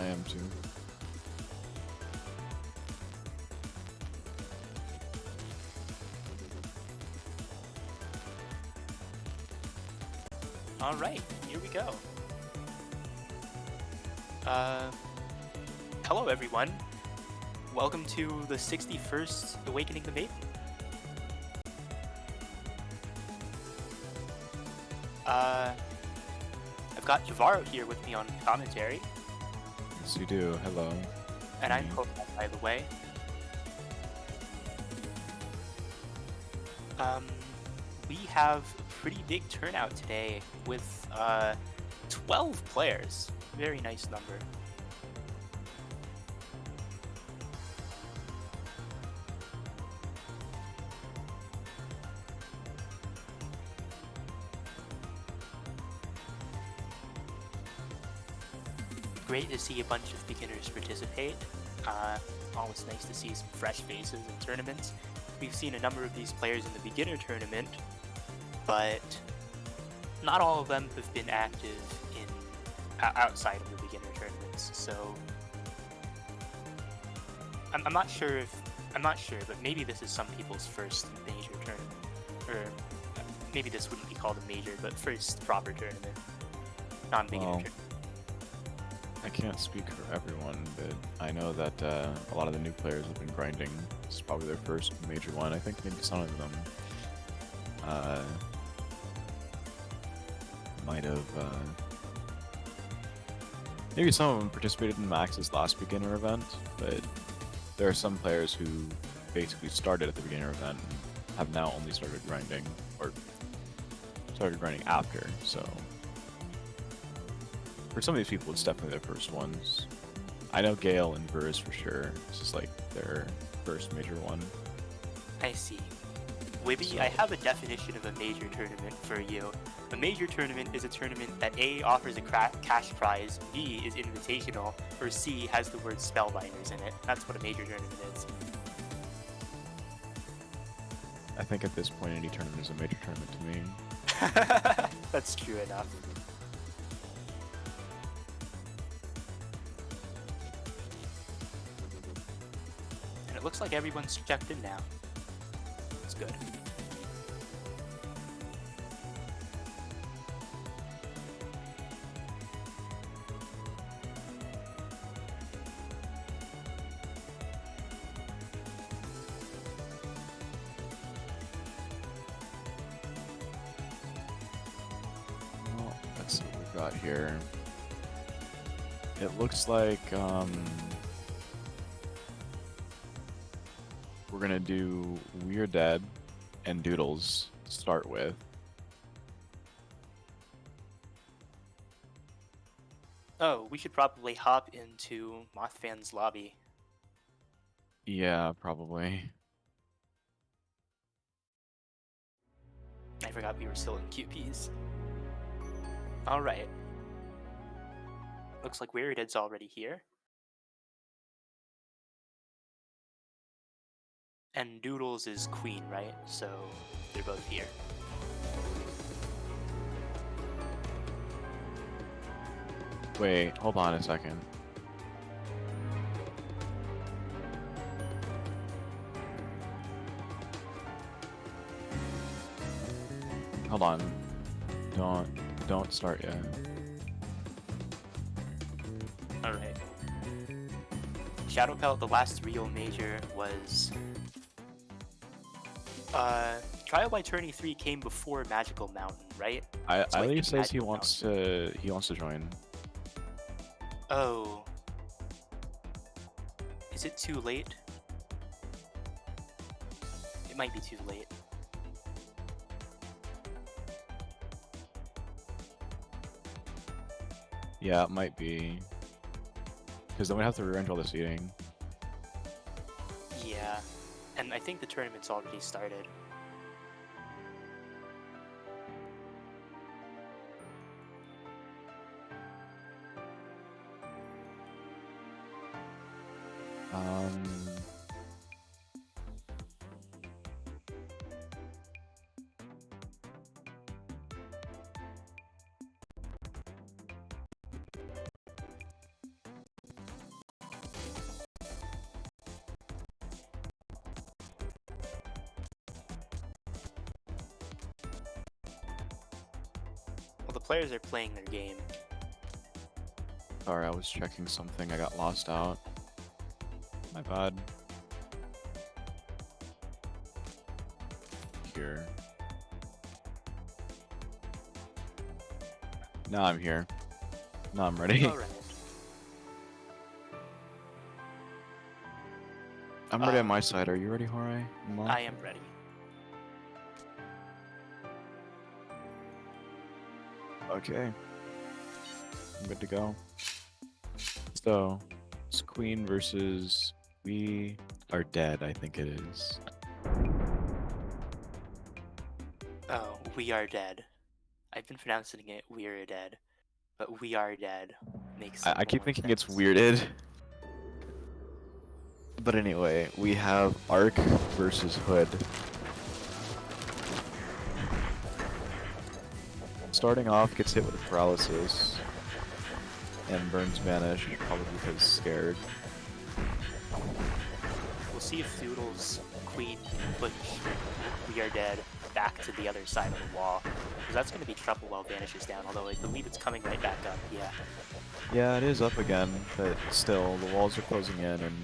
I am too. All right, here we go. Hello everyone. Welcome to the 61st Awakening the Maiden. I've got Jahvaro here with me on commentary. Yes, you do. Hello. And I'm Hobodessert, by the way. We have a pretty big turnout today with 12 players. Very nice number. Great to see a bunch of beginners participate. Always nice to see some fresh faces in tournaments. We've seen a number of these players in the beginner tournament, but not all of them have been active in outside of the beginner tournaments. So I'm not sure, but maybe this is some people's first major tournament, or maybe this wouldn't be called a major, but first proper tournament, non-beginner tournament. I can't speak for everyone, but I know that a lot of the new players have been grinding. This is probably their first major one. I think maybe some of them might have... maybe some of them participated in Max's last beginner event, but there are some players who basically started at the beginner event and have now only started grinding, or started grinding after, so... For some of these people, it's definitely their first ones. I know Gale and Burrs for sure. This is like their first major one. I see. Wibby, so, I have a definition of a major tournament for you. A major tournament is a tournament that A, offers a cash prize, B, is invitational, or C, has the word Spellbinders in it. That's what a major tournament is. I think at this point, any tournament is a major tournament to me. That's true enough. It looks like everyone's checked in now. That's good. Well, let's see what we've got here. It looks like we're gonna do Weareded and Doodles to start with. Oh, we should probably hop into Mothfan's lobby. Yeah, probably. I forgot we were still in Kewpies. Alright. Looks like Weareded's already here. And Doodles is queen, right? So they're both here. Wait, hold on a second. Hold on. Don't start yet. Alright. Shadow Pelt, the last real major, was Trial by Tourney 3 came before Magical Mountain, right? Ali says he wants to join. Oh. Is it too late? It might be too late. Yeah, it might be. Because then we have to rearrange all the seating. Yeah. And I think the tournament's already started. Well, the players are playing their game. Sorry, I was checking something. I got lost out. My bad. Here. Now I'm here. Now I'm ready. Alright. I'm ready on my side. Are you ready, Hourai? I am ready. Okay. I'm good to go. So, it's Queen versus Weareded, I think it is. Oh, we are dead. I've been pronouncing it Weareded, but we are dead makes I keep more thinking sense. it's Weirded. But anyway, we have Arc versus Hood. Starting off, gets hit with paralysis. And burns Vanish, probably because scared. We'll see if Doodle's Queen can push We Are Dead back to the other side of the wall. Because that's going to be trouble while Vanish is down, although I believe it's coming right back up, yeah. Yeah, it is up again, but still, the walls are closing in, and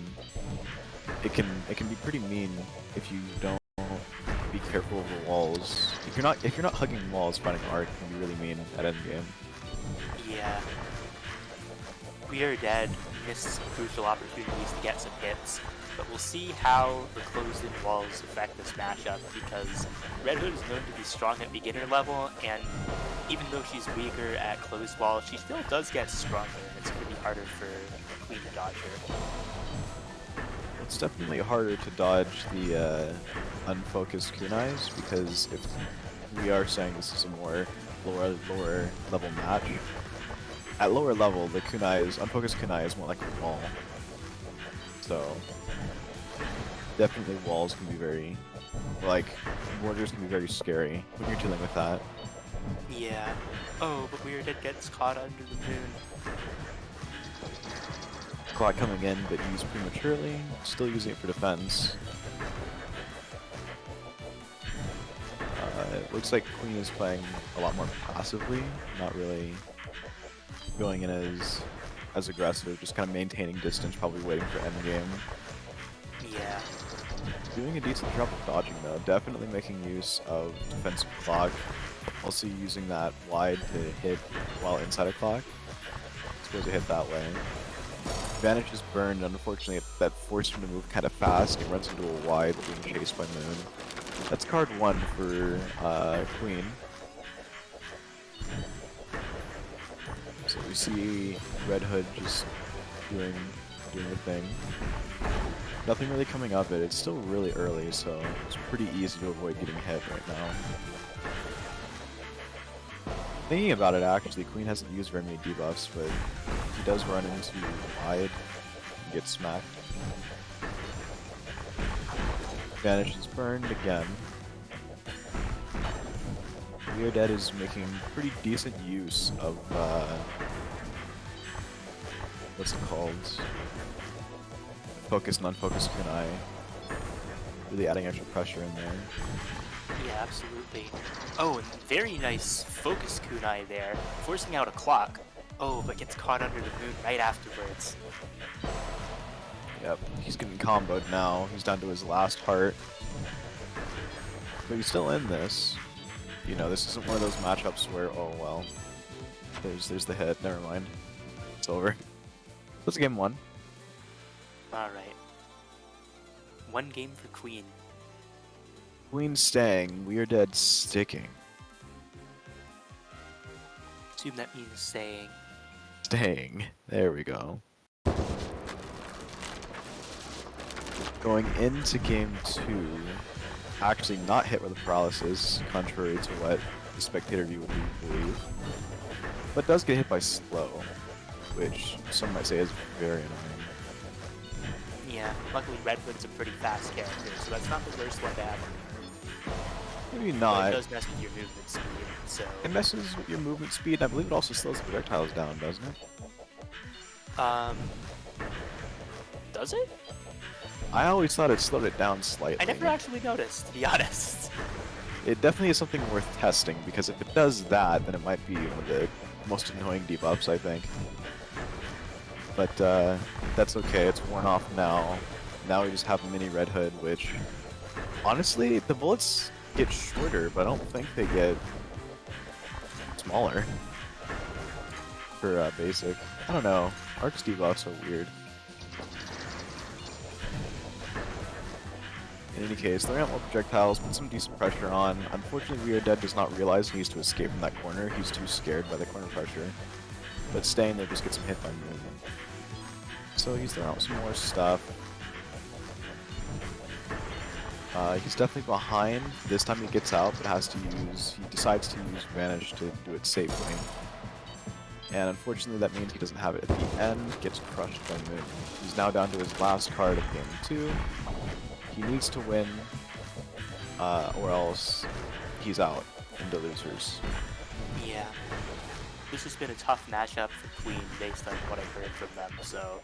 it can be pretty mean if you don't be careful of the walls. If you're not hugging walls, fighting Arc can be really mean at endgame. Yeah. We Are Dead missed some crucial opportunities to get some hits, but we'll see how the closed-in walls affect this matchup, because Red Hood is known to be strong at beginner level, and even though she's weaker at closed walls, she still does get stronger, and it's going to be harder for Queen to dodge her. It's definitely harder to dodge the unfocused kunais, because if we are saying this is a more lower level match, at lower level the unfocused kunai is more like a wall. So definitely walls can be very, like, borders can be very scary when you're dealing with that. Yeah. Oh, but Weareded gets caught under the moon. Clock coming in, but used prematurely. Still using it for defense. It looks like Queen is playing a lot more passively, not really going in as aggressive, just kind of maintaining distance, probably waiting for endgame. Yeah. Doing a decent job of dodging though, definitely making use of defensive clock. Also using that wide to hit while inside a clock. Supposed to hit that way. Vanish is burned, unfortunately that forced him to move kind of fast. He runs into a wide, being chased by Moon. That's card 1 for Queen. So we see Red Hood just doing the thing. Nothing really coming up it. It's still really early, so it's pretty easy to avoid getting hit right now. Thinking about it, actually, Queen hasn't used very many debuffs, but he does run into wide and get smacked. Vanish is burned again. Weareded is making pretty decent use of, what's it called? Focused and unfocused kunai. Really adding extra pressure in there. Yeah, absolutely. Oh, and very nice focus kunai there, forcing out a clock. Oh, but gets caught under the moon right afterwards. Yep, he's getting comboed now. He's down to his last heart. But he's still in this. You know, this isn't one of those matchups where, oh well, there's the hit. Never mind. It's over. That's game 1. Alright. 1 game for Queen. Queen staying, Weareded sticking. Assume that means staying. Staying. There we go. Going into game 2, actually not hit with a paralysis, contrary to what the spectator view would believe, but does get hit by slow, which some might say is very annoying. Yeah, luckily Red Hood's a pretty fast character, so that's not the worst one to have. Maybe But not. it does mess with your movement speed, so... It messes with your movement speed, and I believe it also slows the projectiles down, doesn't it? Does it? I always thought it slowed it down slightly. I never actually noticed, to be honest. It definitely is something worth testing, because if it does that, then it might be one of the most annoying debuffs, I think. But that's okay, it's worn off now. Now we just have a mini Red Hood, which, honestly, the bullets get shorter, but I don't think they get smaller for basic. I don't know, Arc's debuffs are weird. In any case, throwing out more projectiles, put some decent pressure on. Unfortunately, Weareded does not realize he needs to escape from that corner. He's too scared by the corner pressure. But staying there just gets him hit by movement. So he's throwing out some more stuff. He's definitely behind. This time he gets out, but he decides to use Vanish to do it safely. And unfortunately that means he doesn't have it at the end, gets crushed by Moon. He's now down to his last card of game 2. He needs to win, or else he's out into losers. Yeah. This has been a tough matchup for Queen based on what I've heard from them, so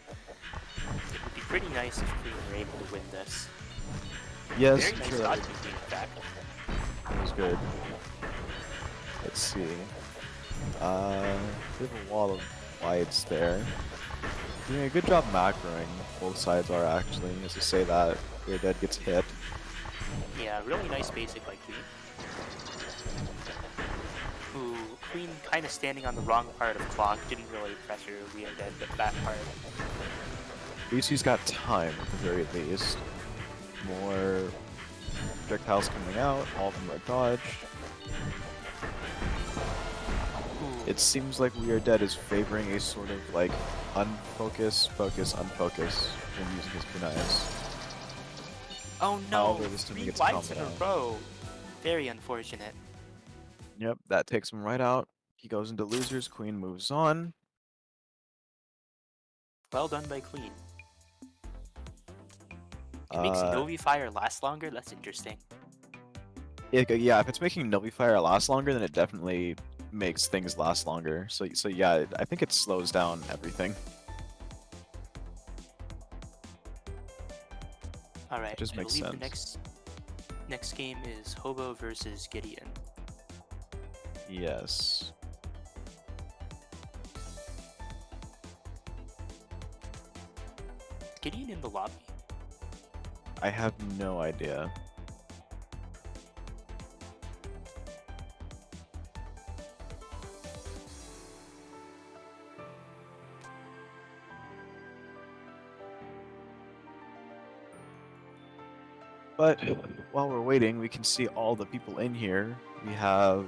it would be pretty nice if Queen were able to win this. Yes, Very nice sure. dodging team, in fact. That was good. Let's see. Bit of a wall of whites there. Doing a good job macroing. Both sides are actually. As I say that, Weareded gets hit. Yeah, really nice basic by Queen. Ooh, Queen kind of standing on the wrong part of clock, didn't really pressure Weareded, but that part. At least he's got time, at the very least. More projectiles coming out, all of them are dodged. Ooh. It seems like Weareded is favoring a sort of like unfocus, focus, unfocus when using his kunais. Oh no! However, this time he 3 gets whites in a comboed out. row. Very unfortunate. Yep, that takes him right out. He goes into losers, Queen moves on. Well done by Queen. It makes Novi Fire last longer? That's interesting. Yeah, if it's making Novi Fire last longer, then it definitely makes things last longer. So yeah, I think it slows down everything. Alright, just I makes believe the sense. next game is Hobo versus Gideon. Yes. Is Gideon in the lobby? I have no idea. But while we're waiting, we can see all the people in here. We have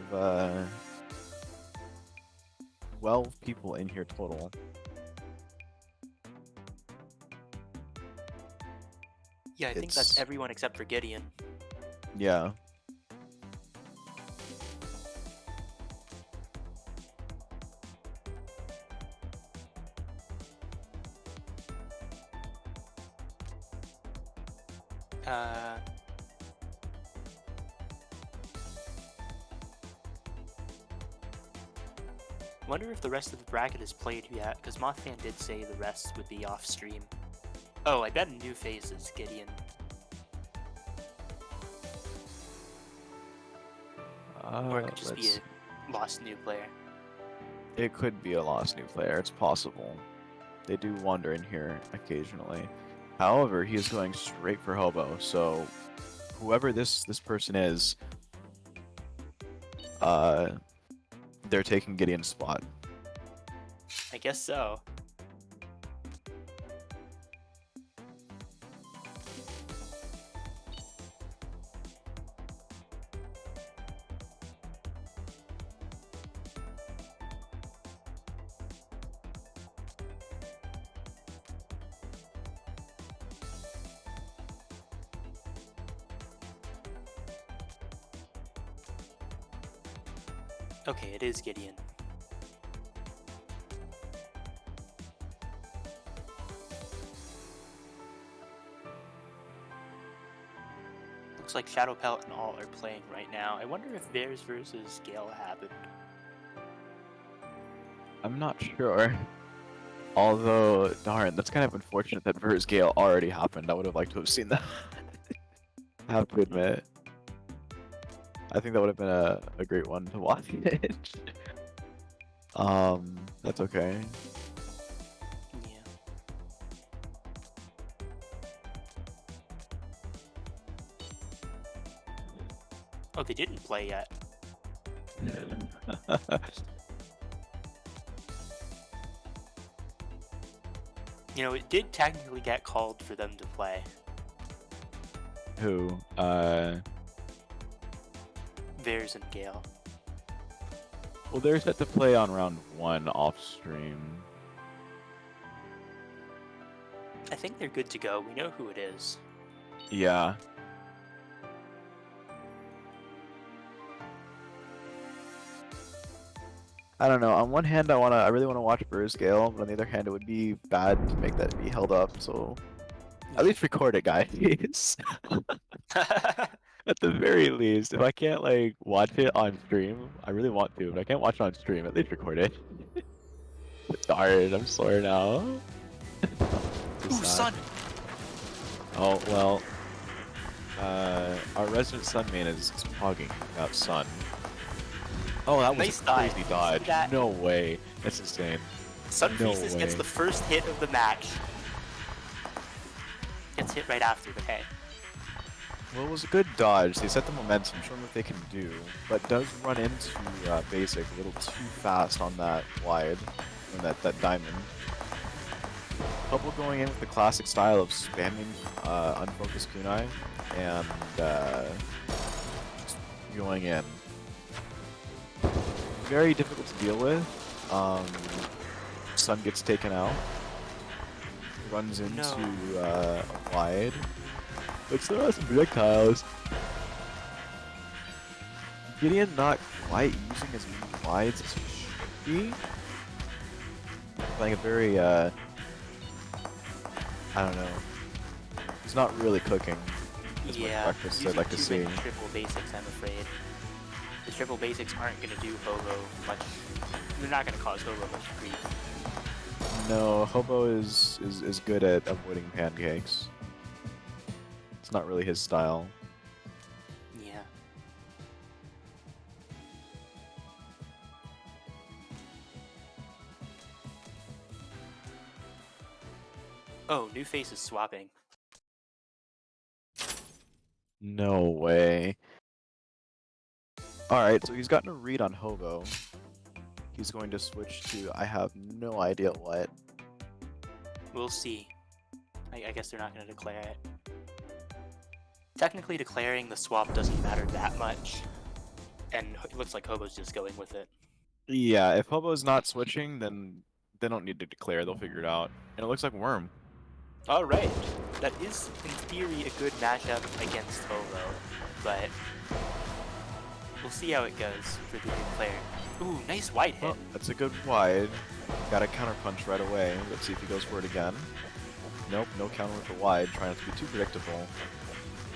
12 people in here total. Yeah, I think that's everyone except for Gideon. Yeah. Wonder if the rest of the bracket is played yet, because Mothman did say the rest would be off stream. Oh, I bet a new face is Gideon. Or it could just be a lost new player. It could be a lost new player, it's possible. They do wander in here occasionally. However, he is going straight for Hobo, so whoever this person is, they're taking Gideon's spot. I guess so. Okay, it is Gideon. Looks like Shadow Pelt and all are playing right now. I wonder if theirs versus Gale happened. I'm not sure. Although, darn, that's kind of unfortunate that versus Gale already happened. I would have liked to have seen that. I have to admit. I think that would have been a great one to watch. That's okay. Yeah. Oh, they didn't play yet. You know, it did technically get called for them to play. Who? Theirs and Gale. Well, they're set to play on round 1 off stream. I think they're good to go. We know who it is. Yeah. I don't know. On one hand, I really wanna watch Burr's Gale, but on the other hand, it would be bad to make that be held up. So at least record it, guys. At the very least, if I can't like watch it on stream, I really want to, but I can't watch it on stream. At least record it. Darn, I'm sore now. Ooh, Sun! Oh well. Our resident Sun main is hogging that Sun. Oh, that was Nice a crazy dive. dodge. That? No way. That's insane. Sun No Faces gets way. the first hit of the match. Gets hit right after, but hey. Well, it was a good dodge. They set the momentum, showing what they can do, but does run into basic a little too fast on that wide, on that diamond. Couple going in with the classic style of spamming unfocused kunai and just going in. Very difficult to deal with. Sun gets taken out. Runs into a wide. But still has some projectiles. Gideon not quite using as many wides as he should be. Playing a very, I don't know. He's not really cooking as much breakfast as I'd like to see. Using triple basics, I'm afraid. The triple basics aren't going to do Hobo much. They're not going to cause Hobo much grief. No, Hobo is good at avoiding pancakes. It's not really his style. Yeah. Oh, new face is swapping. No way. Alright, so he's gotten a read on Hobo. He's going to switch to I have no idea what. We'll see. I guess they're not going to declare it. Technically, declaring the swap doesn't matter that much. And it looks like Hobo's just going with it. Yeah, if Hobo's not switching, then they don't need to declare. They'll figure it out. And it looks like Worm. Alright. That is, in theory, a good matchup against Hobo. But we'll see how it goes for the new player. Ooh, nice wide hit. Well, that's a good wide. Got a counterpunch right away. Let's see if he goes for it again. Nope, no counter with the wide. Trying not to be too predictable.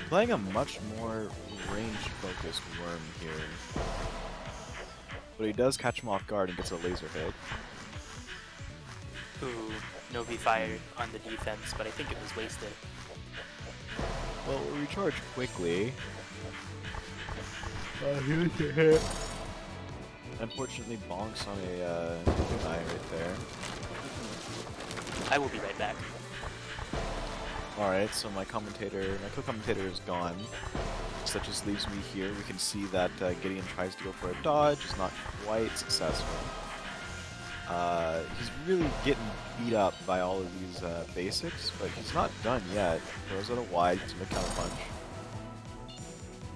Playing a much more range-focused Worm here. But he does catch him off guard and gets a laser hit. Ooh, Novi fired on the defense, but I think it was wasted. Well, we'll recharge quickly. Here's your hit. Unfortunately, bonks on a kunai right there. I will be right back. Alright, so my co-commentator is gone. So that just leaves me here. We can see that Gideon tries to go for a dodge, is not quite successful. He's really getting beat up by all of these basics, but he's not done yet. Throws out a wide, gets him a counterpunch.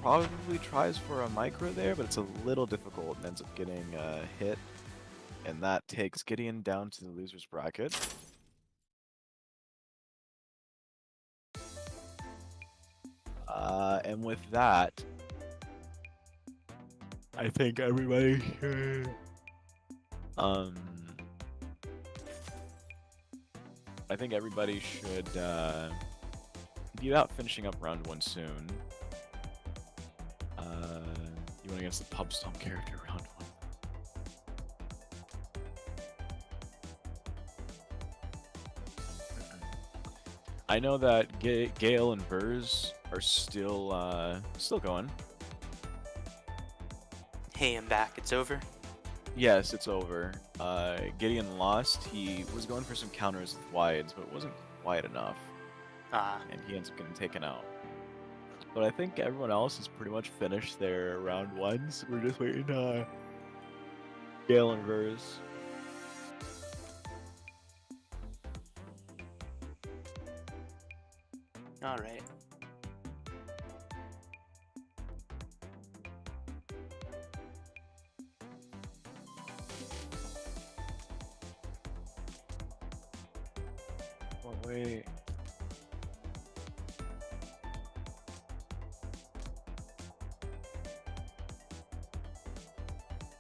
Probably tries for a micro there, but it's a little difficult and ends up getting hit. And that takes Gideon down to the loser's bracket. And with that, I think everybody should be about finishing up round 1 soon. You went against the pub stomp character round 1. I know that Gale and Burrs are still going. Hey, I'm back. It's over. Yes, it's over. Gideon lost. He was going for some counters with wides, but it wasn't quite enough, and he ends up getting taken out. But I think everyone else has pretty much finished their round ones. We're just waiting on Gale and Verse. All right. Oh, wait.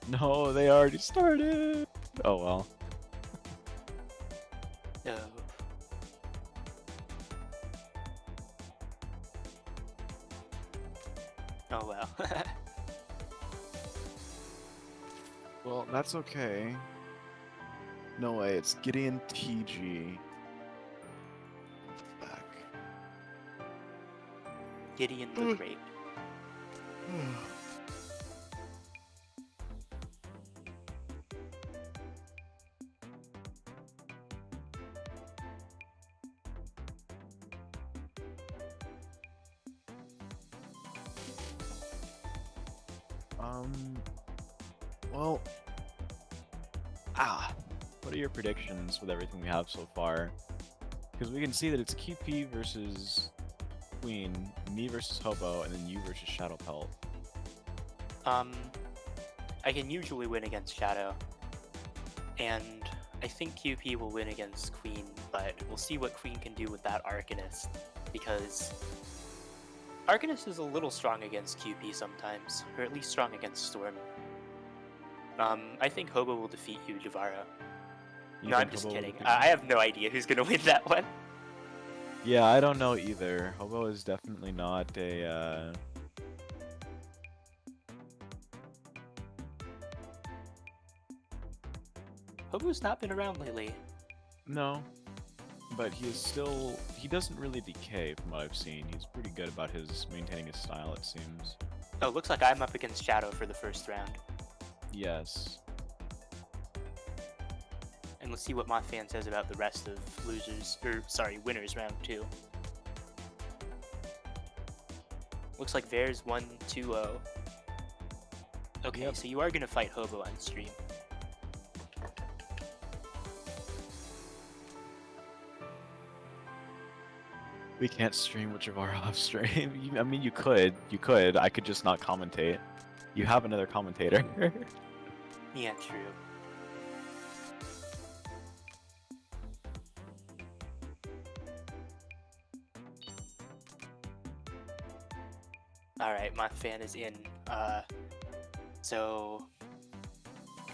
No, they already started. Oh well. No. Oh well. Well, that's okay. No way, it's Gideon TG. Back. Gideon the Great. Well, what are your predictions with everything we have so far? Because we can see that it's Kewpie versus Queen, me versus Hobo, and then you versus Shadow Pelt. I can usually win against Shadow, and I think Kewpie will win against Queen, but we'll see what Queen can do with that Arcanist, because Arcanist is a little strong against Kewpie sometimes, or at least strong against Storm. I think Hobo will defeat you, Jahvaro. No, I'm just kidding. I have no idea who's gonna win that one. Yeah, I don't know either. Hobo is definitely not a, Hobo's not been around lately. No. But he doesn't really decay from what I've seen. He's pretty good about maintaining his style, it seems. Oh, looks like I'm up against Shadow for the first round. Yes. And let's see what my fan says about the rest of winners round 2. Looks like Vare's 1-2-0. Okay, Yep. so you are gonna fight Hobo on stream. We can't stream with Jahvaro off stream. I mean, you could. I could just not commentate. You have another commentator. Yeah, true. Alright, my fan is in. So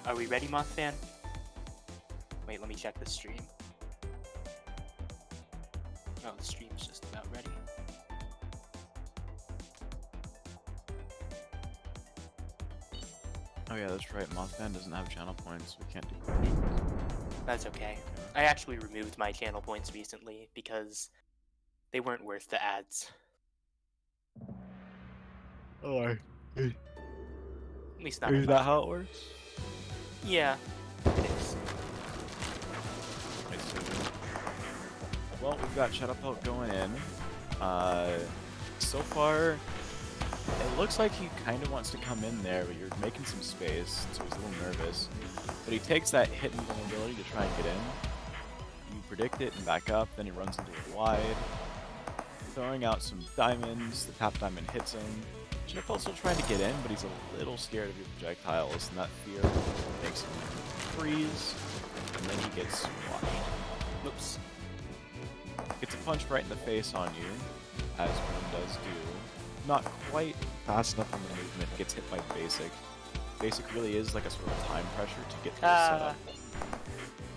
are we ready, Moth Fan? Wait, let me check the stream. Oh, the stream's just about ready. Oh yeah, that's right. Mothman doesn't have channel points. We can't do questions. That's okay. I actually removed my channel points recently because they weren't worth the ads. Oh, At least not. is that how it works? Yeah, it is. I see. Well, we've got Shadow Pelt going in. So far, it looks like he kind of wants to come in there, but you're making some space, so he's a little nervous. But he takes that hit and vulnerability to try and get in. You predict it and back up, then he runs into it wide. Throwing out some diamonds, the top diamond hits him. Shadow Pelt's still trying to get in, but he's a little scared of your projectiles, and that fear makes him freeze, and then he gets squashed. Oops. Gets a punch right in the face on you, as one does do. Not quite fast enough on the movement, gets hit by Basic. Basic really is like a sort of time pressure to get to the setup.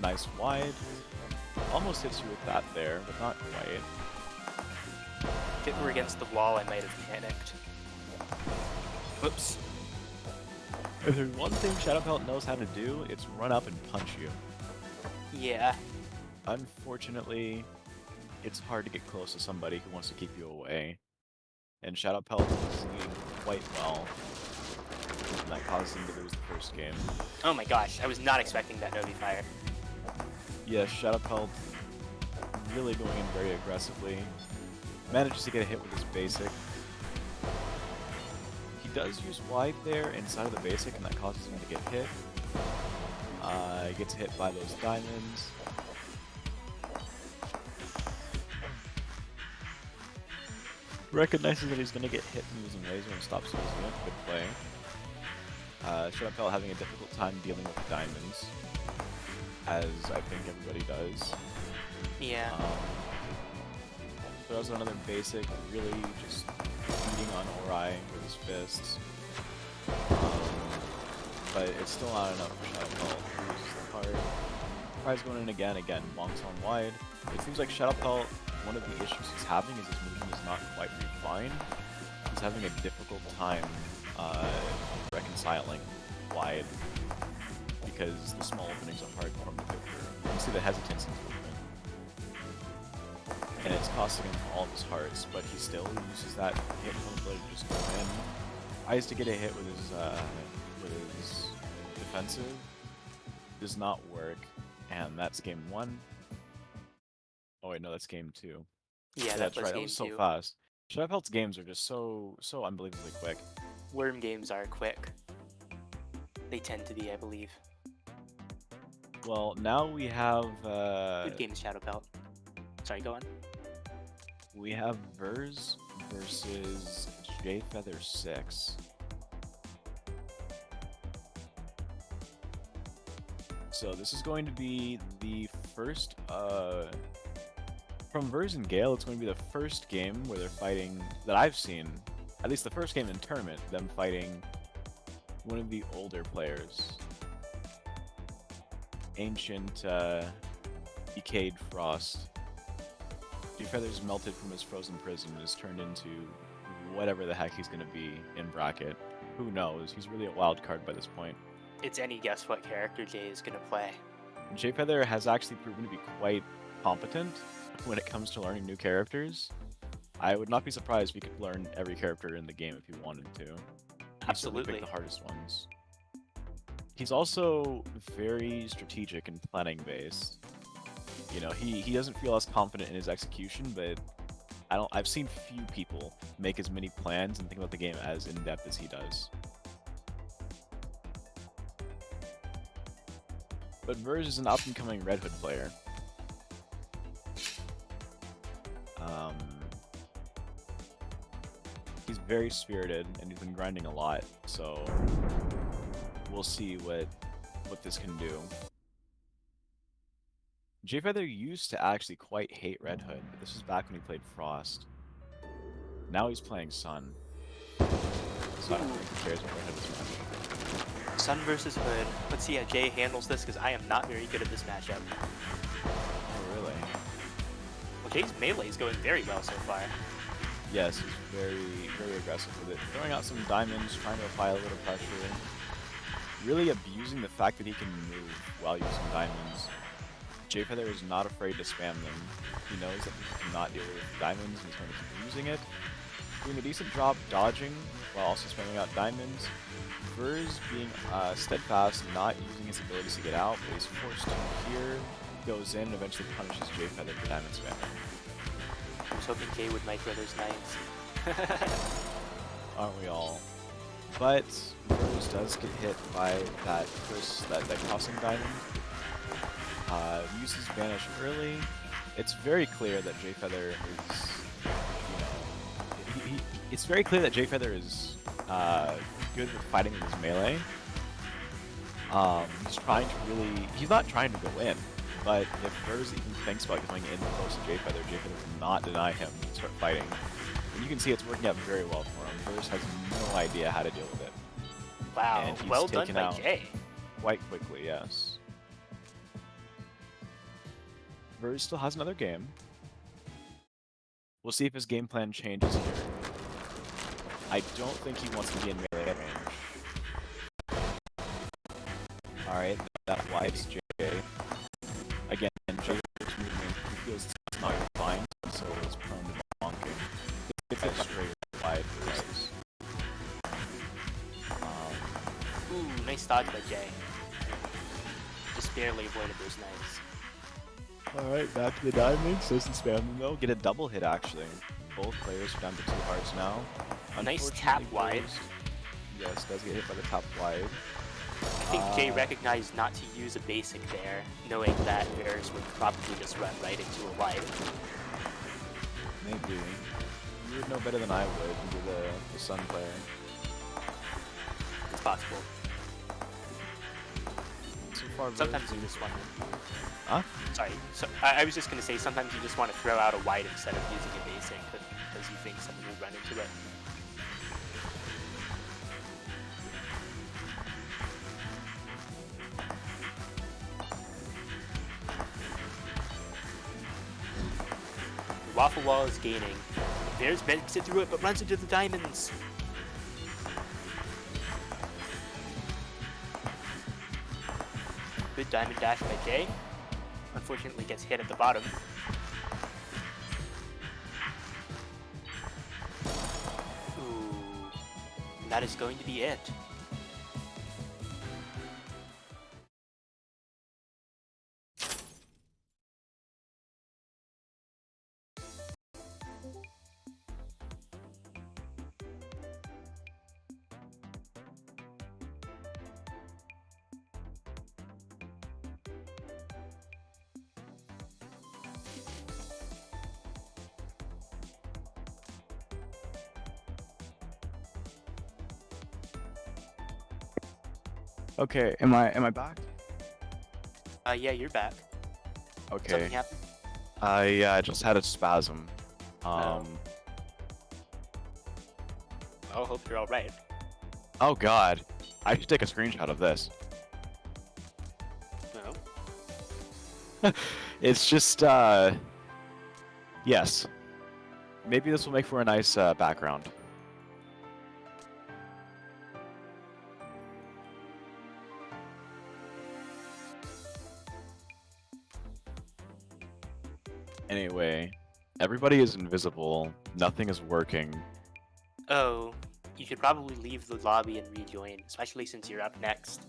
Nice wide. Almost hits you with that there, but not quite. If it were against the wall, I might have panicked. Whoops. If there's one thing Shadow Pelt knows how to do, it's run up and punch you. Yeah. Unfortunately, it's hard to get close to somebody who wants to keep you away. And Shadow Pelt is leading quite well. that causes him to lose the first game. Oh my gosh, I was not expecting that Novi Fire. Yeah, Shadowpelt really going in very aggressively. Manages to get a hit with his basic. He does use wide there inside of the basic, and that causes him to get hit. He gets hit by those diamonds. Recognizes that he's going to get hit and using laser and stops using it. Good play. Shadowpelt having a difficult time dealing with the diamonds, as I think everybody does. Yeah. Throws another basic, really just beating on Hourai with his fists. But it's still not enough for Shadowpelt. Loses the card. Tries going in again, bonks on wide. It seems like Shadowpelt, one of the issues he's having is his movement is not quite refined. He's having a difficult time reconciling wide because the small openings are hard for him to go through. You can see the hesitance in his movement. And it's costing him all of his hearts, but he still uses that hit ability to just go in. Tries to get a hit with his defensive. Does not work, and that's game 1. Oh wait, no, that's game 2. Yeah, that's was right. That game was so 2. fast. Shadowpelt's games are just so unbelievably quick. Worm games are quick. They tend to be, I believe. Well, now we have Good game, Shadowpelt. Sorry, go on. we have Verz versus JFeather6. So this is going to be the first from Verz and Gale, it's going to be the first game where they're fighting that I've seen, at least the first game in tournament, them fighting one of the older players. Ancient decayed Frost. Feather's melted from his frozen prison and is turned into whatever the heck he's going to be in bracket. Who knows? He's really a wild card by this point. It's any guess what character Jay is going to play. Jayfeather has actually proven to be quite competent when it comes to learning new characters. I would not be surprised if he could learn every character in the game if he wanted to. Absolutely. Pick the hardest ones. He's also very strategic and planning based. You know, he doesn't feel as confident in his execution, but I've seen few people make as many plans and think about the game as in depth as he does. But Verz is an up-and-coming Red Hood player. He's very spirited, and he's been grinding a lot, so we'll see what this can do. Jayfeather used to actually quite hate Red Hood, but this was back when he played Frost. Now he's playing Sun. So I don't think he cares what Red Hood is much. Sun versus Hood. Let's see how Jay handles this, because I am not very good at this matchup. Oh, really? Well, Jay's melee is going very well so far. Yes, he's very, very aggressive with it. Throwing out some diamonds, trying to apply a little pressure. Really abusing the fact that he can move while using diamonds. Jayfeather is not afraid to spam them. He knows that he cannot deal with diamonds and he's going to keep using it. Doing a decent job dodging while also spamming out diamonds. Verz being steadfast, not using his abilities to get out, but he's forced to here, goes in, and eventually punishes Jayfeather for diamond spamming. I was hoping Jay would make brothers knives. Aren't we all? But Verz does get hit by that crossing diamond. Uses Vanish early. It's very clear that Jayfeather is, you know, it's very clear that Jayfeather is good with fighting with his melee. He's trying to really, he's not trying to go in, but if Verz even thinks about going in close to Jayfeather, Jayfeather will not deny him and start fighting. And you can see it's working out very well for him. Verz has no idea how to deal with it. Wow, And he's well done taken by out Jay. quite quickly, yes. Verz still has another game. We'll see if his game plan changes here. I don't think he wants to be in melee range. Alright, that wipes Jay. Again, Jay's movement, he feels it's not fine, so it's prone to bonking. It's a straight wide versus. dodge by Jay. Just barely avoided those knives. Alright, back to the diamonds. So some spam them though. Get a double hit actually. Both players are down to 2 hearts now. Nice tap Unfortunately, wide. Yes, does get hit by the tap wide. I think Jay recognized not to use a basic there, knowing that Varus would probably just run right into a wipe. Maybe. You would know better than I would. You're the Sun player. It's possible. So far, Sometimes you just want to... Huh? Sorry, so I was just going to say sometimes you just want to throw out a wide instead of using a basic because you think someone will run into it. The Waffle Wall is gaining. Bears makes it through it, but runs into the diamonds. Good diamond dash by Jay. Unfortunately gets hit at the bottom. Ooh. And that is going to be it. Okay, am I back? Yeah, you're back. Okay. Something happened? Yeah, I just had a spasm. I hope you're alright. Oh god. I should take a screenshot of this. No? It's just, yes. Maybe this will make for a nice background. Anyway, everybody is invisible. Nothing is working. Oh, you should probably leave the lobby and rejoin, especially since you're up next.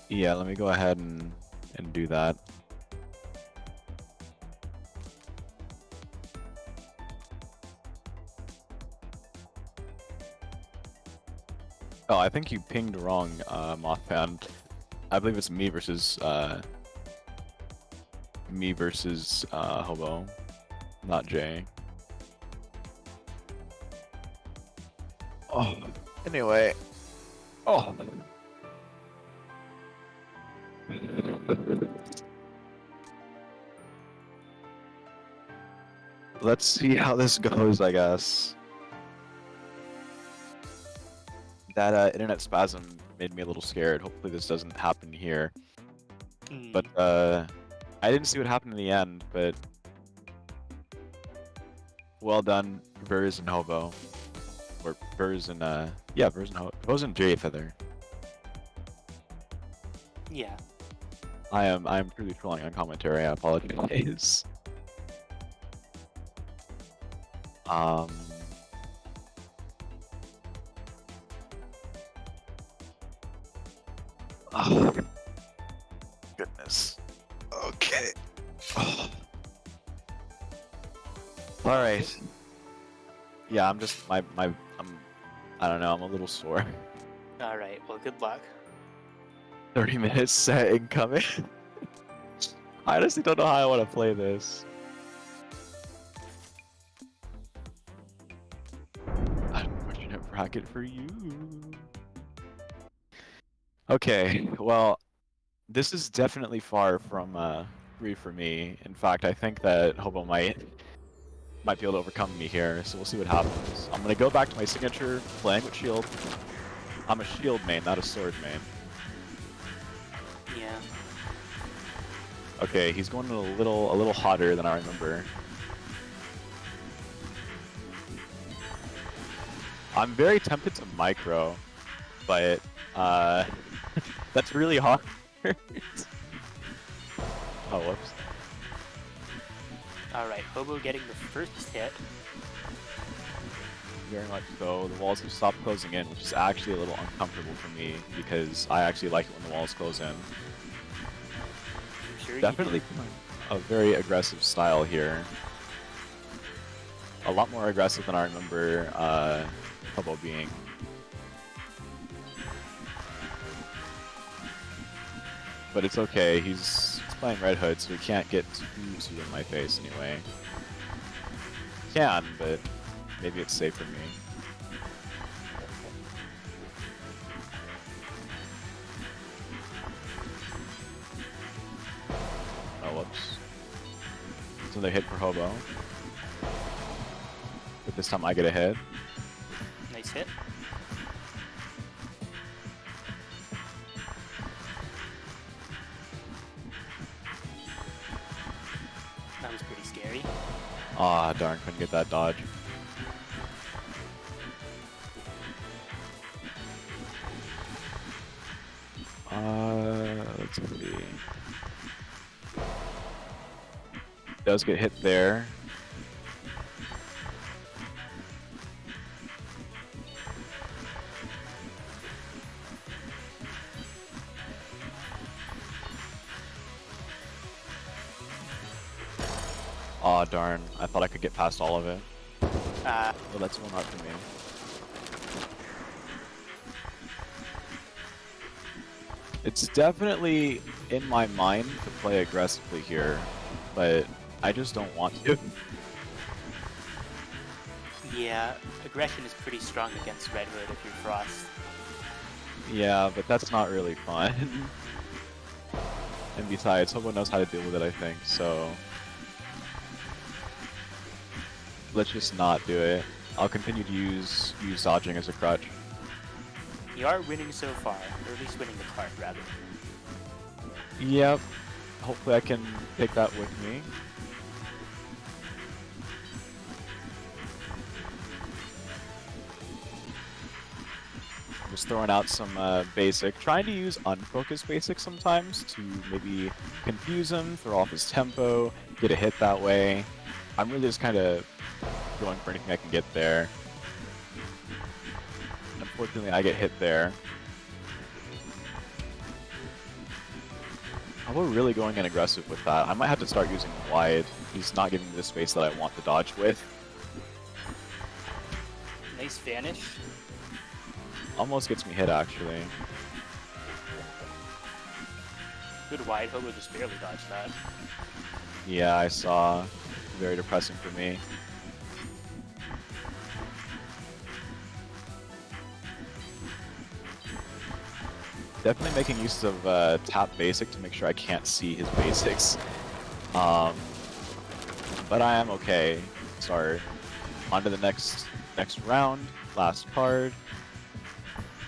Yeah, let me go ahead and do that. Oh, I think you pinged wrong, Mothman. I believe it's me versus Hobo, not Jay. Oh, anyway. Oh. Let's see how this goes, I guess. That internet spasm made me a little scared. Hopefully this doesn't happen here. But I didn't see what happened in the end, but well done, Vers and Hobo. Or Vers and yeah, Vers and Hobo. It wasn't Jay Feather. Yeah. I am truly trolling on commentary, I apologize. Oh, goodness. Okay. Oh. All right. Yeah, I'm just I don't know. I'm a little sore. All right. Well, good luck. 30 minutes set incoming. I honestly don't know how I want to play this. Unfortunate bracket for you. Okay, well, this is definitely far from free for me. In fact, I think that Hobo might be able to overcome me here, so we'll see what happens. I'm gonna go back to my signature, playing with shield. I'm a shield main, not a sword main. Yeah. Okay, he's going a little hotter than I remember. I'm very tempted to micro, but that's really hard. Oh, whoops. All right. Hobo getting the first hit. very much so. The walls have stopped closing in, which is actually a little uncomfortable for me because I actually like it when the walls close in. Sure Definitely a very aggressive style here. A lot more aggressive than I remember Hobo being. But it's okay, he's playing Red Hood, so he can't get too in my face anyway. He can, but maybe it's safe for me. Oh, whoops. So they hit for Hobo. But this time I get a hit. Nice hit. That was pretty scary. Ah, darn, couldn't get that dodge. Let's see. Does get hit there. Aw, darn. I thought I could get past all of it. Well, that's one art for me. It's definitely in my mind to play aggressively here, but I just don't want to. Yeah, aggression is pretty strong against Red Hood if you're Frost. Yeah, but that's not really fun. And besides, Hobo knows how to deal with it, I think, so... Let's just not do it. I'll continue to use dodging as a crutch. You are winning so far, or at least winning the card, rather. Yep. Hopefully I can take that with me. Just throwing out some basic. Trying to use unfocused basic sometimes to maybe confuse him, throw off his tempo, get a hit that way. I'm really just kind of going for anything I can get there. Unfortunately, I get hit there. Oh, we're really going in aggressive with that. I might have to start using wide. He's not giving me the space that I want to dodge with. Nice vanish. Almost gets me hit, actually. Good wide, Hobo just barely dodged that. Yeah, I saw. Very depressing for me. Definitely making use of tap basic to make sure I can't see his basics. But I am okay. Start. On to the next round. Last card.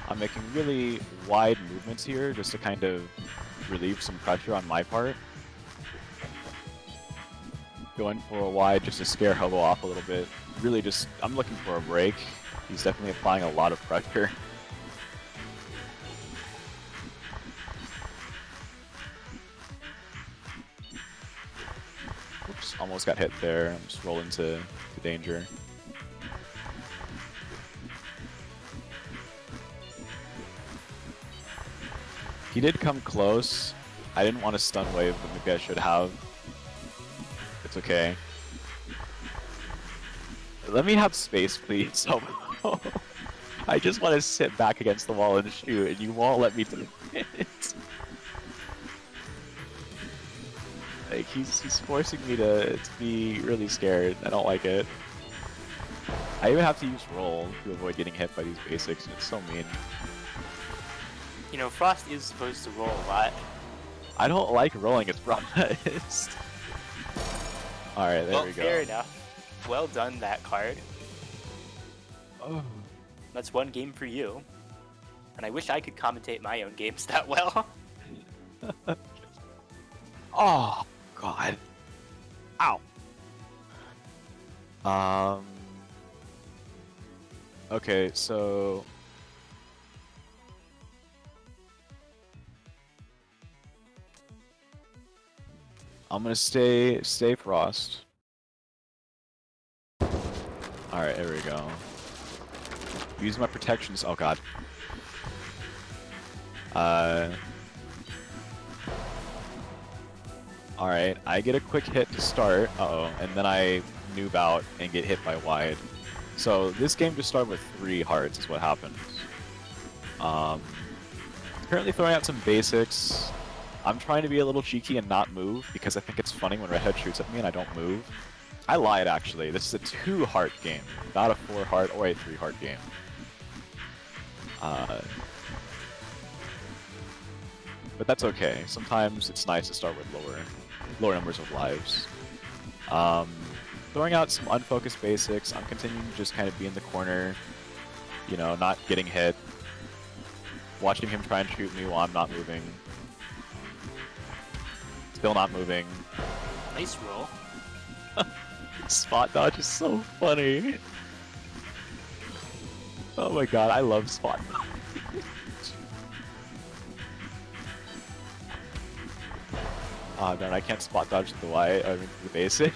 I'm making really wide movements here just to kind of relieve some pressure on my part. Going for a wide just to scare Hobo off a little bit. Really just, I'm looking for a break. He's definitely applying a lot of pressure. Oops, almost got hit there. I'm just rolling to danger. He did come close. I didn't want to stun wave, but maybe I should have. It's okay. Let me have space, please. Oh, I just want to sit back against the wall and shoot, and you won't let me do it. Like, he's forcing me to be really scared. I don't like it. I even have to use roll to avoid getting hit by these basics, and it's so mean. You know, Frost is supposed to roll a lot. I don't like rolling as Frost. Alright, there we go. Fair enough. Well done, that card. Oh. That's one game for you. And I wish I could commentate my own games that well. Oh, God. Ow. Okay, so... I'm gonna stay Frost. Alright, there we go. Using my protections. Oh god. Alright, I get a quick hit to start. Uh-oh, and then I noob out and get hit by wide. So this game just started with 3 hearts is what happens. Currently throwing out some basics. I'm trying to be a little cheeky and not move because I think it's funny when Red Hood shoots at me and I don't move. I lied actually. This is a 2-heart game, not a 4-heart or a 3-heart game. But that's okay. Sometimes it's nice to start with lower numbers of lives. Throwing out some unfocused basics. I'm continuing to just kind of be in the corner, you know, not getting hit. Watching him try and shoot me while I'm not moving. Still not moving. Nice roll. Spot dodge is so funny. Oh my god, I love spot dodge. Oh darn, I can't spot dodge the Y, I mean the basic.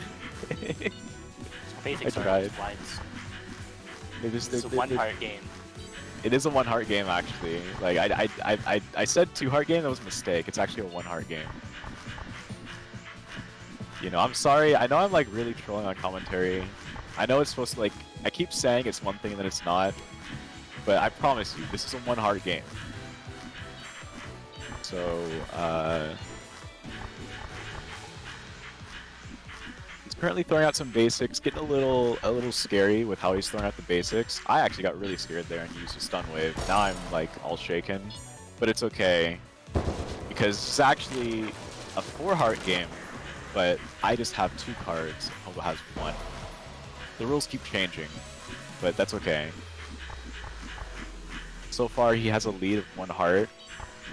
Basics I are tried. just wides. It's a 1-heart game. It is a 1-heart game actually. Like I said 2-heart game, that was a mistake. It's actually a 1-heart game. You know, I'm sorry. I know I'm like really trolling on commentary. I know it's supposed to like, I keep saying it's one thing and then it's not. But I promise you, this is a 1-heart game. So, he's currently throwing out some basics, getting a little scary with how he's throwing out the basics. I actually got really scared there and used a stun wave. Now I'm like all shaken, but it's okay because it's actually a 4-heart game. But I just have 2 cards, Hobo has 1. The rules keep changing, but that's okay. So far, he has a lead of 1 heart.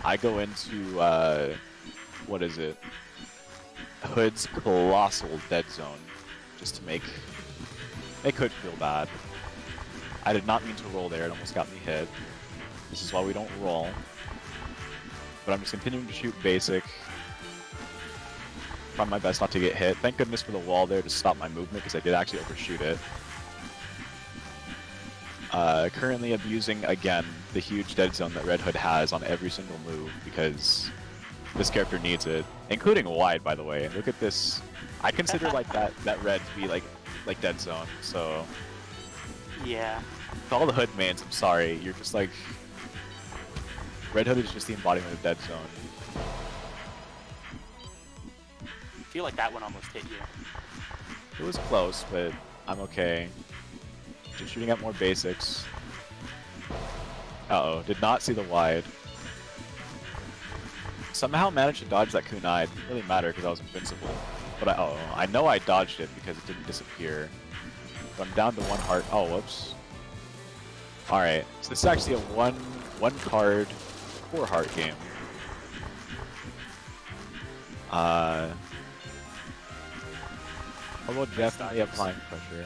I go into, what is it? Hood's Colossal Dead Zone, just to make Hood feel bad. I did not mean to roll there, it almost got me hit. This is why we don't roll. But I'm just continuing to shoot basic. Trying my best not to get hit. Thank goodness for the wall there to stop my movement because I did actually overshoot it. Currently abusing, again, the huge dead zone that Red Hood has on every single move because this character needs it. Including wide, by the way. Look at this. I consider like that red to be like dead zone, so... Yeah. To all the Hood mains, I'm sorry. You're just like... Red Hood is just the embodiment of dead zone. I feel like that one almost hit you. It was close, but I'm okay. Just shooting at more basics. Uh-oh, did not see the wide. Somehow managed to dodge that kunai. It didn't really matter because I was invincible. But uh-oh, I know I dodged it because it didn't disappear. But I'm down to 1 heart. Oh, whoops. Alright, so this is actually a one card, 4-heart game. Although definitely applying pressure.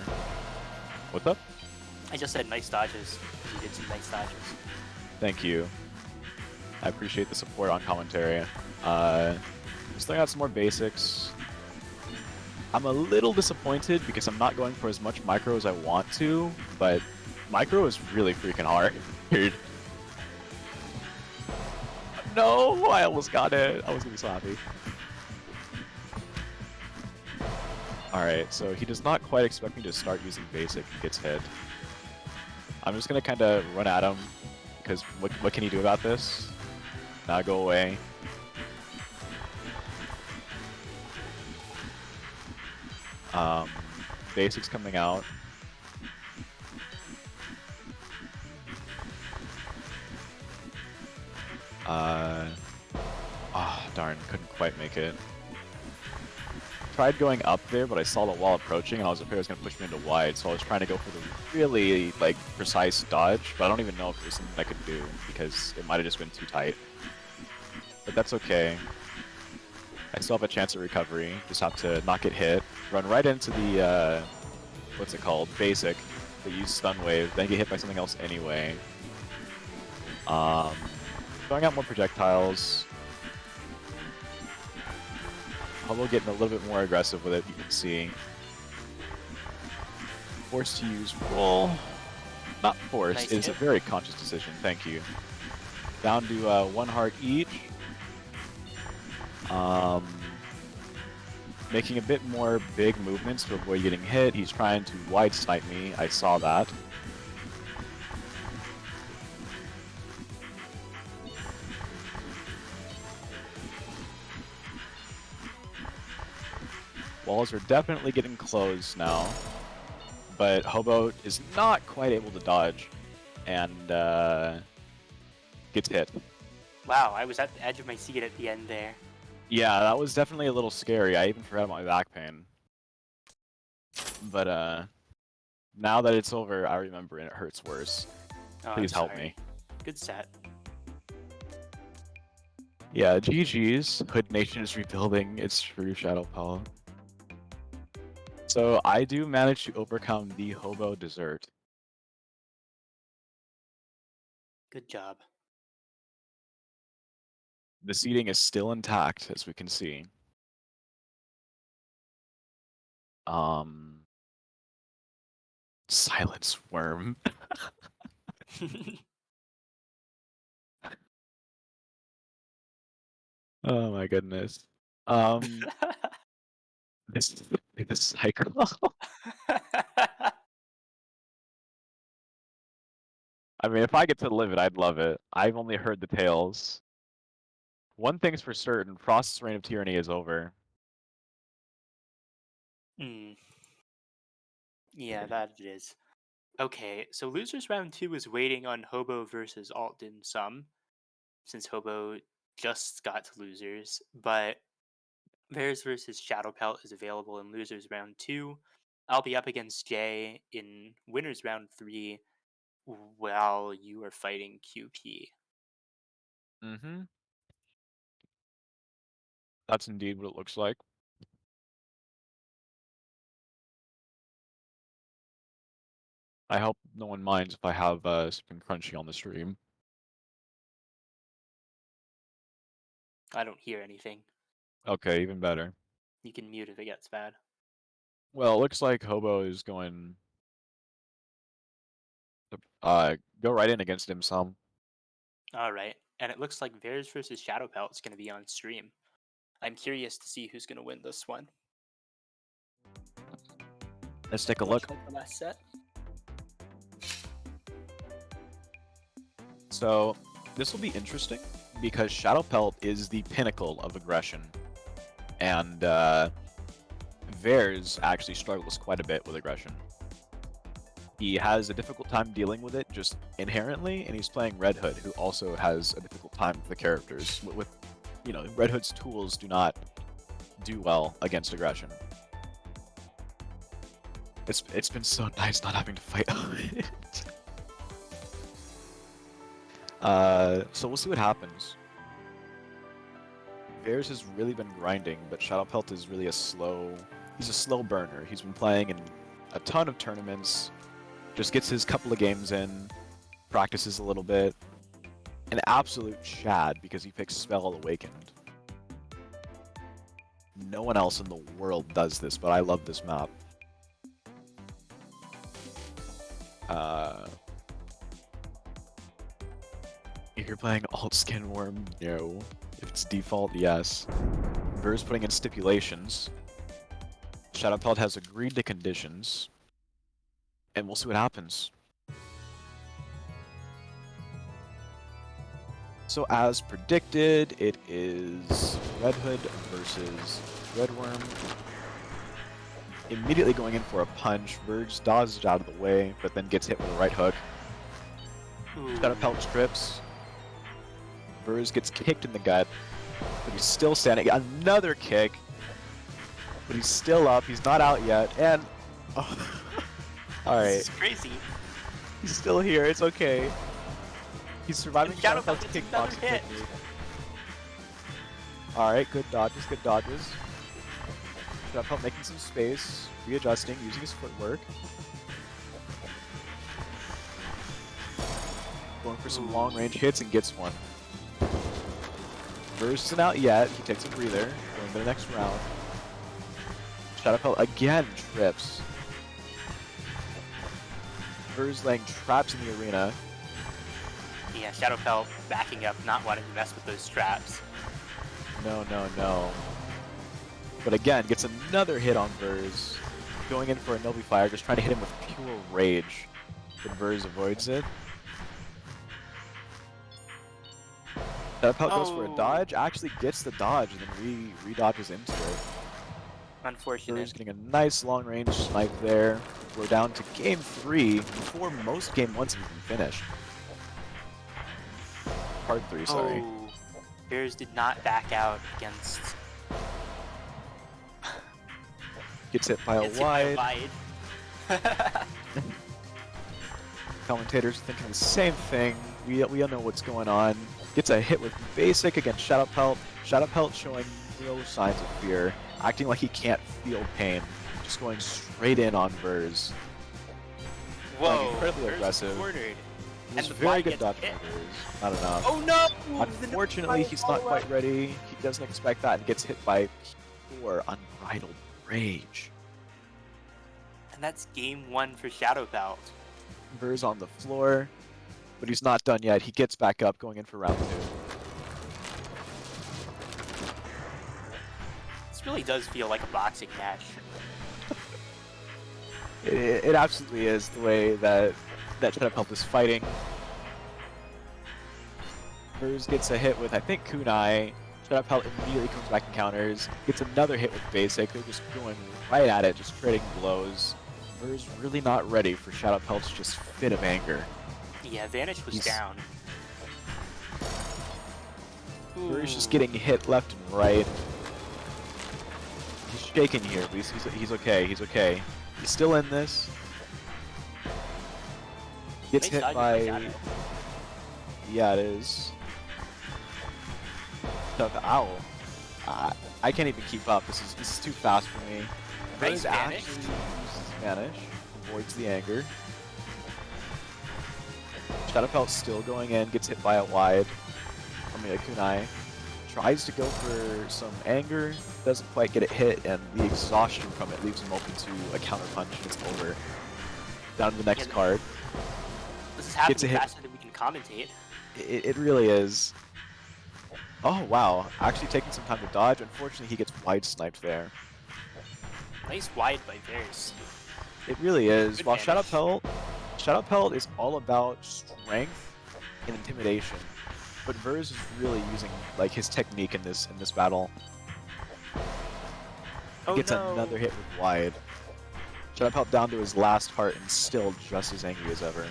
What's up? I just said nice dodges. You did some nice dodges. Thank you. I appreciate the support on commentary. Just throwing out some more basics. I'm a little disappointed because I'm not going for as much micro as I want to, but micro is really freaking hard. No, I almost got it. I was gonna be so happy. Alright, so he does not quite expect me to start using basic and gets hit. I'm just gonna kinda run at him, because what can he do about this? Now go away. Basics coming out. Oh, darn, couldn't quite make it. Tried going up there, but I saw the wall approaching, and I was afraid it was going to push me into wide, so I was trying to go for the really, like, precise dodge, but I don't even know if it was something I could do, because it might have just been too tight. But that's okay. I still have a chance at recovery, just have to not get hit, run right into the, what's it called, basic, that use stun wave, then get hit by something else anyway. Throwing out more projectiles. Hobo getting a little bit more aggressive with it, you can see. Forced to use roll. Not forced, Nice it's a hit. very conscious decision, thank you. Down to 1 heart each. Making a bit more big movements to avoid getting hit. He's trying to wide snipe me, I saw that. Walls are definitely getting closed now, but Hobo is not quite able to dodge, and gets hit. Wow, I was at the edge of my seat at the end there. Yeah, that was definitely a little scary. I even forgot about my back pain. But now that it's over, I remember and it hurts worse. Oh, Please I'm help sorry. me. Good set. Yeah, GG's. Hood Nation is rebuilding. It's true, Shadow Paul. So I do manage to overcome the Hobodessert. Good job. The seating is still intact, as we can see. Silence Worm. Oh my goodness. This is the cycle. I mean, if I get to live it, I'd love it. I've only heard the tales. One thing's for certain, Frost's reign of tyranny is over. Yeah, that it is. Okay, so losers round 2 is waiting on Hobo versus Alt Dim Sum, since Hobo just got to losers, but Bears versus Shadow Pelt is available in losers round 2. I'll be up against Jay in winners round 3 while you are fighting QP. Mm-hmm. That's indeed what it looks like. I hope no one minds if I have something crunchy on the stream. I don't hear anything. Okay, even better. You can mute if it gets bad. Well, it looks like Hobo is going to go right in against him some. Alright, and it looks like Bears versus Shadow Pelt is going to be on stream. I'm curious to see who's going to win this one. Let's take a Much look. like the last set. So this will be interesting because Shadow Pelt is the pinnacle of aggression, and Vers actually struggles quite a bit with aggression. He has a difficult time dealing with it just inherently, and he's playing Red Hood, who also has a difficult time with the characters. With you know, Red Hood's tools do not do well against aggression. It's been so nice not having to fight it. So we'll see what happens. Bears has really been grinding, but Shadow Pelt is really he's a slow burner. He's been playing in a ton of tournaments, just gets his couple of games in, practices a little bit. An absolute Chad because he picks Spell Awakened. No one else in the world does this, but I love this map. If you're playing Alt Skin Worm, no. If it's default, yes. Ver's putting in stipulations. Shadow Pelt has agreed to conditions. And we'll see what happens. So as predicted, it is Red Hood versus Red Worm. Immediately going in for a punch. Verge dodges out of the way, but then gets hit with a right hook. Shadow Pelt strips. Verge gets kicked in the gut, but he's still standing. Another kick, but he's still up. He's not out yet, and oh. All right, This is crazy. he's still here. It's okay. He's surviving Shadow Shadow Pelt's Pelt gets another kickboxing hit. technique. All right, good dodges, good dodges. Shadow Pelt making some space, readjusting, using his footwork. Going for some long-range hits and gets one. Verse isn't out yet. He takes a breather. Going to the next round. Shadow Pelt again trips. Verz laying traps in the arena. Yeah, Shadowfell backing up, not wanting to mess with those traps. No, no, no. But again, gets another hit on Verz. Going in for a Nobi Fire, just trying to hit him with pure rage. But Verz avoids it. Shadowfell goes for a dodge, actually gets the dodge, and then re-dodges into it. Unfortunate. Verz getting a nice long-range snipe there. We're down to game 3 before most game 1s have even finished. Card 3, sorry. Oh, Bears did not back out against. Gets hit by a wide. Commentators thinking the same thing. We all know what's going on. Gets a hit with basic against Shadowpelt. Shadowpelt showing no signs of fear, acting like he can't feel pain, just going straight in on Verz. Whoa! Incredibly Verz aggressive. cornered. It was And the very wide good gets dodge hit. from Verz. Not enough. Oh no! Unfortunately, he's not quite ready. He doesn't expect that and gets hit by pure unbridled rage. And that's game 1 for Shadowfell. Verz on the floor, but he's not done yet. He gets back up, going in for round 2. This really does feel like a boxing match. It absolutely is the way that Shadowpelt is fighting. Verz gets a hit with, I think, Kunai. Shadowpelt immediately comes back and counters. Gets another hit with basic. They're just going right at it, just trading blows. Verz really not ready for Shadowpelt's just fit of anger. Yeah, Vanish was down. Verz just getting hit left and right. He's shaking here, but he's okay. He's okay. He's still in this. Gets hit by. Yeah, it is. Ow. I can't even keep up. This is too fast for me. Verz actually uses Vanish, avoids the anger. Shadowpelt's still going in, gets hit by a wide from a Kunai. Tries to go for some anger, doesn't quite get it hit, and the exhaustion from it leaves him open to a counter punch, and it's over. Down to the next card. This is happening faster than we can commentate. It really is. Oh wow, actually taking some time to dodge. Unfortunately, he gets wide sniped there. Nice wide by Verz. It really is. Good While Vanish. Shadowpelt is all about strength and intimidation, but Verz is really using like his technique in this battle. He gets another hit with wide. Shadowpelt down to his last heart and still just as angry as ever.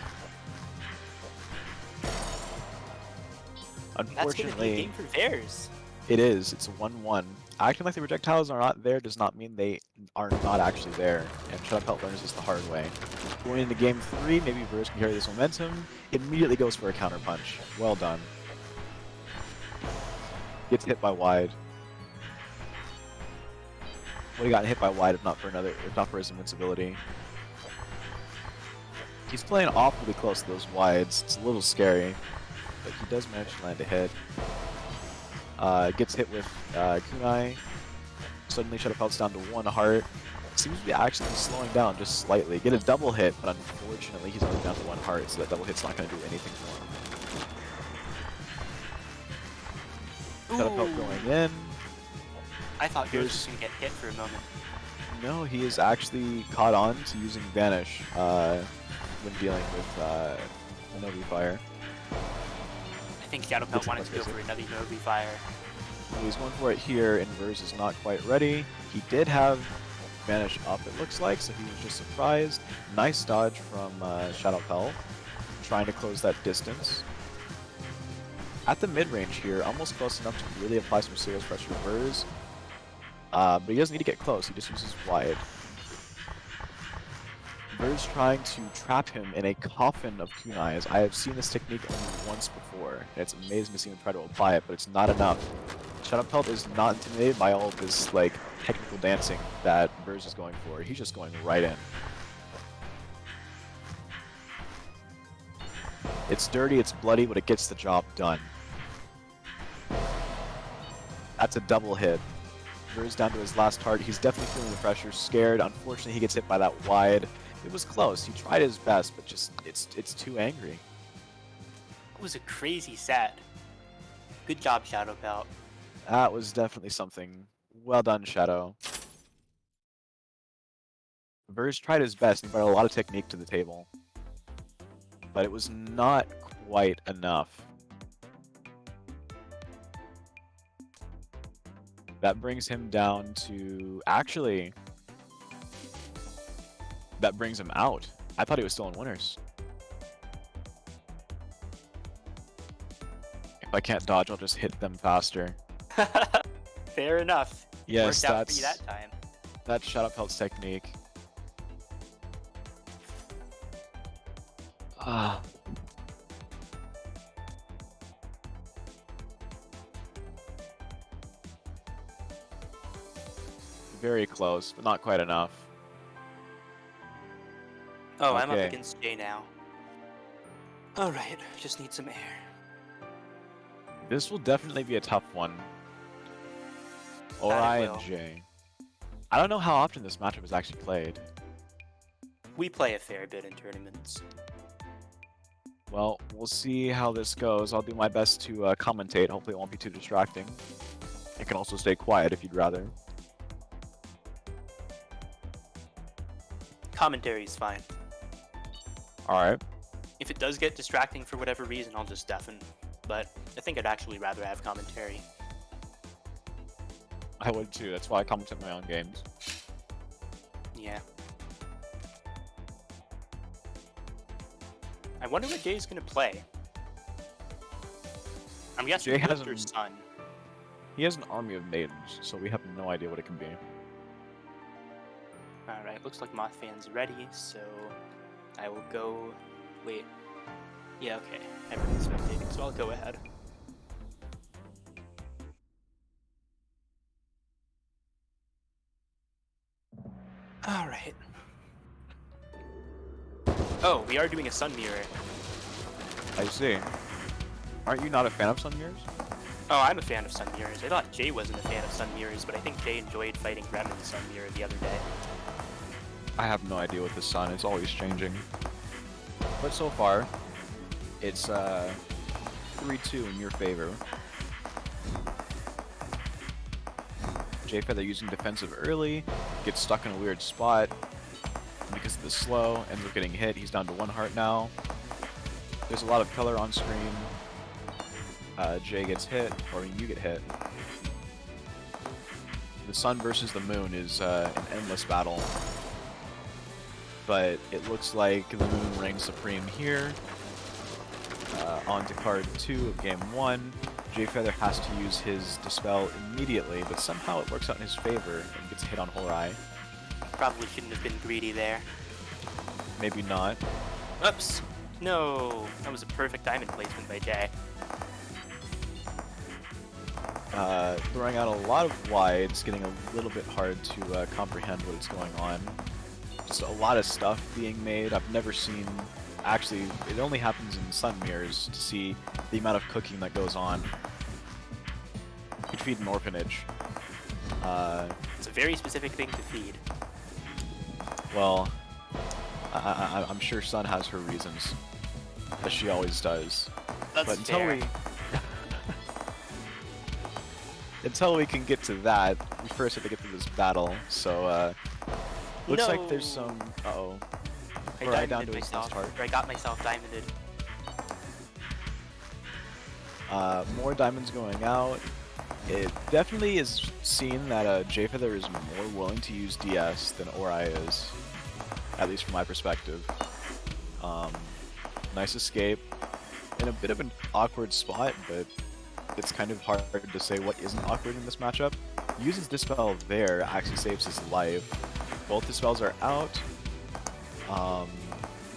Unfortunately, that's gonna be a game for Verz. It is. It's a 1-1. Acting like the projectiles are not there does not mean they are not actually there, and Shadowpelt learns this the hard way. Going into game 3, maybe Verz can carry this momentum. Immediately goes for a counter punch. Well done. Gets hit by wide. Would have gotten hit by wide if not for his invincibility. He's playing awfully close to those wides. It's a little scary, but he does manage to land a hit. Gets hit with Kunai. Suddenly Shadowpelt's down to 1 heart. Seems to be actually slowing down just slightly. Get a double hit, but unfortunately he's only down to 1 heart, so that double hit's not going to do anything for him. Shadowpelt going in. I thought Verz was going to get hit for a moment. No, he is actually caught on to using Vanish when dealing with Nobi Fire. I think Shadowpelt wanted to go for another Nobi Fire. He's going for it here, and Verz is not quite ready. He did have Vanish up, it looks like, so he was just surprised. Nice dodge from Shadowpelt, trying to close that distance. At the mid-range here, almost close enough to really apply some serious pressure to Verz. But he doesn't need to get close, he just uses wide. Verz trying to trap him in a coffin of kunais. I have seen this technique only once before, and it's amazing to see him try to apply it, but it's not enough. Shadowpelt is not intimidated by all of this like technical dancing that Verz is going for. He's just going right in. It's dirty, it's bloody, but it gets the job done. That's a double hit. Verz down to his last heart. He's definitely feeling the pressure, scared. Unfortunately, he gets hit by that wide. It was close. He tried his best, but just it's too angry. It was a crazy set. Good job, Shadow Pelt. That was definitely something. Well done, Shadow. Verge tried his best. He brought a lot of technique to the table, but it was not quite enough. That brings him down to... Actually, that brings him out. I thought he was still in winners. If I can't dodge, I'll just hit them faster. Fair enough. Yes, Worked out for you that time. That's Shadow Pelt's technique. Ah. Very close, but not quite enough. Oh, I'm up Okay. against Jay now. Alright, just need some air. This will definitely be a tough one. That it Hourai will. and Jay. I don't know how often this matchup is actually played. We play a fair bit in tournaments. Well, we'll see how this goes. I'll do my best to commentate. Hopefully it won't be too distracting. I can also stay quiet if you'd rather. Commentary's fine. Alright. If it does get distracting for whatever reason, I'll just deafen. But I think I'd actually rather have commentary. I would too. That's why I commentate my own games. Yeah. I wonder what Jay's gonna play. I'm guessing Jay has Winter Sun. He has an army of maidens, so we have no idea what it can be. Alright, looks like Mothfan's ready, so I will go... Wait. Yeah, okay. Everyone's spectating, so I'll go ahead. Alright. Oh, we are doing a Sun Mirror. I see. Aren't you not a fan of Sun Mirrors? Oh, I'm a fan of Sun Mirrors. I thought Jay wasn't a fan of Sun Mirrors, but I think Jay enjoyed fighting Rem in the Sun Mirror the other day. I have no idea with the sun. It's always changing. But so far, it's 3-2 in your favor. Jay Feather using defensive early, gets stuck in a weird spot. Because of the slow, ends up getting hit. He's down to 1 heart now. There's a lot of color on screen. Jay gets hit, or I mean, you get hit. The sun versus the moon is an endless battle. But it looks like the moon reigns supreme here. On to card 2 of game 1. Jay Feather has to use his Dispel immediately, but somehow it works out in his favor and gets hit on Hourai. Probably shouldn't have been greedy there. Maybe not. Oops! No! That was a perfect diamond placement by Jay. Throwing out a lot of wides, getting a little bit hard to comprehend what is going on. Just a lot of stuff being made. I've never seen... Actually, it only happens in Sun Mirrors to see the amount of cooking that goes on. You could feed an orphanage. It's a very specific thing to feed. Well, I'm sure Sun has her reasons, as she always does. That's But until fair. until we can get to that, we first have to get through this battle. So, looks like there's some. Uh-oh. I Hourai down diamonded to his myself. last heart. Or I got myself diamonded. More diamonds going out. It definitely is seen that Jay Feather is more willing to use DS than Hourai is, at least from my perspective. Nice escape in a bit of an awkward spot, but it's kind of hard to say what isn't awkward in this matchup. Uses Dispel there, actually saves his life. Both Dispels are out.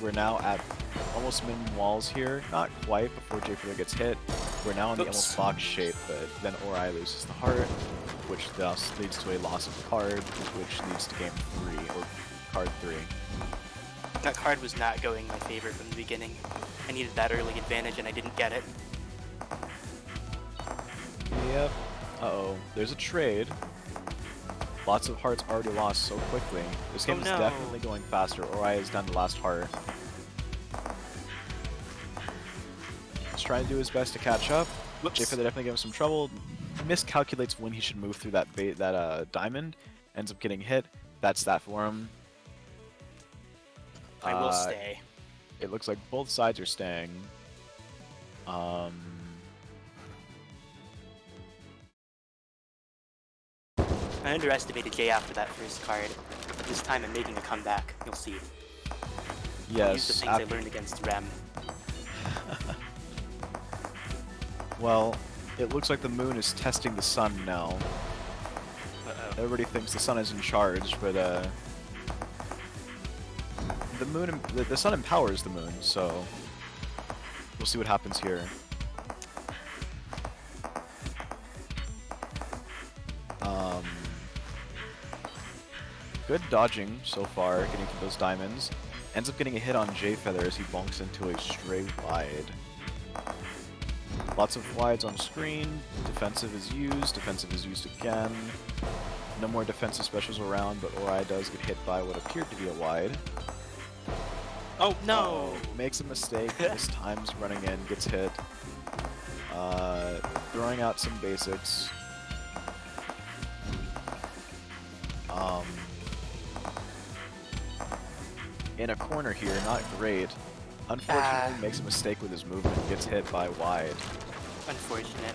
We're now at almost minimum walls here. Not quite before Jay Feather gets hit. We're now in the almost box shape, but then Hourai loses the heart, which thus leads to a loss of the card, which leads to game 3, or card 3. That card was not going my favor from the beginning. I needed that early advantage and I didn't get it. Yep. Uh-oh. There's a trade. Lots of hearts already lost so quickly. This game is no. definitely going faster. Hourai is down to last heart. He's trying to do his best to catch up. Whoops. Jayfeather definitely gave him some trouble. Miscalculates when he should move through that diamond. Ends up getting hit. That's that for him. I will stay. It looks like both sides are staying. I underestimated Jay after that first card. This time I'm making a comeback. You'll see. I'll use the Yes. things I learned against Rem. Well, it looks like the moon is testing the sun now. Uh-oh. Everybody thinks the sun is in charge, but the moon, the sun empowers the moon, so we'll see what happens here. Good dodging so far, getting to those diamonds. Ends up getting a hit on Jayfeather as he bonks into a straight wide. Lots of wides on screen. Defensive is used again. No more defensive specials around, but Hourai does get hit by what appeared to be a wide. Oh no! Makes a mistake. This time's running in, gets hit. Throwing out some basics. In a corner here, not great. Unfortunately, makes a mistake with his movement, gets hit by wide. Unfortunate.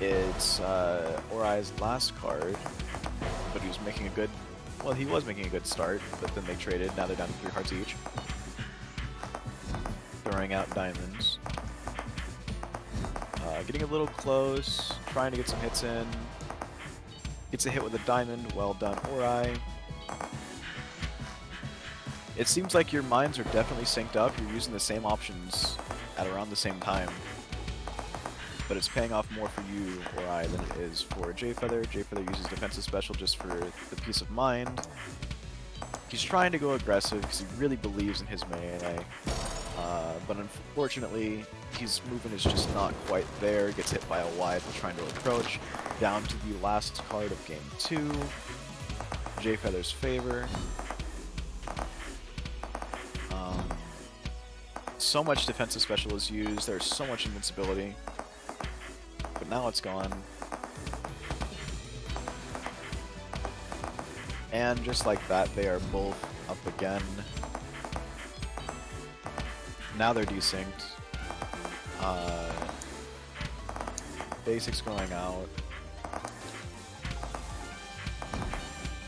It's Hourai's last card, but he was making a good, well, he was making a good start, but then they traded. Now they're down to 3 hearts each. Throwing out diamonds. Getting a little close, trying to get some hits in. Gets a hit with a diamond. Well done, Hourai. It seems like your minds are definitely synced up. You're using the same options at around the same time. But it's paying off more for you, Hourai, than it is for Jayfeather. Jayfeather uses defensive special just for the peace of mind. He's trying to go aggressive because he really believes in his melee. But unfortunately, his movement is just not quite there. Gets hit by a wide while trying to approach. Down to the last card of game 2. Jayfeather's favor. So much defensive special is used. There's so much invincibility. But now it's gone. And just like that, they are both up again. Now they're desynced. Basics going out.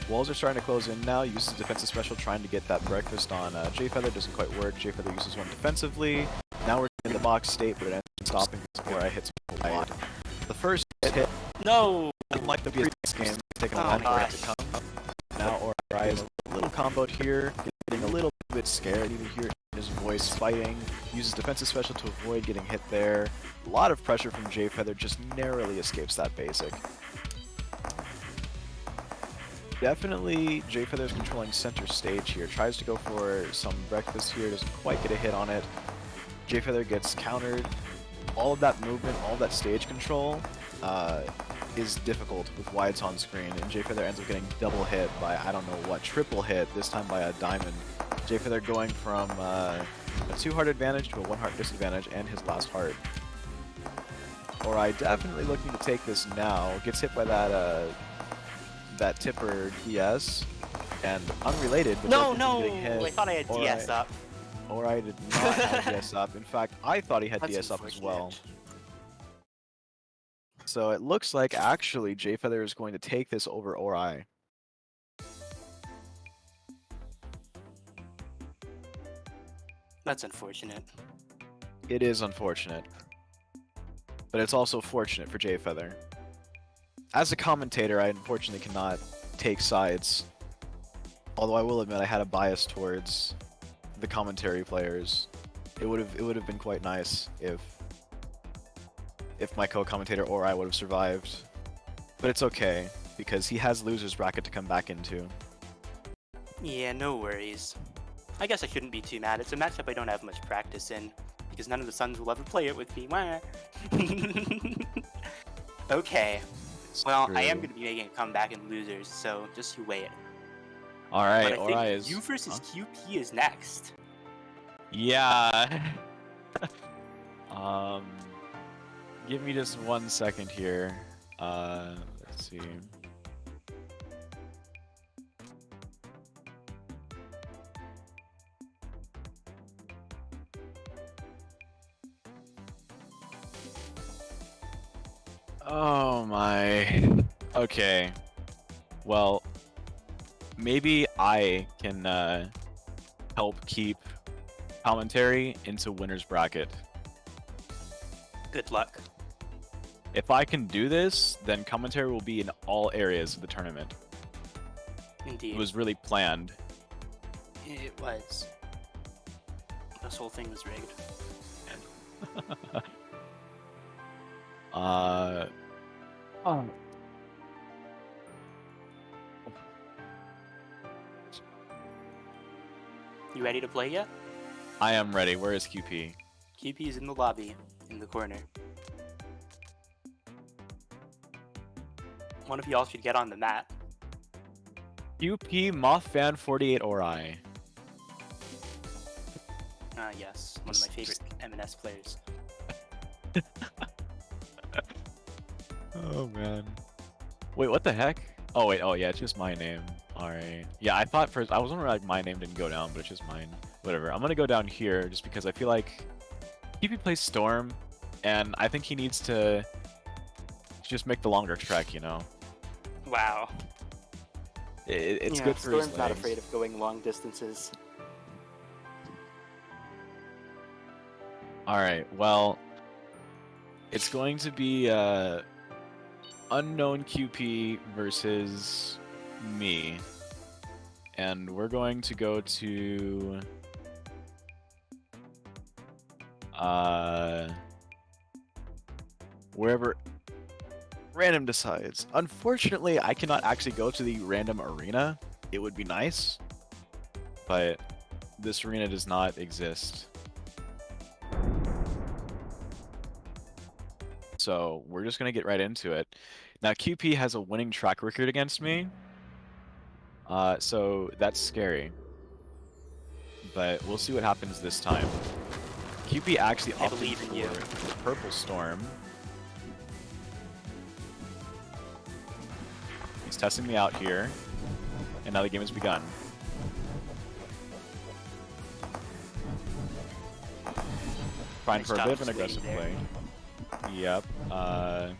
Walls are starting to close in now. Uses defensive special trying to get that breakfast on Jayfeather. Doesn't quite work. Jayfeather uses one defensively. Now we're in the box state, but it ends up stopping before I hit wide. The first hit, No! unlike the previous game, it's taken a while for it to come. Now Hourai is a little comboed here, getting a little bit scared. You can hear it in his voice fighting. Uses defensive special to avoid getting hit there. A lot of pressure from Jayfeather, just narrowly escapes that basic. Definitely, Jayfeather is controlling center stage here. Tries to go for some breakfast here, doesn't quite get a hit on it. Jayfeather gets countered. All of that movement, all of that stage control is difficult with wides on screen, and Jayfeather ends up getting double hit by, I don't know what, triple hit, this time by a diamond. Jayfeather going from a 2-heart advantage to a 1-heart disadvantage, and his last heart. Hourai definitely looking to take this now. Gets hit by that tipper DS, and unrelated, but No, getting hit. I thought I had DS up. Hourai did not have DS up. In fact, I thought he had That's DS up as well. unfortunate. So it looks like actually Jayfeather is going to take this over Hourai. That's unfortunate. It is unfortunate, but it's also fortunate for Jayfeather. As a commentator, I unfortunately cannot take sides. Although I will admit I had a bias towards the commentary players. It would have been quite nice if my co-commentator Hourai would have survived. But it's okay, because he has loser's bracket to come back into. Yeah, no worries. I guess I shouldn't be too mad. It's a matchup I don't have much practice in, because none of the Suns will ever play it with me. Wah. Okay. Well, I am Screw. going to be making a comeback in losers, so just you wait. All right, But I think Hourai is. you versus Huh? QP is next. Yeah. Give me just 1 second here. Let's see. Oh my. Okay. Well, maybe I can help keep commentary into winner's bracket. Good luck. If I can do this, then commentary will be in all areas of the tournament. Indeed. It was really planned. It was. This whole thing was rigged. Oh. You ready to play yet? I am ready. Where is QP? QP is in the lobby, in the corner. One of y'all should get on the mat. QP Mothfan 48 Hourai. Yes, one of my favorite M&S players. Oh man. Wait, what the heck? Oh wait, oh yeah, it's just my name. Alright. Yeah, I thought first, I was wondering like my name didn't go down, but it's just mine. Whatever. I'm gonna go down here just because I feel like QP plays Storm, and I think he needs to just make the longer trek, you know? Wow. It's Yeah, good for his Storm's not legs. afraid of going long distances. Alright, well, it's going to be unknown QP versus me. And we're going to go to wherever random decides. Unfortunately, I cannot actually go to the random arena. It would be nice, but this arena does not exist. So we're just gonna get right into it. Now QP has a winning track record against me, so that's scary. But we'll see what happens this time. QP actually I opted believe in for you. the Purple Storm. He's testing me out here, and now the game has begun. Trying Nice for a job bit of an just aggressive waiting play. Yep. Uh-oh.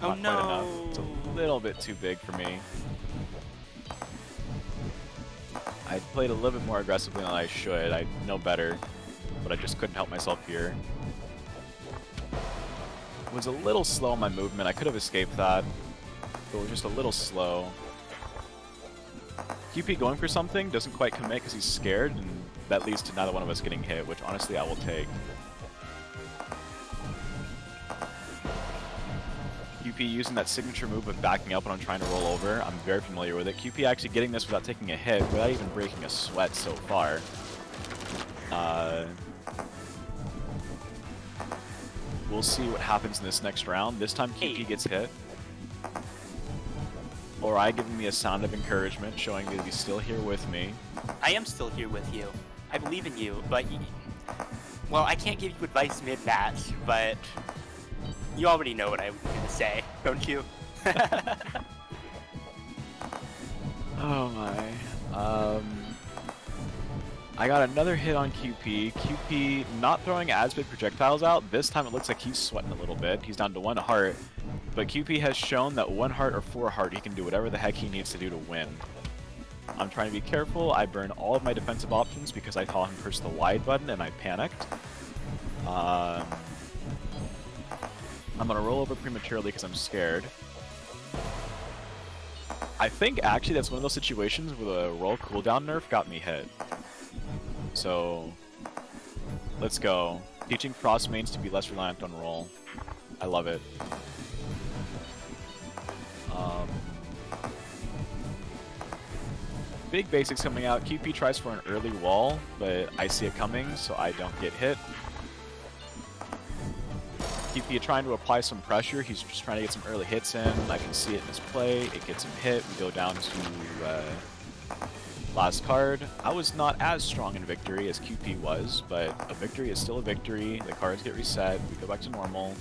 Oh Not no! quite enough. It's a little bit too big for me. I played a little bit more aggressively than I should. I know better, but I just couldn't help myself here. Was a little slow on my movement. I could have escaped that, but was just a little slow. QP going for something, doesn't quite commit because he's scared, and that leads to neither one of us getting hit, which honestly I will take. QP using that signature move of backing up when I'm trying to roll over. I'm very familiar with it. QP actually getting this without taking a hit, without even breaking a sweat so far. We'll see what happens in this next round. This time QP gets hit. Hourai giving me a sound of encouragement, showing me that he's still here with me. I am still here with you. I believe in you, but well, I can't give you advice mid-match, but you already know what I'm going to say, don't you? Oh my. I got another hit on QP. QP not throwing as big projectiles out. This time it looks like he's sweating a little bit. He's down to 1 heart. But QP has shown that 1 heart or 4 heart, he can do whatever the heck he needs to do to win. I'm trying to be careful. I burn all of my defensive options because I saw him push the wide button and I panicked. I'm going to roll over prematurely because I'm scared. I think actually that's one of those situations where the roll cooldown nerf got me hit. So, let's go. Teaching Frost mains to be less reliant on roll. I love it. Big basics coming out. QP tries for an early wall, but I see it coming, so I don't get hit. Kewpie trying to apply some pressure. He's just trying to get some early hits in. I can see it in his play. It gets him hit. We go down to last card. I was not as strong in victory as Kewpie was, but a victory is still a victory. The cards get reset. We go back to normal.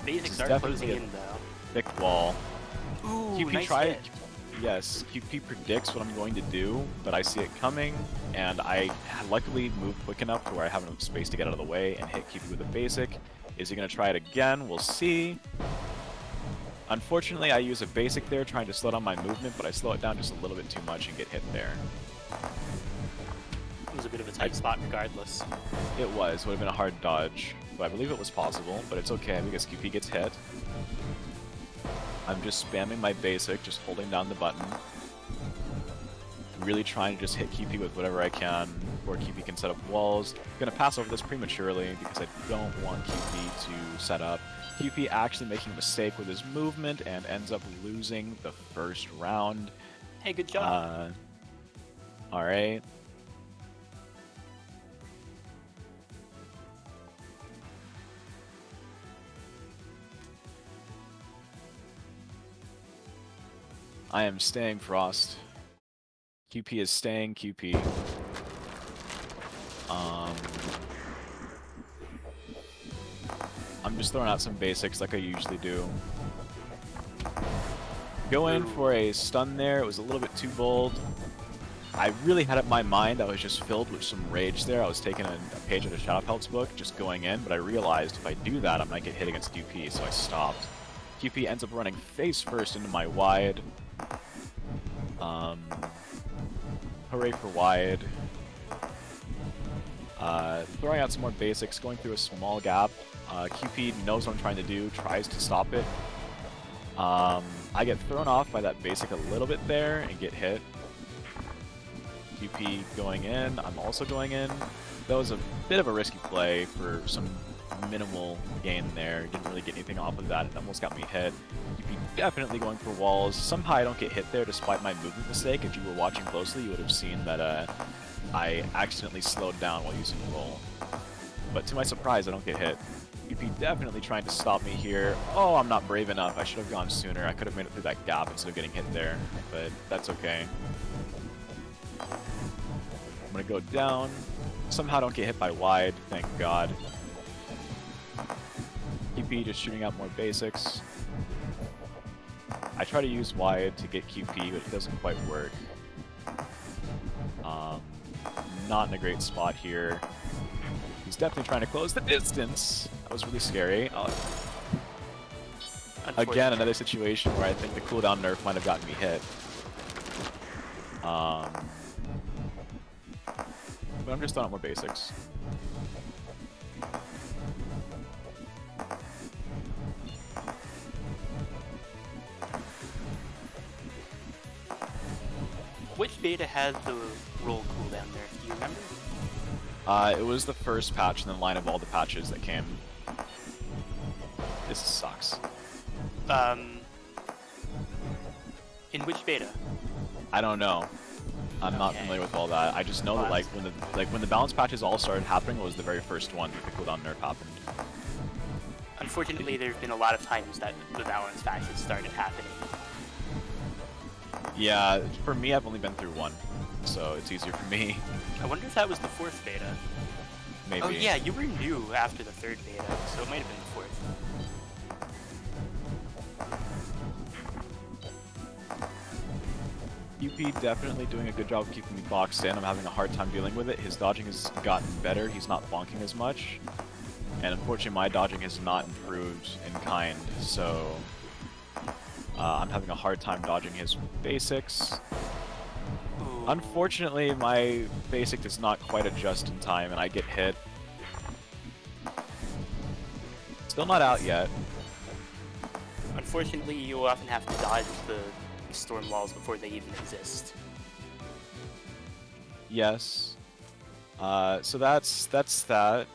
Basics are closing in though. Thick wall. Ooh, Kewpie nice tried. hit. Yes, Kewpie predicts what I'm going to do, but I see it coming, and I luckily moved quick enough to where I have enough space to get out of the way and hit Kewpie with a basic. Is he going to try it again? We'll see. Unfortunately, I use a basic there trying to slow down my movement, but I slow it down just a little bit too much and get hit there. It was a bit of a tight spot regardless. It was. Would have been a hard dodge, but I believe it was possible, but it's okay because Kewpie gets hit. I'm just spamming my basic, just holding down the button. Really trying to just hit Kewpie with whatever I can, or Kewpie can set up walls. I'm gonna pass over this prematurely because I don't want Kewpie to set up. Kewpie actually making a mistake with his movement and ends up losing the first round. Hey, good job. Alright. I am staying Frost. Kewpie is staying Kewpie. I'm just throwing out some basics like I usually do. Going for a stun there, it was a little bit too bold. I really had it in my mind, I was just filled with some rage there. I was taking a page out of Shadow Pelt's book, just going in, but I realized if I do that, I might get hit against Kewpie, so I stopped. Kewpie ends up running face first into my wide. Hooray for wide. Throwing out some more basics, going through a small gap. Kewpie knows what I'm trying to do, tries to stop it. I get thrown off by that basic a little bit there and get hit. Kewpie going in, I'm also going in. That was a bit of a risky play for some minimal gain there. Didn't really get anything off of that. It almost got me hit. Kewpie definitely going for walls. Somehow I don't get hit there despite my movement mistake. If you were watching closely, you would have seen that I accidentally slowed down while using roll. But to my surprise, I don't get hit. Kewpie definitely trying to stop me here. Oh, I'm not brave enough. I should have gone sooner. I could have made it through that gap instead of getting hit there, but that's okay. I'm gonna go down. Somehow don't get hit by wide, thank God. Kewpie just shooting out more basics. I try to use wide to get Kewpie, but it doesn't quite work. Not in a great spot here. He's definitely trying to close the distance. That was really scary. Again, another situation where I think the cooldown nerf might have gotten me hit. But I'm just throwing out more basics. Which beta had the roll cooldown there? Do you remember? It was the first patch in the line of all the patches that came. This sucks. In which beta? I don't know. I'm not familiar with all that. I just know that when the balance patches all started happening, it was the very first one that the cooldown nerf happened. Unfortunately, there's been a lot of times that the balance patches started happening. Yeah, for me, I've only been through one, so it's easier for me. I wonder if that was the fourth beta. Maybe. Oh yeah, you were new after the third beta, so it might have been the fourth. Kewpie definitely doing a good job of keeping me boxed in. I'm having a hard time dealing with it. His dodging has gotten better. He's not bonking as much. And unfortunately, my dodging has not improved in kind, so I'm having a hard time dodging his basics. Ooh. Unfortunately, my basic does not quite adjust in time, and I get hit. Still not out yet. Unfortunately, you often have to dodge the storm walls before they even exist. Yes. So that's that.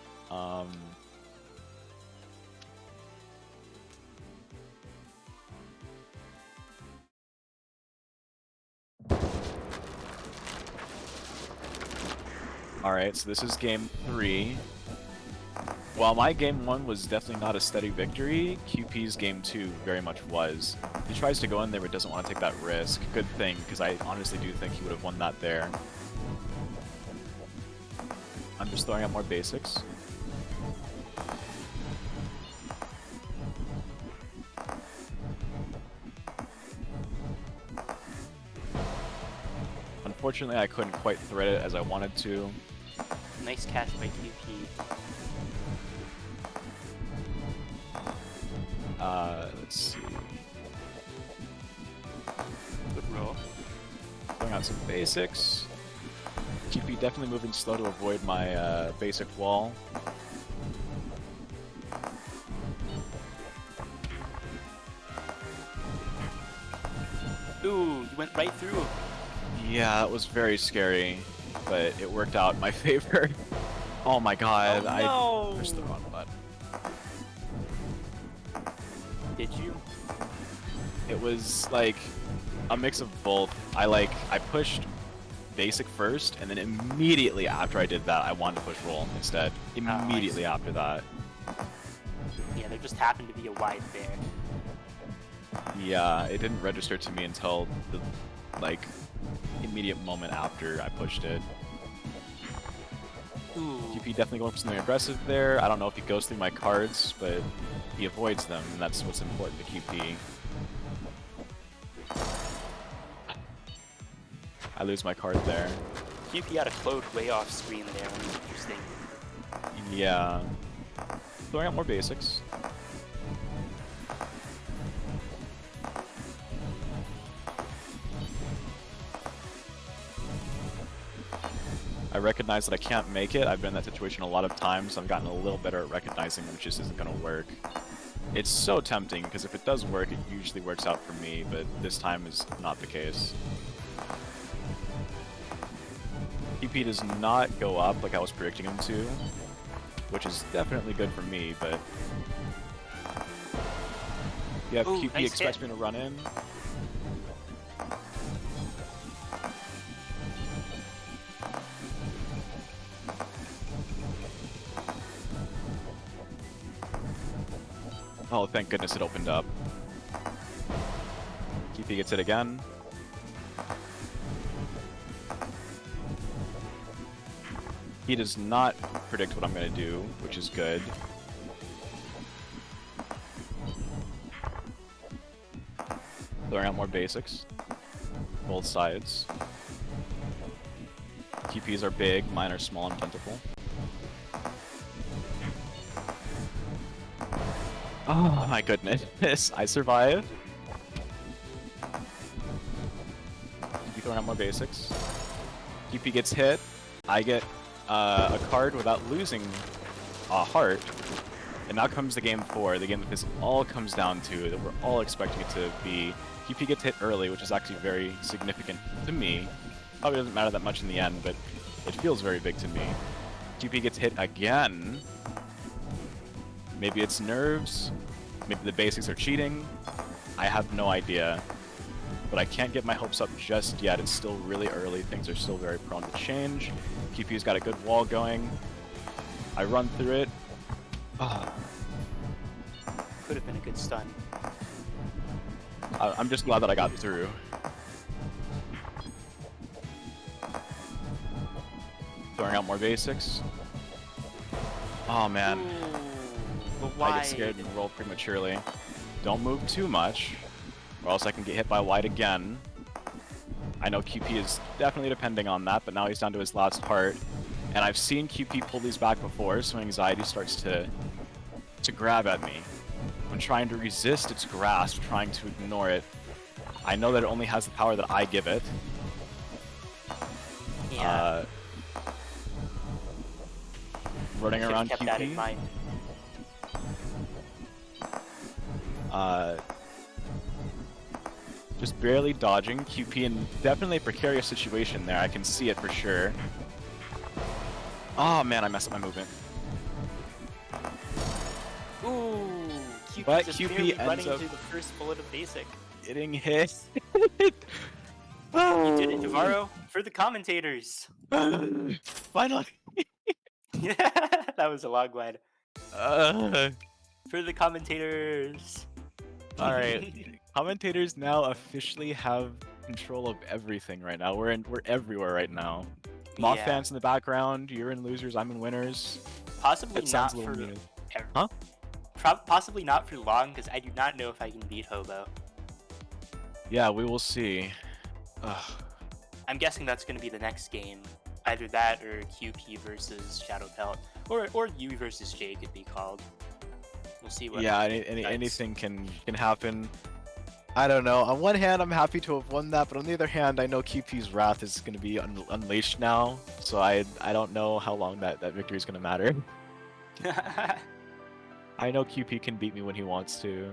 Alright, so this is game 3. While my game 1 was definitely not a steady victory, QP's game 2 very much was. He tries to go in there but doesn't want to take that risk. Good thing, because I honestly do think he would have won that there. I'm just throwing out more basics. Unfortunately, I couldn't quite thread it as I wanted to. Nice catch by QP. Let's see. Good roll. Throwing out some basics. QP definitely moving slow to avoid my basic wall. Ooh, you went right through him. Yeah, that was very scary, but it worked out in my favor. Oh my god, Oh, no. I pushed the wrong button. Did you? It was like a mix of both. I pushed basic first, and then immediately after I did that, I wanted to push roll instead. Immediately after that. Yeah, there just happened to be a wide there. Yeah, it didn't register to me until the immediate moment after I pushed it. Ooh. QP definitely going for something aggressive there. I don't know if he goes through my cards, but he avoids them, and that's what's important to QP. I lose my card there. QP had a Claude way off screen there, which was interesting. Yeah. Throwing out more basics. I recognize that I can't make it. I've been in that situation a lot of times, so I've gotten a little better at recognizing when it just isn't going to work. It's so tempting, because if it does work, it usually works out for me, but this time is not the case. QP does not go up like I was predicting him to, which is definitely good for me, but... Yeah, Ooh, QP nice expects hit. me to run in. Oh, thank goodness it opened up. QP gets it again. He does not predict what I'm going to do, which is good. Throwing out more basics. Both sides. QPs are big, mine are small and plentiful. Oh my goodness, I survive. QP throwing out more basics. QP gets hit. I get a card without losing a heart. And now comes the game 4, the game that this all comes down to, that we're all expecting it to be. QP gets hit early, which is actually very significant to me. Probably doesn't matter that much in the end, but it feels very big to me. QP gets hit again. Maybe it's nerves, maybe the basics are cheating. I have no idea. But I can't get my hopes up just yet. It's still really early. Things are still very prone to change. QP's got a good wall going. I run through it. Oh. Could have been a good stun. I'm just glad that I got through. Throwing out more basics. Oh man. Ooh, but I why? get scared and roll prematurely. Don't move too much, or else I can get hit by wide again. I know QP is definitely depending on that, but now he's down to his last heart. And I've seen QP pull these back before, so anxiety starts to grab at me. When trying to resist its grasp, trying to ignore it, I know that it only has the power that I give it. Yeah. Running Should've around kept that in QP. mind. Just barely dodging. QP in definitely a precarious situation there. I can see it for sure. Oh man, I messed up my movement. Ooh, QP But just QP barely ends running up- through the first bullet of basic. Getting hit. You did it, Jahvaro, for the commentators. Finally. Yeah, that was a log glide. For the commentators. Alright. Commentators now officially have control of everything right now. We're everywhere right now. Moth Yeah. fans in the background, you're in losers, I'm in winners. Possibly It sounds not a for little mean. ev- Huh? Possibly not for long, because I do not know if I can beat Hobo. Yeah, we will see. Ugh. I'm guessing that's going to be the next game. Either that or Kewpie versus Shadow Pelt. Or Yui versus Jay could be called. We'll see what. Yeah, anything can happen. I don't know. On one hand, I'm happy to have won that, but on the other hand, I know QP's wrath is going to be unleashed now, so I don't know how long that victory is going to matter. I know QP can beat me when he wants to.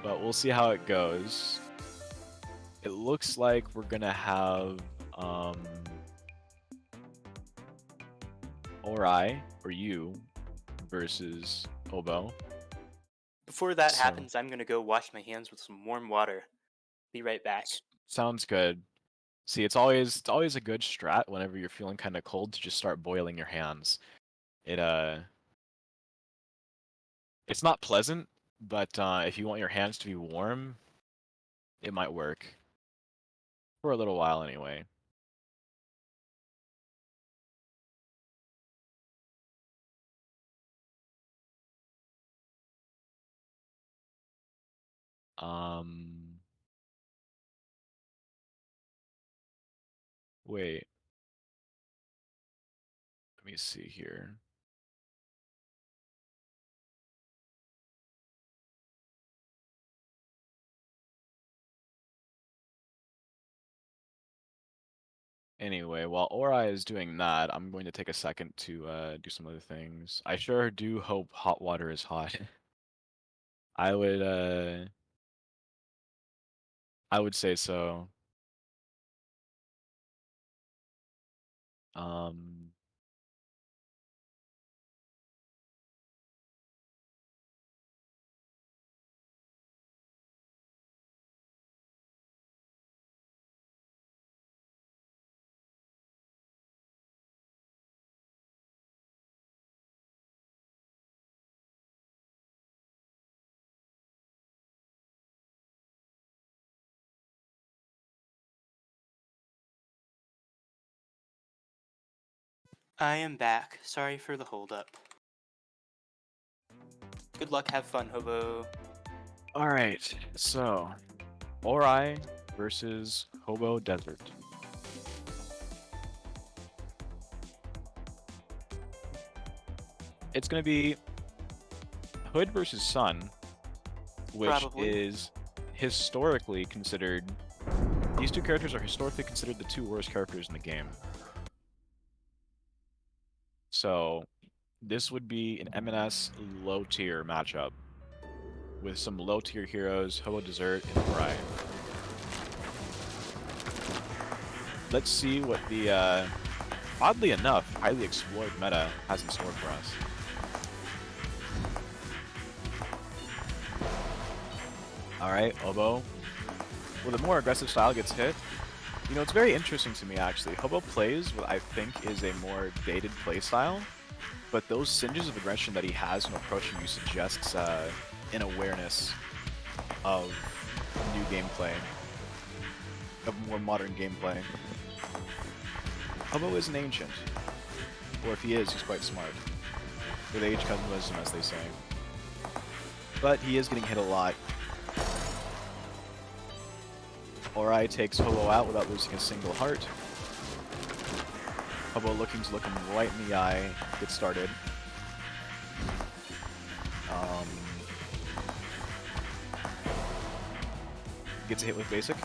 But we'll see how it goes. It looks like we're going to have Hourai, or you, versus Hobo. Before that happens, I'm going to go wash my hands with some warm water. Be right back. Sounds good. See, it's always a good strat whenever you're feeling kind of cold to just start boiling your hands. It's not pleasant, but if you want your hands to be warm, it might work. For a little while anyway. Wait. Let me see here. Anyway, while Hourai is doing that, I'm going to take a second to do some other things. I sure do hope hot water is hot. I would say so. Um, I am back. Sorry for the holdup. Good luck, have fun, Hobo. Alright, so Hourai versus Hobodessert. It's gonna be Hood versus Sun, which Probably. is historically considered. These two characters are historically considered the two worst characters in the game. So this would be an M&S low tier matchup with some low tier heroes, Hobodessert and Hourai. Let's see what the oddly enough highly explored meta has in store for us. Alright, Hobo. Well, the more aggressive style gets hit. You know, it's very interesting to me, actually. Hobo plays what I think is a more dated playstyle, but those singes of aggression that he has when approaching you suggests an awareness of new gameplay, of more modern gameplay. Hobo is an ancient, or if he is, he's quite smart. With age comes wisdom, as they say. But he is getting hit a lot. Hourai takes Hobo out without losing a single heart. Hobo looking to look him right in the eye, get started. Gets hit with basic.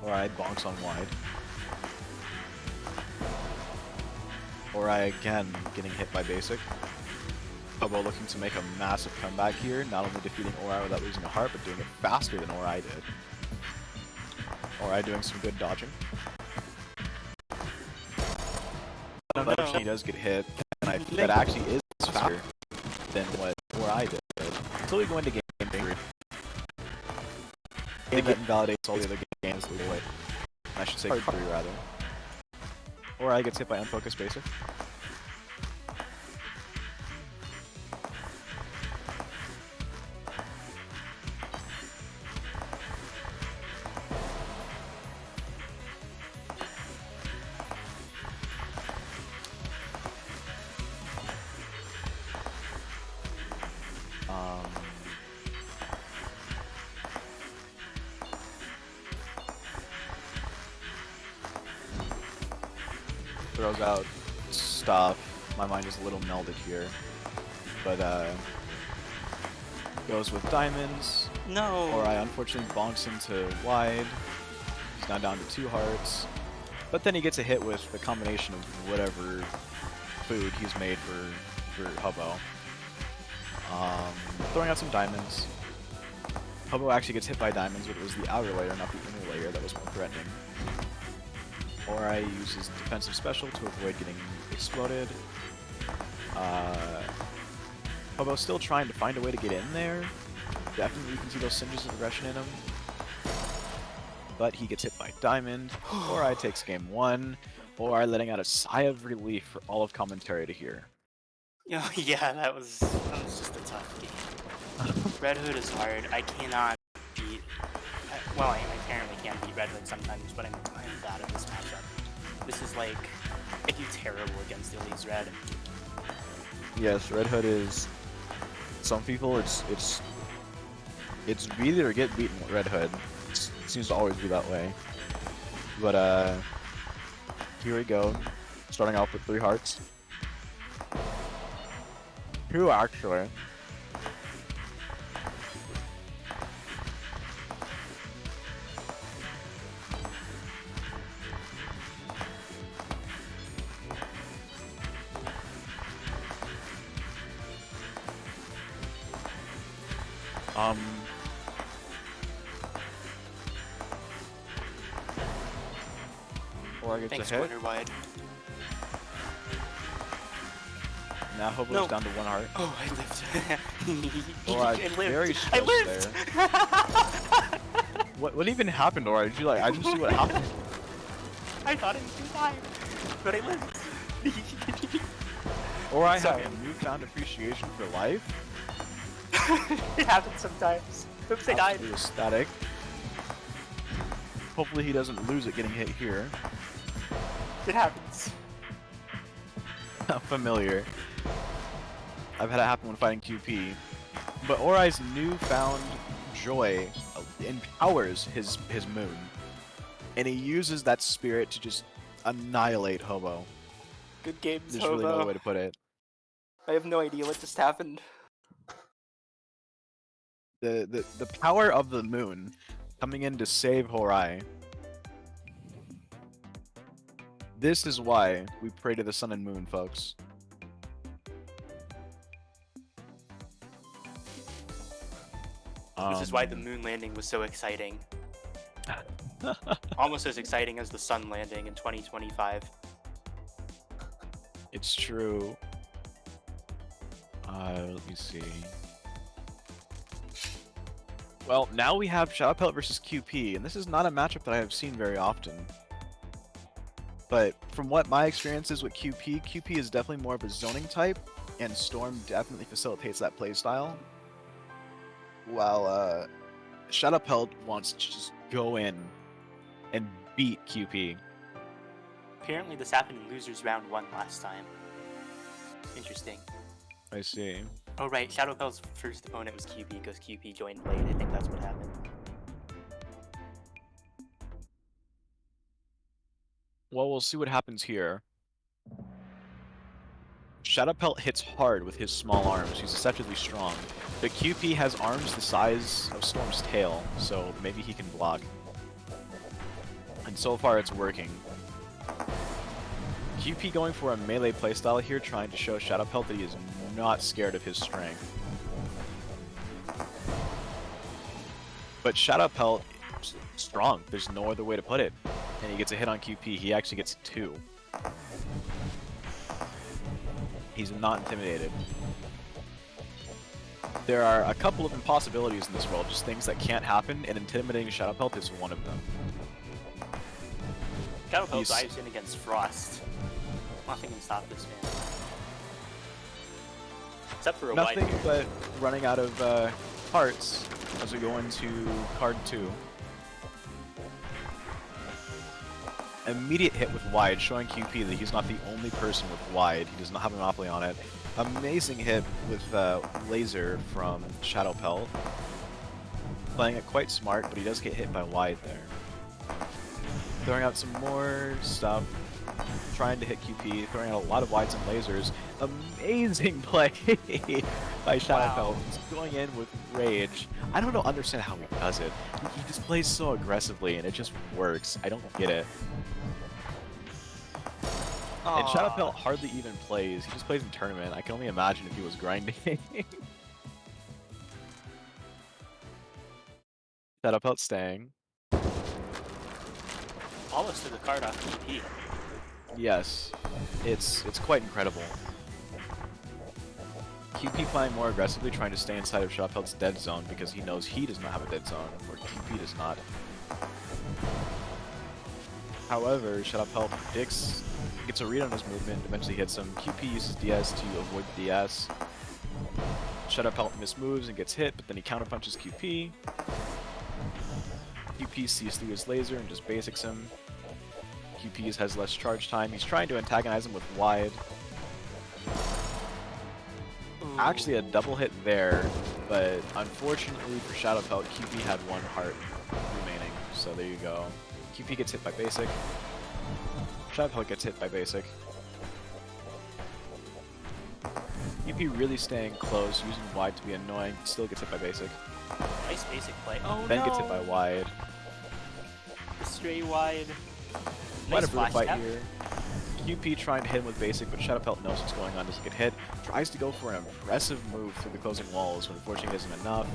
Hourai bonks on wide. Hourai again getting hit by basic. Hobo looking to make a massive comeback here, not only defeating Hourai without losing a heart, but doing it faster than Hourai did. Hourai doing some good dodging. Unfortunately, he does get hit, and I think that actually is faster than what Hourai did. Until we go into game 3. Game that invalidates all the other games we play. I should say Hard 3 rather. Hourai gets hit by unfocused basic. Throws out stuff. My mind is a little melded here. But goes with diamonds. No. Hourai unfortunately bonks into wide. He's now down to 2 hearts. But then he gets a hit with the combination of whatever food he's made for Hobo. Throwing out some diamonds. Hobo actually gets hit by diamonds, but it was the outer layer, not the inner layer, that was more threatening. Hourai uses defensive special to avoid getting exploded. Hobo's still trying to find a way to get in there. Definitely you can see those singes of aggression in him. But he gets hit by diamond. Hourai takes game 1. Hourai letting out a sigh of relief for all of commentary to hear. Oh, yeah, that was just a tough game. Red Hood is hard. I cannot beat. Well, I apparently can beat Red Hood sometimes, but I'm bad at this matchup. This is like, I do terrible against Illy's Red. Yes, Red Hood is. Some people, it's beat it or get beaten with Red Hood. It seems to always be that way. But here we go. Starting off with 3 hearts. 2 actually. Or I get Thanks, to hit. Winter Wide. Now Hobo's No. down to 1 heart. Oh, I lived. Alright, I lived. very I stressed lived. What even happened, or did you like? I didn't see what happened. I thought it was too time, but I lived. Or I have Sorry. a newfound appreciation for life. It happens sometimes. Oops, I died. Absolutely ecstatic. Hopefully he doesn't lose it getting hit here. It happens. Familiar. I've had it happen when fighting QP. But Hourai's newfound joy empowers his moon. And he uses that spirit to just annihilate Hobo. Good games, There's Hobo. really no other way to put it. I have no idea what just happened. The power of the moon coming in to save Hourai. This is why we pray to the sun and moon, folks. This is why the moon landing was so exciting. Almost as exciting as the sun landing in 2025. It's true. Let me see. Well, now we have Shadow Pellet versus QP, and this is not a matchup that I have seen very often. But from what my experience is with QP, QP is definitely more of a zoning type, and Storm definitely facilitates that playstyle. While Shadow Pellet wants to just go in and beat QP. Apparently this happened in Losers Round 1 last time. Interesting. I see. Oh right, Shadow Pelt's first opponent was QP because QP joined late. I think that's what happened. Well, we'll see what happens here. Shadow Pelt hits hard with his small arms. He's deceptively strong. But QP has arms the size of Storm's tail, so maybe he can block. And so far it's working. QP going for a melee playstyle here, trying to show Shadow Pelt that he is not scared of his strength. But Shadow Pelt is strong. There's no other way to put it. And he gets a hit on QP. He actually gets 2. He's not intimidated. There are a couple of impossibilities in this world, just things that can't happen, and intimidating Shadow Pelt is one of them. Kewpie dives in against Frost. Nothing can stop this man. Except for a Nothing wide but running out of hearts as we go into card 2. Immediate hit with wide, showing Kewpie that he's not the only person with wide. He does not have a monopoly on it. Amazing hit with laser from Shadow Pelt. Playing it quite smart, but he does get hit by wide there. Throwing out some more stuff, trying to hit Kewpie, throwing out a lot of wides and lasers. Amazing play by Shadow Pelt. He's going in with rage. I don't understand how he does it. He just plays so aggressively and it just works. I don't get it. And Shadow Pelt hardly even plays. He just plays in tournament. I can only imagine if he was grinding. Shadow Pelt staying. Almost took a card off Kewpie. Yes, it's quite incredible. Kewpie playing more aggressively, trying to stay inside of Shadow Pelt's dead zone because he knows he does not have a dead zone, or Kewpie does not. However, Shadow Pelt gets a read on his movement, eventually hits him. Kewpie uses DS to avoid the DS. Shadow Pelt mismoves and gets hit, but then he counterpunches Kewpie. Kewpie sees through his laser and just basics him. Kewpie has less charge time. He's trying to antagonize him with wide. Actually a double hit there, but unfortunately for Shadow Pelt, Kewpie had 1 heart remaining. So there you go. Kewpie gets hit by basic. Shadow Pelt gets hit by basic. Kewpie really staying close, using wide to be annoying, still gets hit by basic. Nice basic play. Oh Then no! gets hit by wide. Stray wide. Quite Nice a brutal fight tap. here. Kewpie trying to hit him with basic, but Shadow Pelt knows what's going on, doesn't get hit. Tries to go for an impressive move through the closing walls, but unfortunately isn't enough.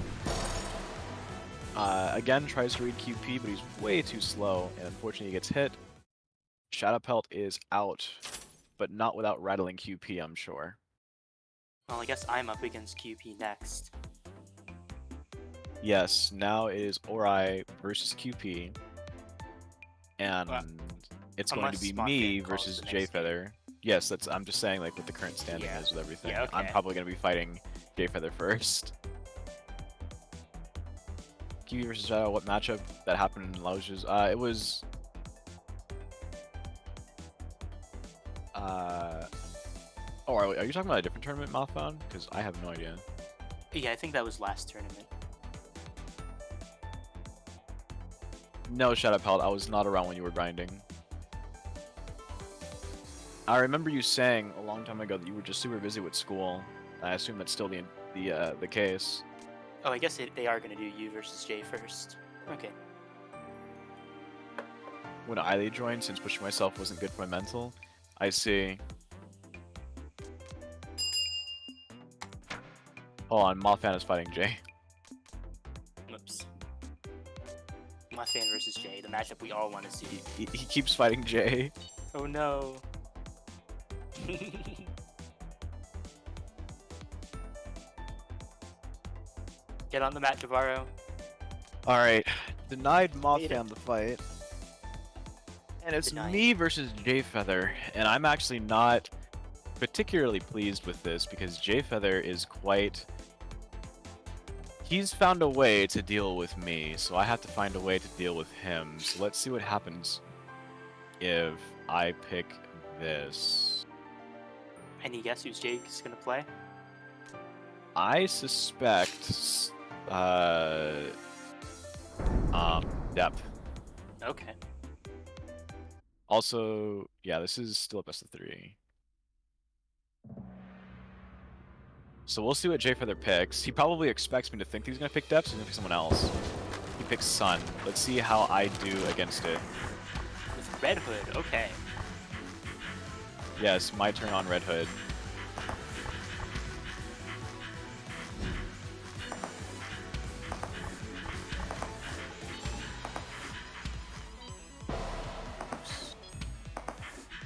Again, tries to read Kewpie, but he's way too slow, and unfortunately gets hit. Shadow Pelt is out, but not without rattling Kewpie, I'm sure. Well, I guess I'm up against Kewpie next. Yes, now it is Hourai versus Kewpie. And it's going to be me versus Jfeather. Yes, I'm just saying, like, what the current standing is with everything. Yeah, okay. I'm probably going to be fighting Jfeather first. Kewpie versus Shadow, what matchup that happened in Laoji's? It was... Oh, are you talking about a different tournament, Malfound? Because I have no idea. Yeah, I think that was last tournament. No, Shadow Pelt, I was not around when you were grinding. I remember you saying a long time ago that you were just super busy with school. I assume that's still the case. Oh, I guess they are going to do you versus Jay first. Okay. When I joined, since pushing myself wasn't good for my mental. I see. Hold on, Mothman is fighting Jay. Whoops. Mothman versus Jay, the matchup we all want to see. He keeps fighting Jay. Oh no. Get on the mat, Jahvaro. Alright, denied Mothman the fight. And it's Denied. me versus Jfeather, and I'm actually not particularly pleased with this because Jfeather is quite... He's found a way to deal with me, so I have to find a way to deal with him. So let's see what happens if I pick this. Any guess who's Jake's gonna play? I suspect... Depth. Okay. Also, yeah, this is still a best of 3. So we'll see what Jfeather picks. He probably expects me to think he's going to pick Depth, so he's going to pick someone else. He picks Sun. Let's see how I do against it. With Red Hood, okay. Yes, my turn on Red Hood.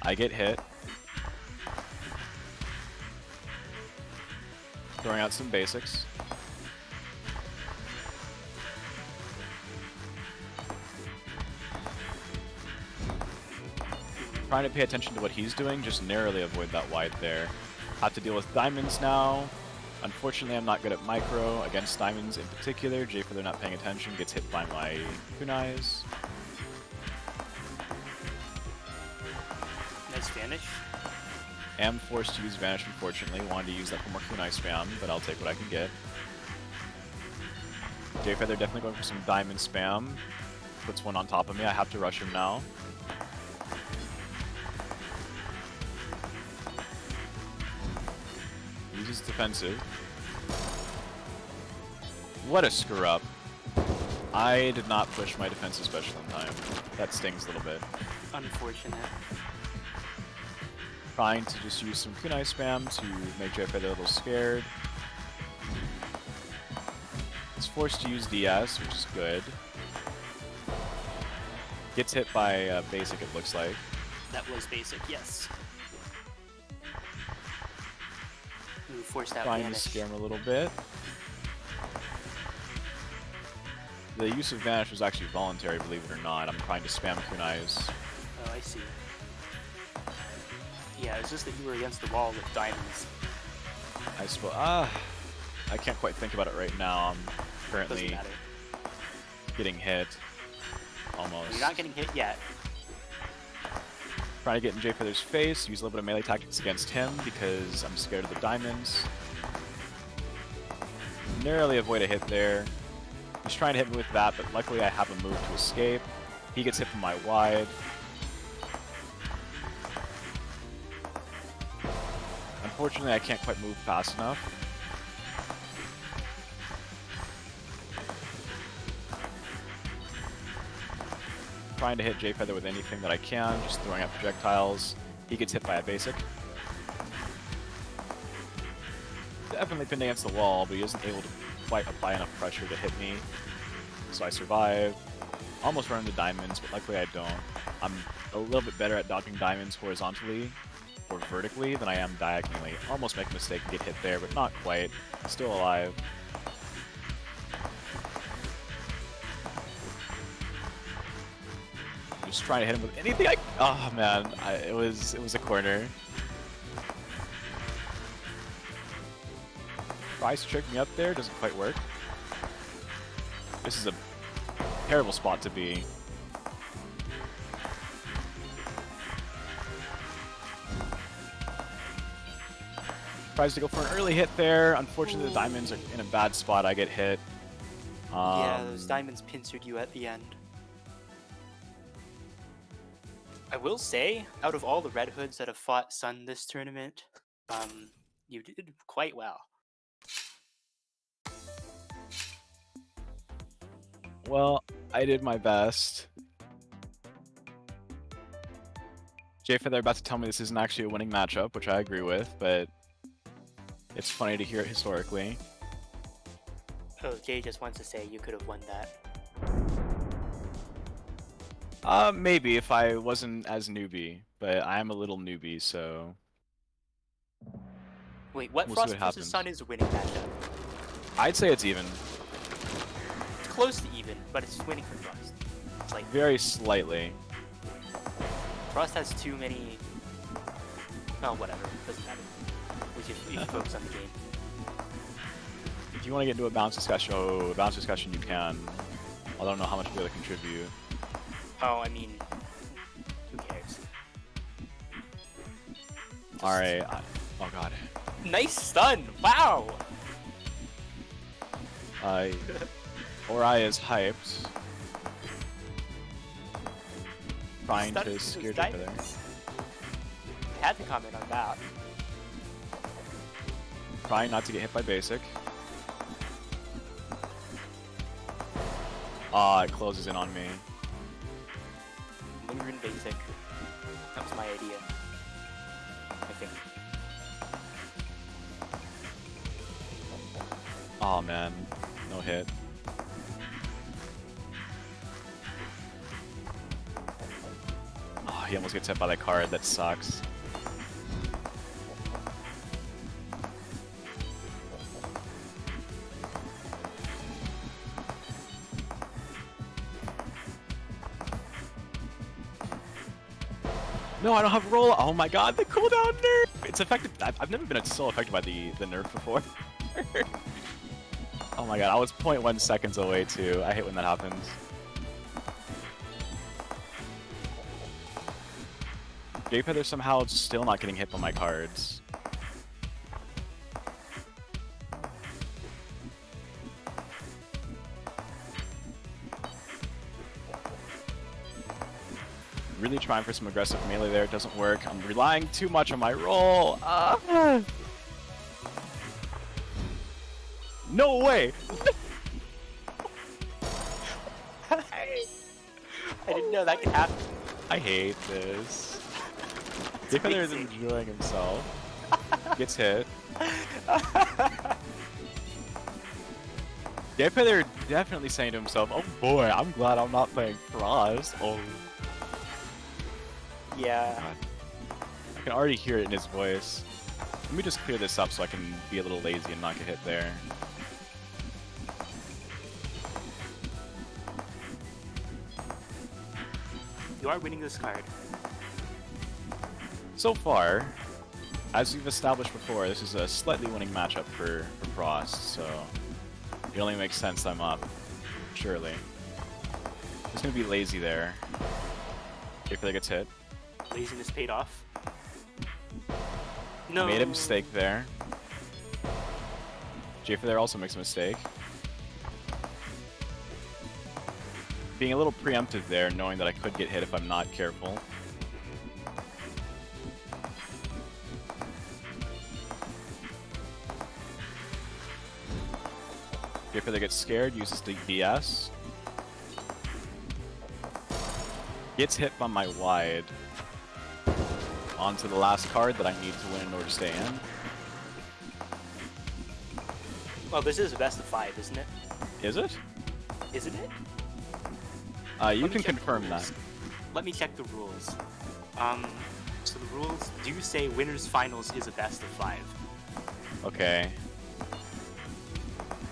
I get hit. Throwing out some basics. Trying to pay attention to what he's doing, just narrowly avoid that wide there. Have to deal with diamonds now. Unfortunately, I'm not good at micro against diamonds in particular. Jay, for they're not paying attention, gets hit by my kunais. Nice vanish. Am forced to use vanish, unfortunately. Wanted to use that for more kunai spam, but I'll take what I can get. Jay Feather definitely going for some diamond spam. Puts one on top of me. I have to rush him now. Uses defensive. What a screw up. I did not push my defensive special in time. That stings a little bit. Unfortunate. Trying to just use some kunai spam to make Jay Feather a little scared. It's forced to use DS, which is good. Gets hit by basic, it looks like. That was basic, yes. Ooh, forced that Trying vanish. to scare him a little bit. The use of vanish was actually voluntary, believe it or not. I'm trying to spam kunais. Oh, I see. Yeah, it's just that you were against the wall with diamonds. I suppose. I can't quite think about it right now. I'm Doesn't currently matter. getting hit. Almost. You're not getting hit yet. Trying to get in Jay Feather's face, use a little bit of melee tactics against him because I'm scared of the diamonds. Narrowly avoid a hit there. He's trying to hit me with that, but luckily I have a move to escape. He gets hit from my wide. Unfortunately, I can't quite move fast enough. Trying to hit Jay Feather with anything that I can, just throwing out projectiles. He gets hit by a basic. Definitely pinned against the wall, but he isn't able to quite apply enough pressure to hit me. So I survive. Almost run into diamonds, but luckily I don't. I'm a little bit better at dodging diamonds horizontally or vertically than I am diagonally. Almost make a mistake and get hit there, but not quite. Still alive. Just trying to hit him with anything I... Oh man, it was a corner. Tries to trick me up there, doesn't quite work. This is a terrible spot to be. Tries to go for an early hit there. Unfortunately, the diamonds are in a bad spot. I get hit. Yeah, those diamonds pincered you at the end. I will say, out of all the Red Hoods that have fought Sun this tournament, you did quite well. Well, I did my best. Jay Feather about to tell me this isn't actually a winning matchup, which I agree with, but it's funny to hear it historically. Oh, Jay just wants to say you could have won that. Maybe if I wasn't as newbie, but I am a little newbie, so... Wait, what We'll see Frost what versus happens. Sun is a winning matchup? I'd say it's even. It's close to even, but it's winning for Frost. It's like, Very slightly. Frost has too many... Oh, whatever. Doesn't matter. We should focus on the game. If you want to get into a bounce discussion, a bounce discussion you can. I don't know how much we're able to contribute. Oh, I mean... Who cares? Alright. Oh god. Nice stun! Wow! Hourai is hyped. Trying Stun to versus scare Jay Feather. diamonds. I had to comment on that. Trying not to get hit by basic. Ah, it closes in on me. Lingering basic. That was my idea. I think. Oh man, no hit. Oh, he almost gets hit by that card, that sucks. No, I don't have roll. Oh my god, the cooldown nerf! It's effective. I've never been so affected by the nerf before. Oh my god, I was 0.1 seconds away too. I hate when that happens. Jayfeather somehow still not getting hit by my cards. Really trying for some aggressive melee there. It doesn't work. I'm relying too much on my roll. No way! I didn't know that could happen. I hate this. Jayfeather is enjoying himself. Gets hit. Jayfeather definitely saying to himself, "Oh boy, I'm glad I'm not playing Frost." Oh. Yeah. God. I can already hear it in his voice. Let me just clear this up so I can be a little lazy and not get hit there. You are winning this card. So far, as we've established before, this is a slightly winning matchup for Frost, so it only makes sense I'm up, surely. Just gonna be lazy there. If that gets hit. Laziness paid off. No. Made a mistake there. Jayfeather also makes a mistake. Being a little preemptive there, knowing that I could get hit if I'm not careful. Jayfeather gets scared, uses the DS. Gets hit by my wide. Onto the last card that I need to win in order to stay in. Well, this is a best of 5, isn't it? Is it? Isn't it? You can confirm that. Let me check the rules. So the rules do say winners finals is a best of 5. Okay.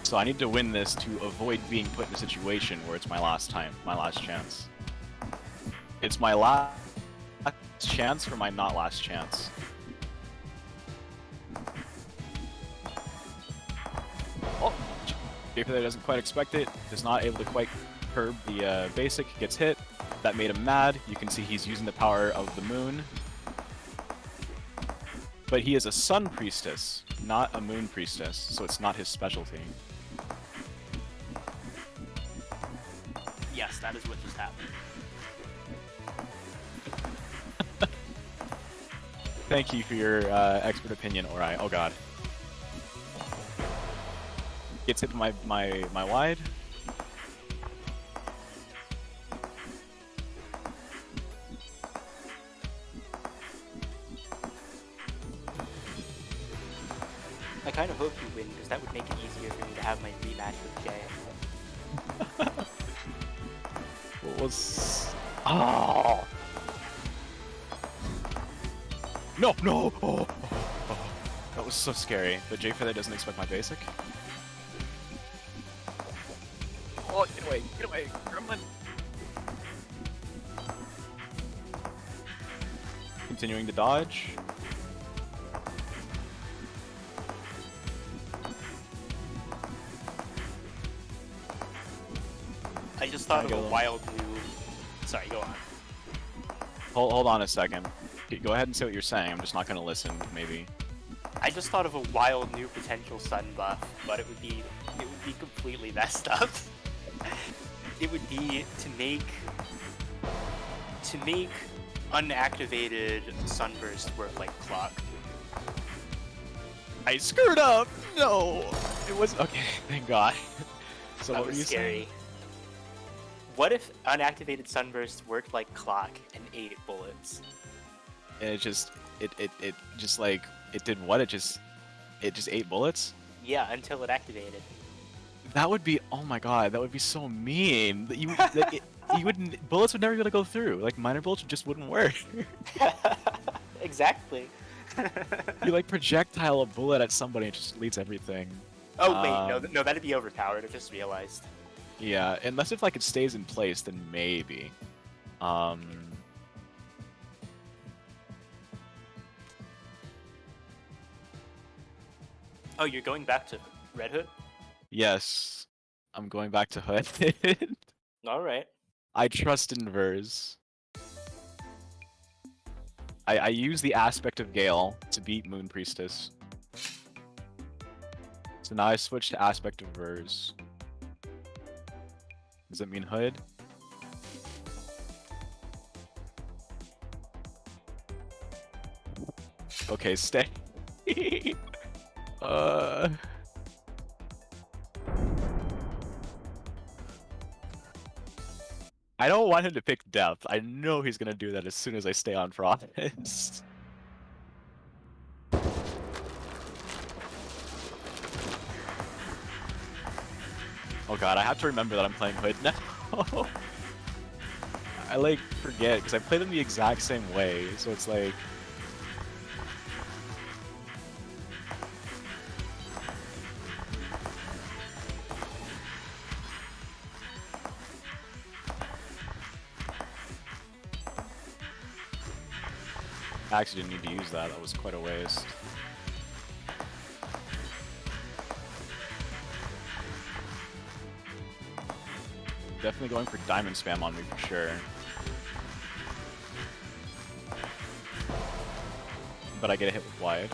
So I need to win this to avoid being put in a situation where it's my last chance. It's my last chance for my not last chance. Oh, Jayfeather doesn't quite expect it. Is not able to quite curb the basic. Gets hit. That made him mad. You can see he's using the power of the moon. But he is a sun priestess, not a moon priestess, so it's not his specialty. Yes, that is what just happened. Thank you for your expert opinion, Hourai. Oh god. Gets hit by my wide. I kind of hope you win, because that would make it easier for me to have my rematch with Jay. What was... Oh! No, no! Oh, that was so scary. But Jayfeather doesn't expect my basic. Oh, get away, gremlin! Continuing to dodge. I just thought of a wild new... Sorry, go on. Hold on a second. Go ahead and say what you're saying. I'm just not going to listen, maybe. I just thought of a wild new potential sun buff, but it would be completely messed up. It would be to make unactivated sunburst work like clock. I screwed up! No! It was... Okay, thank god. So That what were was you scary. saying? What if unactivated sunburst worked like clock and 8 bullets? And it just like, it did what? It just 8 bullets? Yeah, until it activated. That would be, oh my god, that would be so mean. That you wouldn't, bullets would never be able to go through. Like, minor bullets just wouldn't work. Exactly. You like projectile a bullet at somebody and it just deletes everything. Oh wait, no, that'd be overpowered. I just realized. Yeah, unless if like it stays in place, then maybe. Oh, you're going back to Red Hood? Yes, I'm going back to Hood. Alright. I trust in Verz. I use the aspect of Gale to beat Moon Priestess. So now I switch to aspect of Verz. Does that mean Hood? Okay, stay. I don't want him to pick depth. I know he's gonna do that as soon as I stay on Frost. Oh god, I have to remember that I'm playing Hood now. I like forget because I play them the exact same way, so it's like. I actually didn't need to use that. That was quite a waste. Definitely going for diamond spam on me for sure. But I get hit with wide.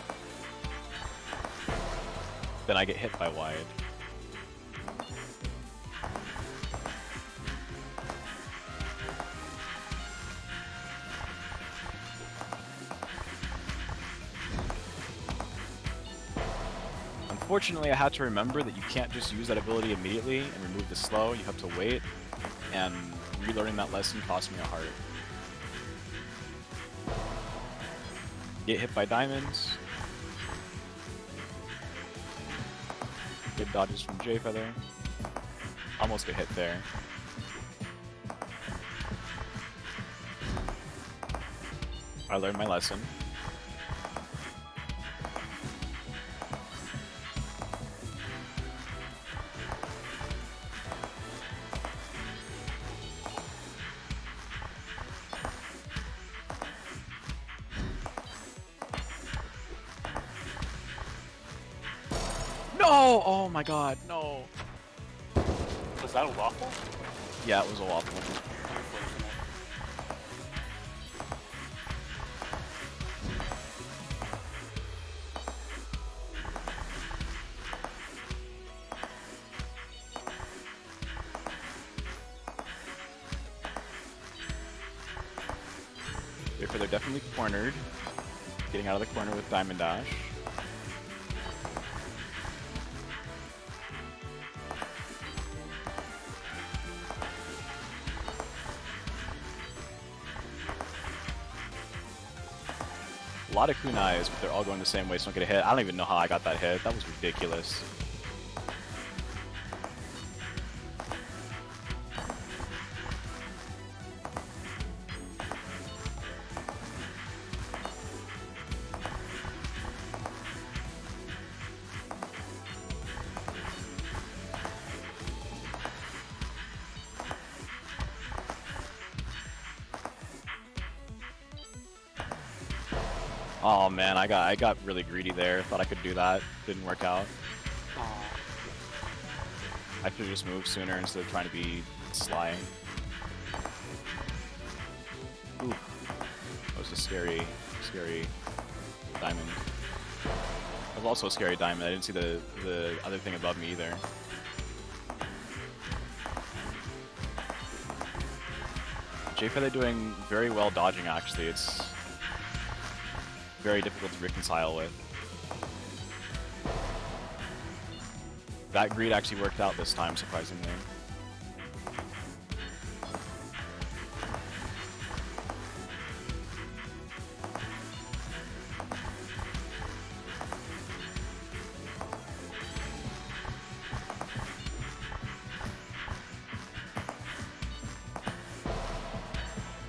Then I get hit by wide. Unfortunately, I had to remember that you can't just use that ability immediately and remove the slow. You have to wait, and relearning that lesson cost me a heart. Get hit by diamonds. Good dodges from Jfeather. Almost get hit there. I learned my lesson. No! Oh my god, no. Was that a waffle? Yeah, it was a waffle. Unfortunate. Therefore, they're definitely cornered. Getting out of the corner with Diamond Dash. A lot of kunais, but they're all going the same way, so don't get a hit. I don't even know how I got that hit. That was ridiculous. Oh man, I got really greedy there. Thought I could do that. Didn't work out. Aw. I should have just moved sooner instead of trying to be sly. Ooh. That was a scary, scary diamond. That was also a scary diamond. I didn't see the other thing above me either. Jfeather doing very well dodging actually. It's very difficult to reconcile with. That greed actually worked out this time, surprisingly.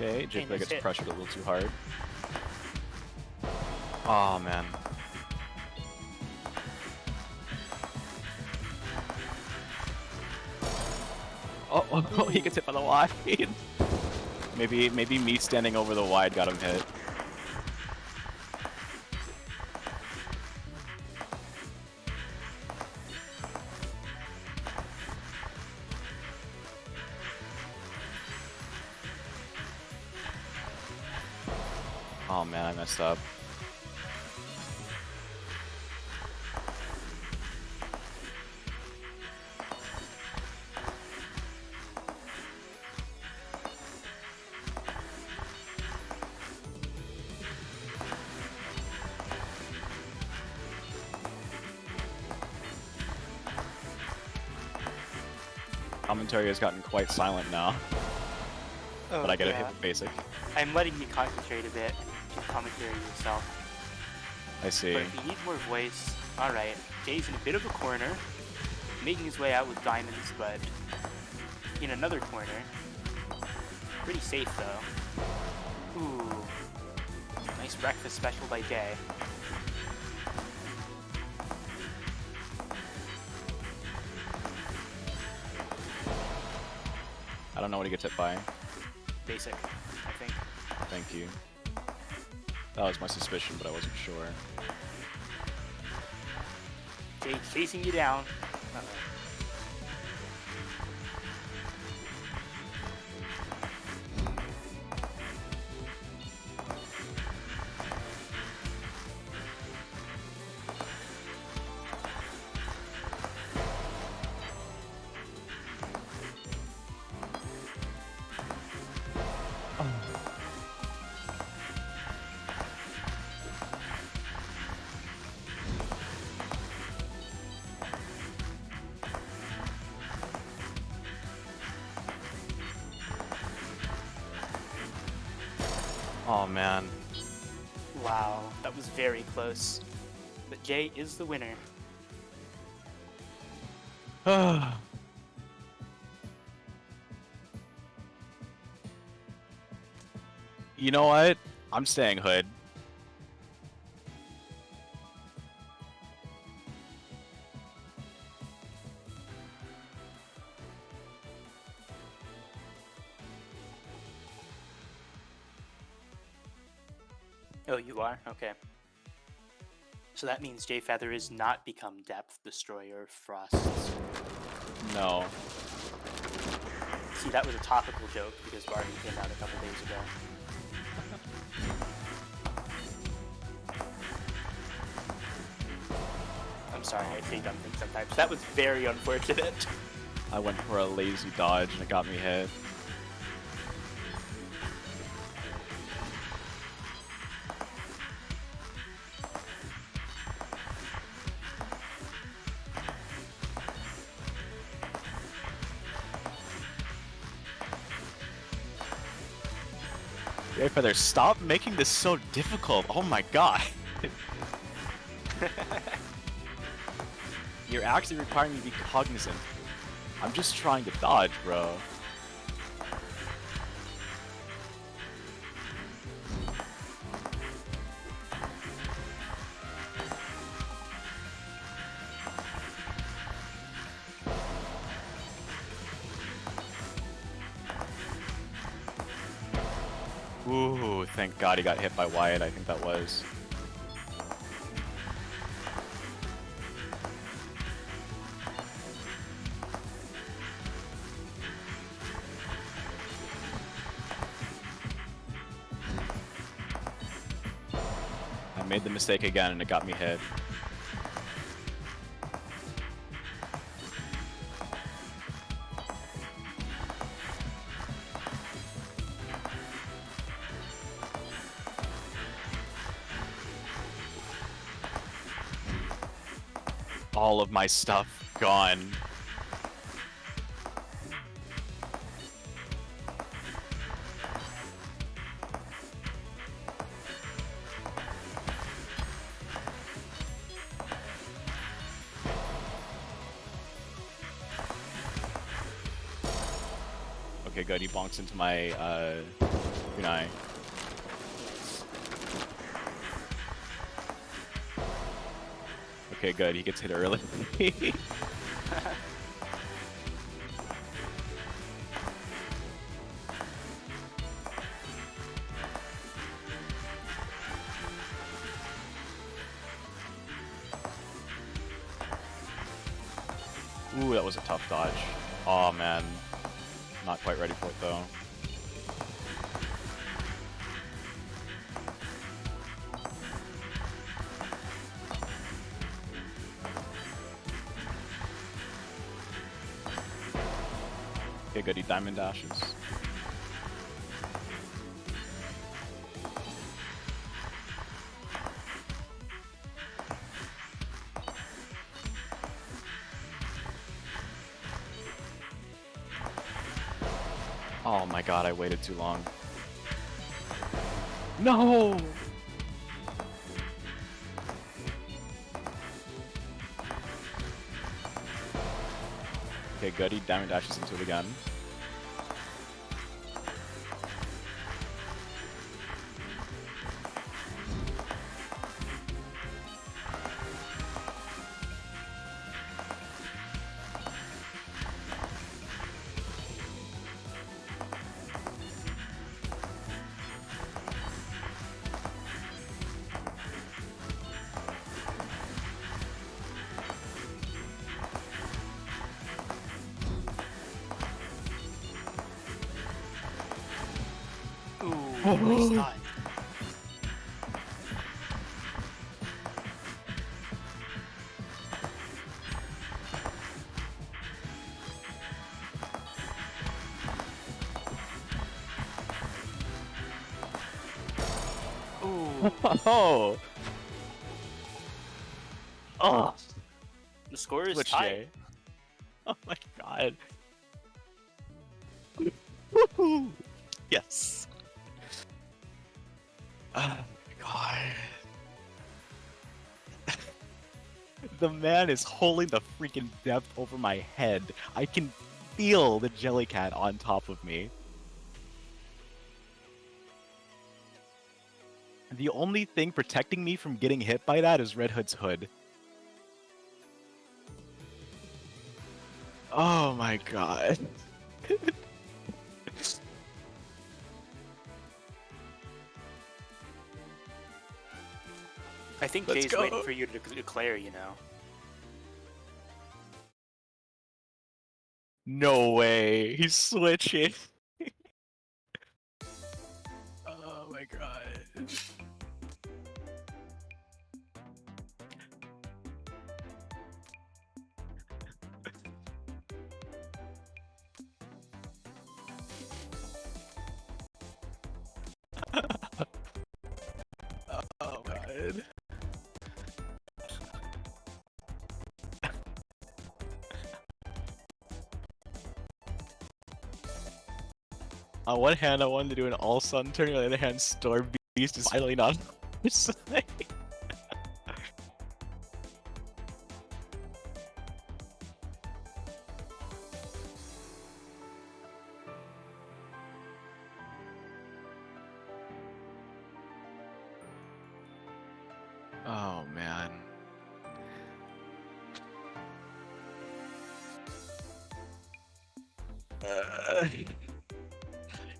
Okay, Jfeather gets pressured a little too hard. Oh man. Oh, he gets hit by the wide. maybe me standing over the wide got him hit. Oh man, I messed up. Commentary has gotten quite silent now, Oh, but I gotta yeah. hit the basic. I'm letting you concentrate a bit to commentary yourself. I see. But if you need more voice, alright. Jay's in a bit of a corner, making his way out with diamonds, but in another corner. Pretty safe though. Ooh. Nice breakfast special by Jay. I don't know what he gets hit by. Basic, I think. Thank you. That was my suspicion, but I wasn't sure. Jay chasing you down. Oh man. Wow, that was very close. But Jay is the winner. You know what? I'm staying hood. Oh, you are? Okay. So that means Jay Feather is not become Depth Destroyer of Frosts. No. See, that was a topical joke because Barbie came out a couple days ago. I'm sorry, I say dumb things sometimes. That was very unfortunate. I went for a lazy dodge and it got me hit. Jay Feather, stop making this so difficult. Oh my god. You're actually requiring me to be cognizant. I'm just trying to dodge, bro. Ooh, thank god he got hit by Wyatt, I think that was. I made the mistake again and it got me hit. All of my stuff gone. Okay, good. He bonks into my Hourai. Okay, good. He gets hit early. Ooh, that was a tough dodge. Oh man. Not quite ready for it though. Okay, goody, diamond dashes. Oh my god, I waited too long. No! Okay, goody, diamond dashes into it again. Ooh, nice dodge. Ooh. Oh! Oh! The score is Switch tied. J. Oh my god. Woohoo! Yes! Oh my god. The man is holding the freaking depth over my head. I can feel the Jellycat on top of me. The only thing protecting me from getting hit by that is Red Hood's hood. Oh my god. I think Let's Jay's go. waiting for you to declare, you know. No way. He's switching. Oh my god. Oh god. On one hand, I wanted to do an all-sun turn, on the other hand, Storm Beast is finally not. Oh man.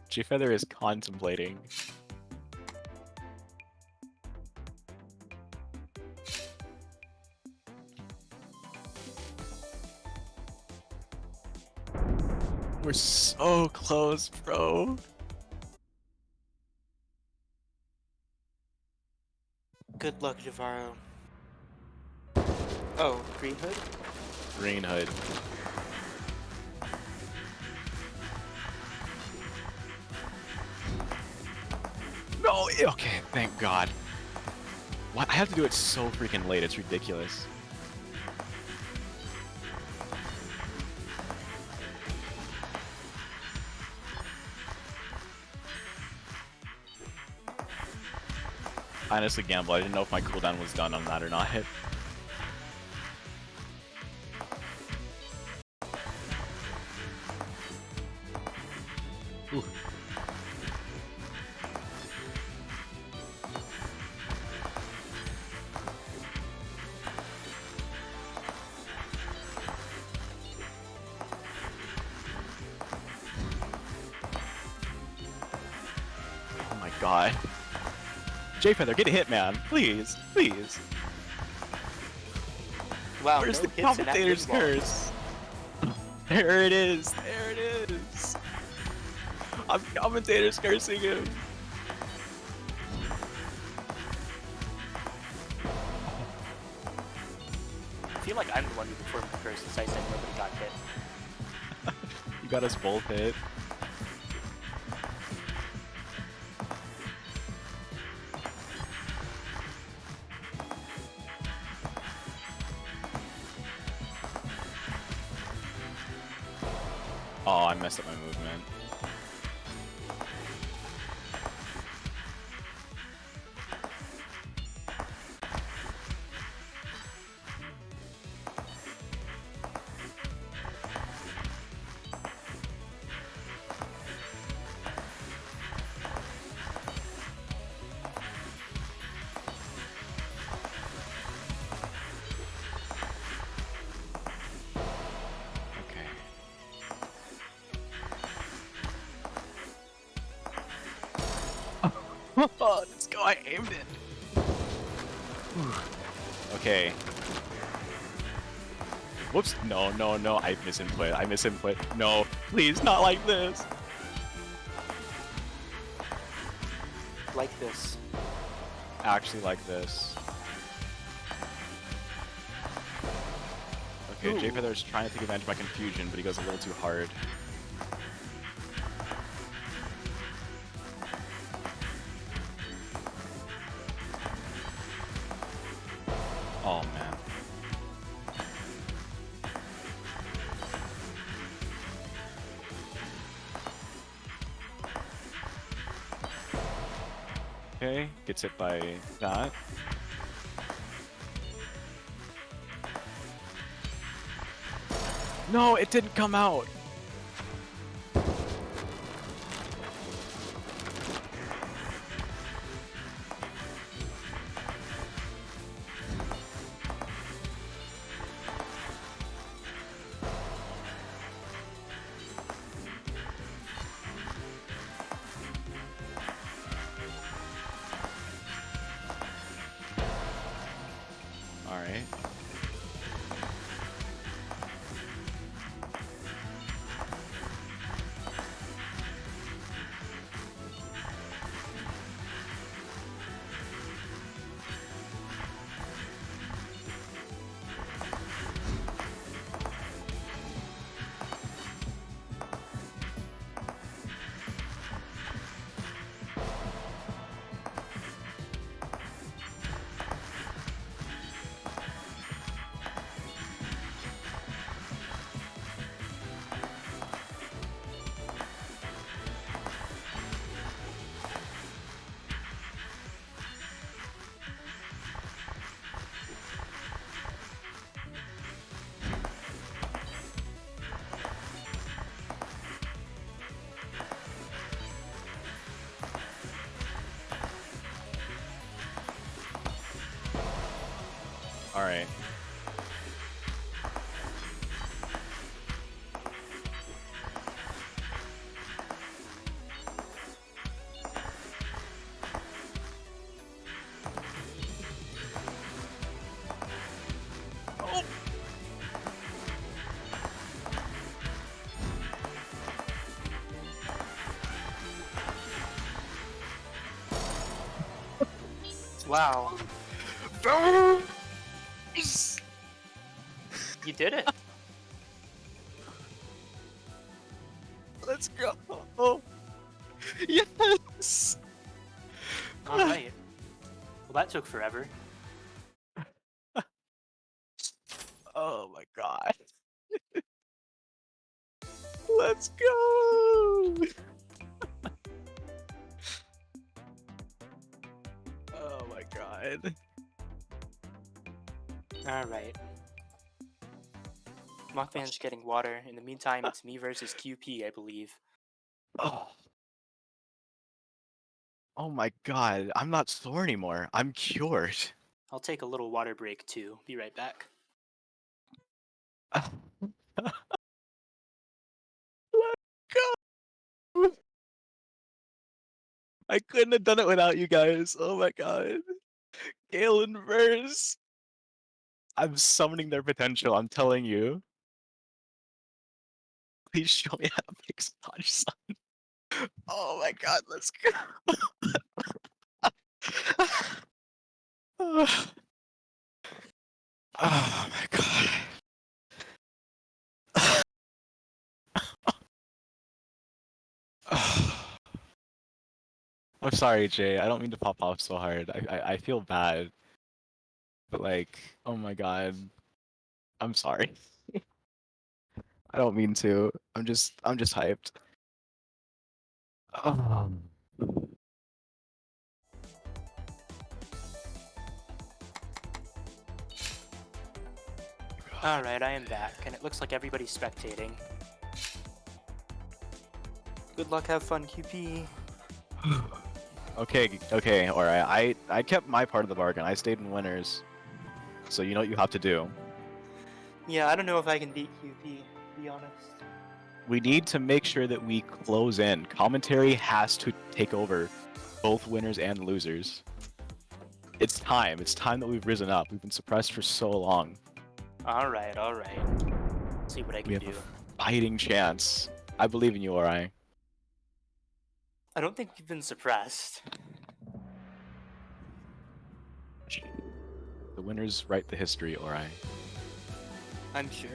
J-Feather is contemplating. We're so close, bro. Good luck, Jahvaro. Oh, Green Hood? Green Hood. No, okay, thank God. Why? I have to do it so freaking late, it's ridiculous. I honestly gambled, I didn't know if my cooldown was done on that or not. Ooh. Oh my god. J-Feather, get a hit, man. Please, please. Wow, Where's no the hits in that commentator's pinball. curse? There it is, there it is. I'm commentator's cursing him. I I feel like I'm the one who performed the curse since I said nobody got hit. You got us both hit. Oh, I messed up my movement. Oh, let's go, I aimed it. Okay. Whoops, no, I misinput. No, please, not like this. Like this. Actually like this. Okay, Jahvaro is trying to take advantage of my confusion, but he goes a little too hard. Oh, man. Okay, gets hit by that. No, it didn't come out! Alright. Alright. Wow. You did it. Let's go! Oh. Yes! Alright. Well, that took forever. Oh my god. Let's go! Oh my god. Alright. Mothman's getting water. In the meantime, it's me versus Kewpie, I believe. Oh. Oh my god, I'm not sore anymore. I'm cured. I'll take a little water break too. Be right back. Let's go! I couldn't have done it without you guys. Oh my god. Gale inverse. I'm summoning their potential, I'm telling you. Please show me how to make Sponge Sun. Oh my god, let's go. Oh my god. I'm sorry, Jay. I don't mean to pop off so hard. I feel bad. But like, oh my god. I'm sorry. I don't mean to. I'm just hyped. Alright, I am back, and it looks like everybody's spectating. Good luck, have fun, QP. Okay, alright. I kept my part of the bargain. I stayed in winners. So you know what you have to do. Yeah, I don't know if I can beat QP, to be honest. We need to make sure that we close in. Commentary has to take over both winners and losers. It's time. It's time that we've risen up. We've been suppressed for so long. Alright. See what I We can have do. a fighting chance. I believe in you, Hourai. I don't think you've been suppressed. The winners write the history, Hourai. I'm sure.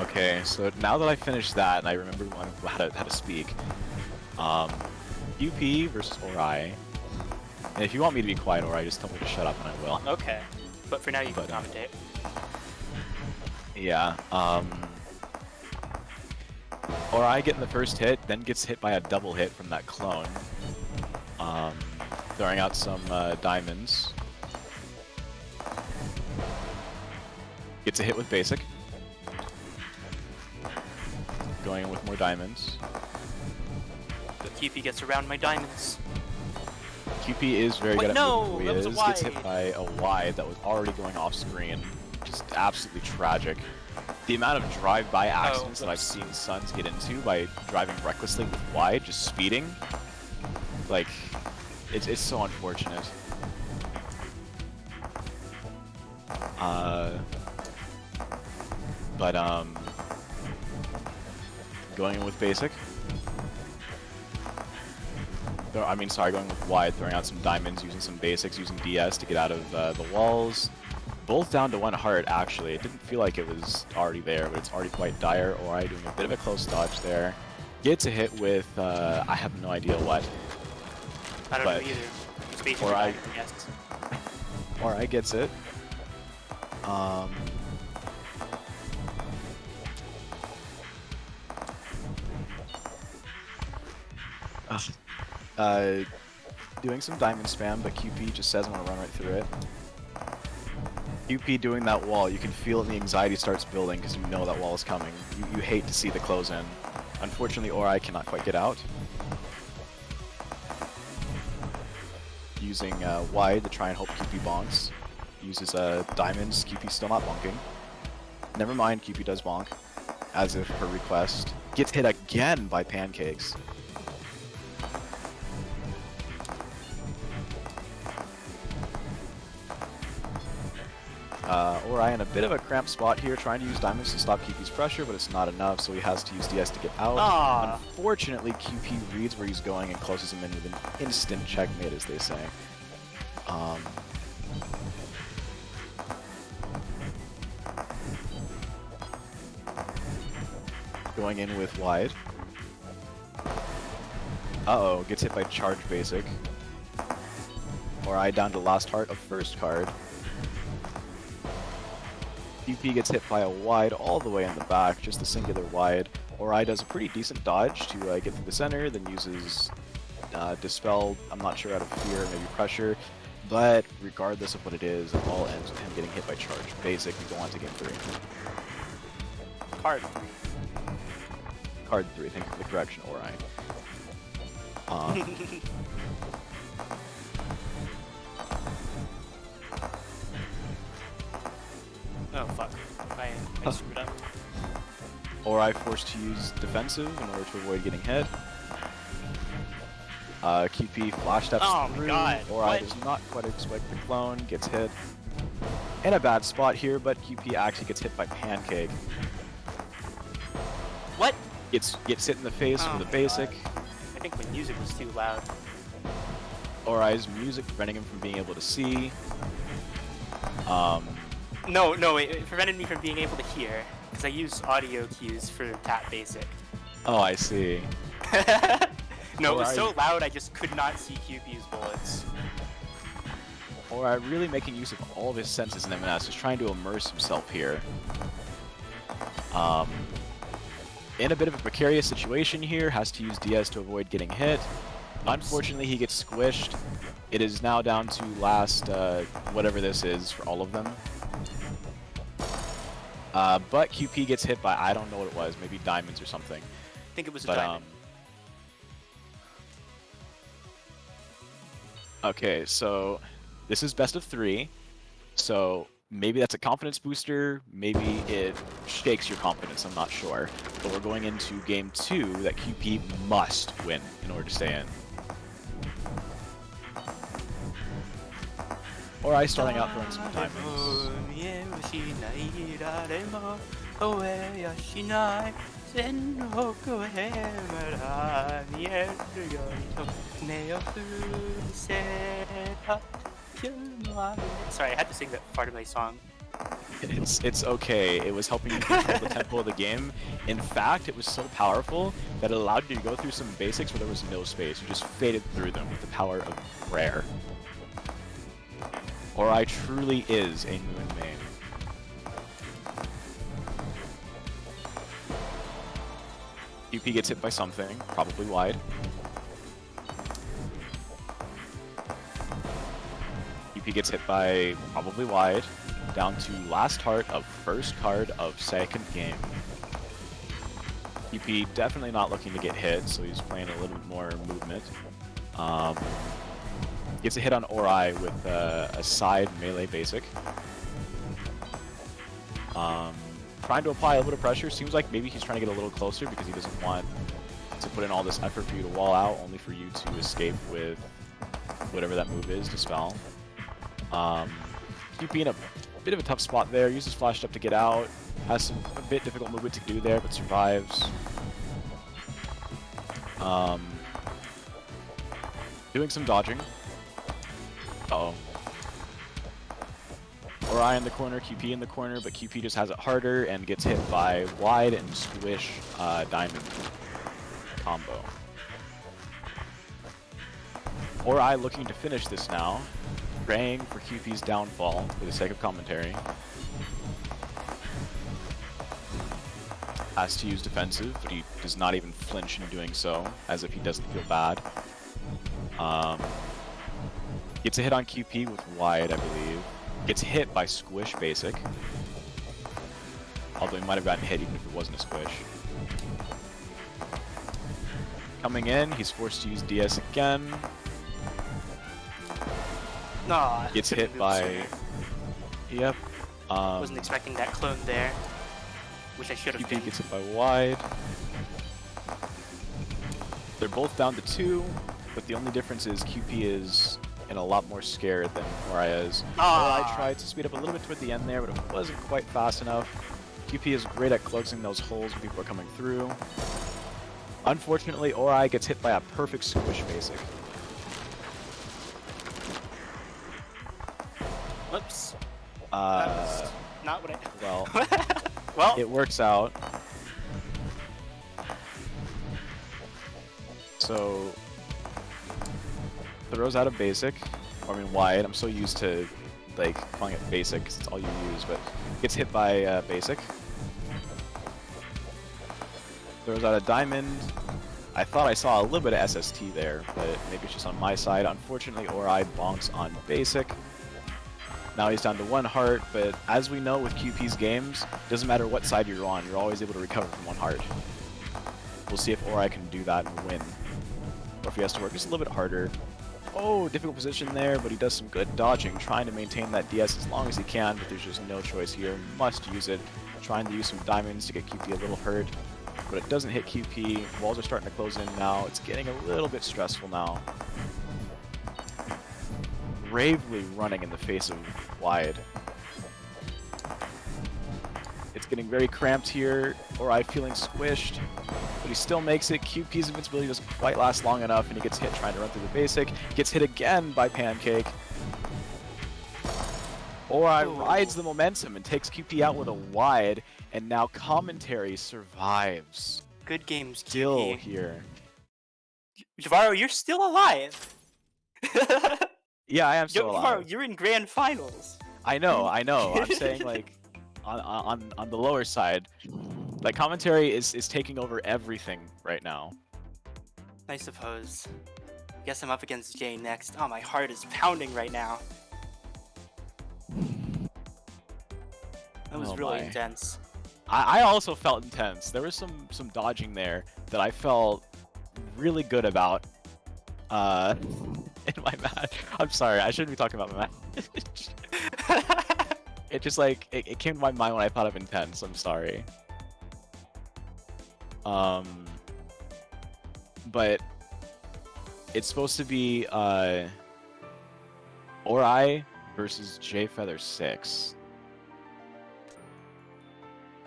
Okay, so now that I finished that and I remembered how to speak, UP versus Hourai. And if you want me to be quiet, Hourai, just tell me to shut up and I will. Okay, but for now you can commentate. Yeah, Hourai getting the first hit, then gets hit by a double hit from that clone. Throwing out some diamonds. Gets a hit with basic. Going in with more diamonds. But QP gets around my diamonds. QP is very Wait, good at no, moving that who was he a is. Gets hit wide. by a wide that was already going off screen. Just absolutely tragic. The amount of drive-by accidents that I've seen Suns get into by driving recklessly with wide, just speeding, like, it's so unfortunate. But going in with basic. I mean, sorry, going with wide, throwing out some diamonds, using some basics, using DS to get out of the walls. Both down to 1 heart, actually. It didn't feel like it was already there, but it's already quite dire. Hourai doing a bit of a close dodge there. Gets a hit with, I have no idea what. I don't know either. It's basically Hourai, yes. Hourai gets it. Doing some diamond spam, but QP just says I'm gonna run right through it. QP doing that wall, you can feel it and the anxiety starts building because you know that wall is coming. You hate to see the close in. Unfortunately, Hourai cannot quite get out. Using wide to try and hope QP bonks. Uses diamonds, QP still not bonking. Never mind, QP does bonk. As if per request. Gets hit again by pancakes. Hourai in a bit of a cramped spot here, trying to use diamonds to stop QP's pressure, but it's not enough, so he has to use DS to get out. Aww. Unfortunately, QP reads where he's going and closes him in with an instant checkmate, as they say. Going in with wide. Uh-oh, gets hit by charge basic. Hourai down to last heart of first card. QP gets hit by a wide all the way in the back, just a singular wide. Hourai does a pretty decent dodge to get through the center, then uses Dispel, I'm not sure out of fear, maybe pressure, but regardless of what it is, it all ends with him getting hit by charge. Basic, we go on to game 3. Card 3. Card 3, thank you for the correction, Hourai. Oh fuck. I screwed up. Hourai forced to use defensive in order to avoid getting hit. QP flash steps through. Hourai does not quite expect the clone, gets hit. In a bad spot here, but QP actually gets hit by Pancake. What? Gets hit in the face with a basic. God. I think the music was too loud. Hourai's music preventing him from being able to see. No, it prevented me from being able to hear, because I use audio cues for tap basic. Oh, I see. No, it was so loud I just could not see Kewpie's bullets. Hourai really making use of all of his senses in M&S, just trying to immerse himself here. In a bit of a precarious situation here, has to use DS to avoid getting hit. Unfortunately, he gets squished. It is now down to last, whatever this is for all of them. But Kewpie gets hit by, I don't know what it was, maybe diamonds or something. I think it was a diamond. Okay, so this is best of 3. So maybe that's a confidence booster, maybe it shakes your confidence, I'm not sure. But we're going into game 2 that Kewpie must win in order to stay in. Hourai starting out throwing some diamonds. Sorry, I had to sing that part of my song. It's okay. It was helping you control the tempo of the game. In fact, it was so powerful that it allowed you to go through some basics where there was no space. You just faded through them with the power of prayer. Hourai truly is a moon main. Kewpie gets hit by something, probably wide. Kewpie gets hit by probably wide. Down to last heart of first card of second game. Kewpie definitely not looking to get hit, so he's playing a little bit more movement. Gets a hit on Hourai with a side melee basic. Trying to apply a little bit of pressure. Seems like maybe he's trying to get a little closer because he doesn't want to put in all this effort for you to wall out, only for you to escape with whatever that move is, Dispel. Kewpie in a bit of a tough spot there. Uses Flash Up to get out. Has a bit difficult movement to do there, but survives. Doing some dodging. Uh-oh. Hourai in the corner, Kewpie in the corner, but Kewpie just has it harder and gets hit by wide and squish diamond combo. Hourai looking to finish this now, praying for Kewpie's downfall for the sake of commentary. Has to use defensive, but he does not even flinch in doing so, as if he doesn't feel bad. Gets a hit on Kewpie with wide, I believe. Gets hit by squish basic. Although he might have gotten hit even if it wasn't a squish. Coming in, he's forced to use DS again. Nah, gets hit by... Yep. Wasn't expecting that clone there. Wish I should have been. Kewpie gets hit by wide. They're both down to 2, but the only difference is Kewpie is in a lot more scared than Hourai is. Hourai tried to speed up a little bit toward the end there, but it wasn't quite fast enough. Kewpie is great at closing those holes when people are coming through. Unfortunately, Hourai gets hit by a perfect squish basic. Whoops. That was not what I... Well, well, it works out. So, throws out a basic, or I mean wide. I'm so used to like calling it basic because it's all you use, but gets hit by basic. Throws out a diamond. I thought I saw a little bit of SST there, but maybe it's just on my side. Unfortunately, Hourai bonks on basic. Now he's down to 1 heart, but as we know with Kewpie's games, it doesn't matter what side you're on, you're always able to recover from 1 heart. We'll see if Hourai can do that and win. Or if he has to work just a little bit harder. Oh, difficult position there, but he does some good dodging, trying to maintain that DS as long as he can, but there's just no choice here. Must use it. Trying to use some diamonds to get Kewpie a little hurt, but it doesn't hit Kewpie. Walls are starting to close in now. It's getting a little bit stressful now. Bravely running in the face of wide. It's getting very cramped here. Hourai feeling squished, but he still makes it. Kewpie's invincibility doesn't quite last long enough, and he gets hit trying to run through the basic. Gets hit again by Pancake. Hourai rides the momentum and takes Kewpie out with a wide, and now commentary survives. good games, Still Kewpie. here. Jahvaro, you're still alive. Yeah, I am still alive. Jahvaro, you're in grand finals. I know. I'm saying like on the lower side, like commentary is taking over everything right now. I suppose. Guess I'm up against Jay next. Oh, my heart is pounding right now. That was really intense. I also felt intense. There was some dodging there that I felt really good about. In my match. I'm sorry, I shouldn't be talking about my match. It just like it came to my mind when I thought of intense. I'm sorry. But it's supposed to be Hourai versus Jfeather 6.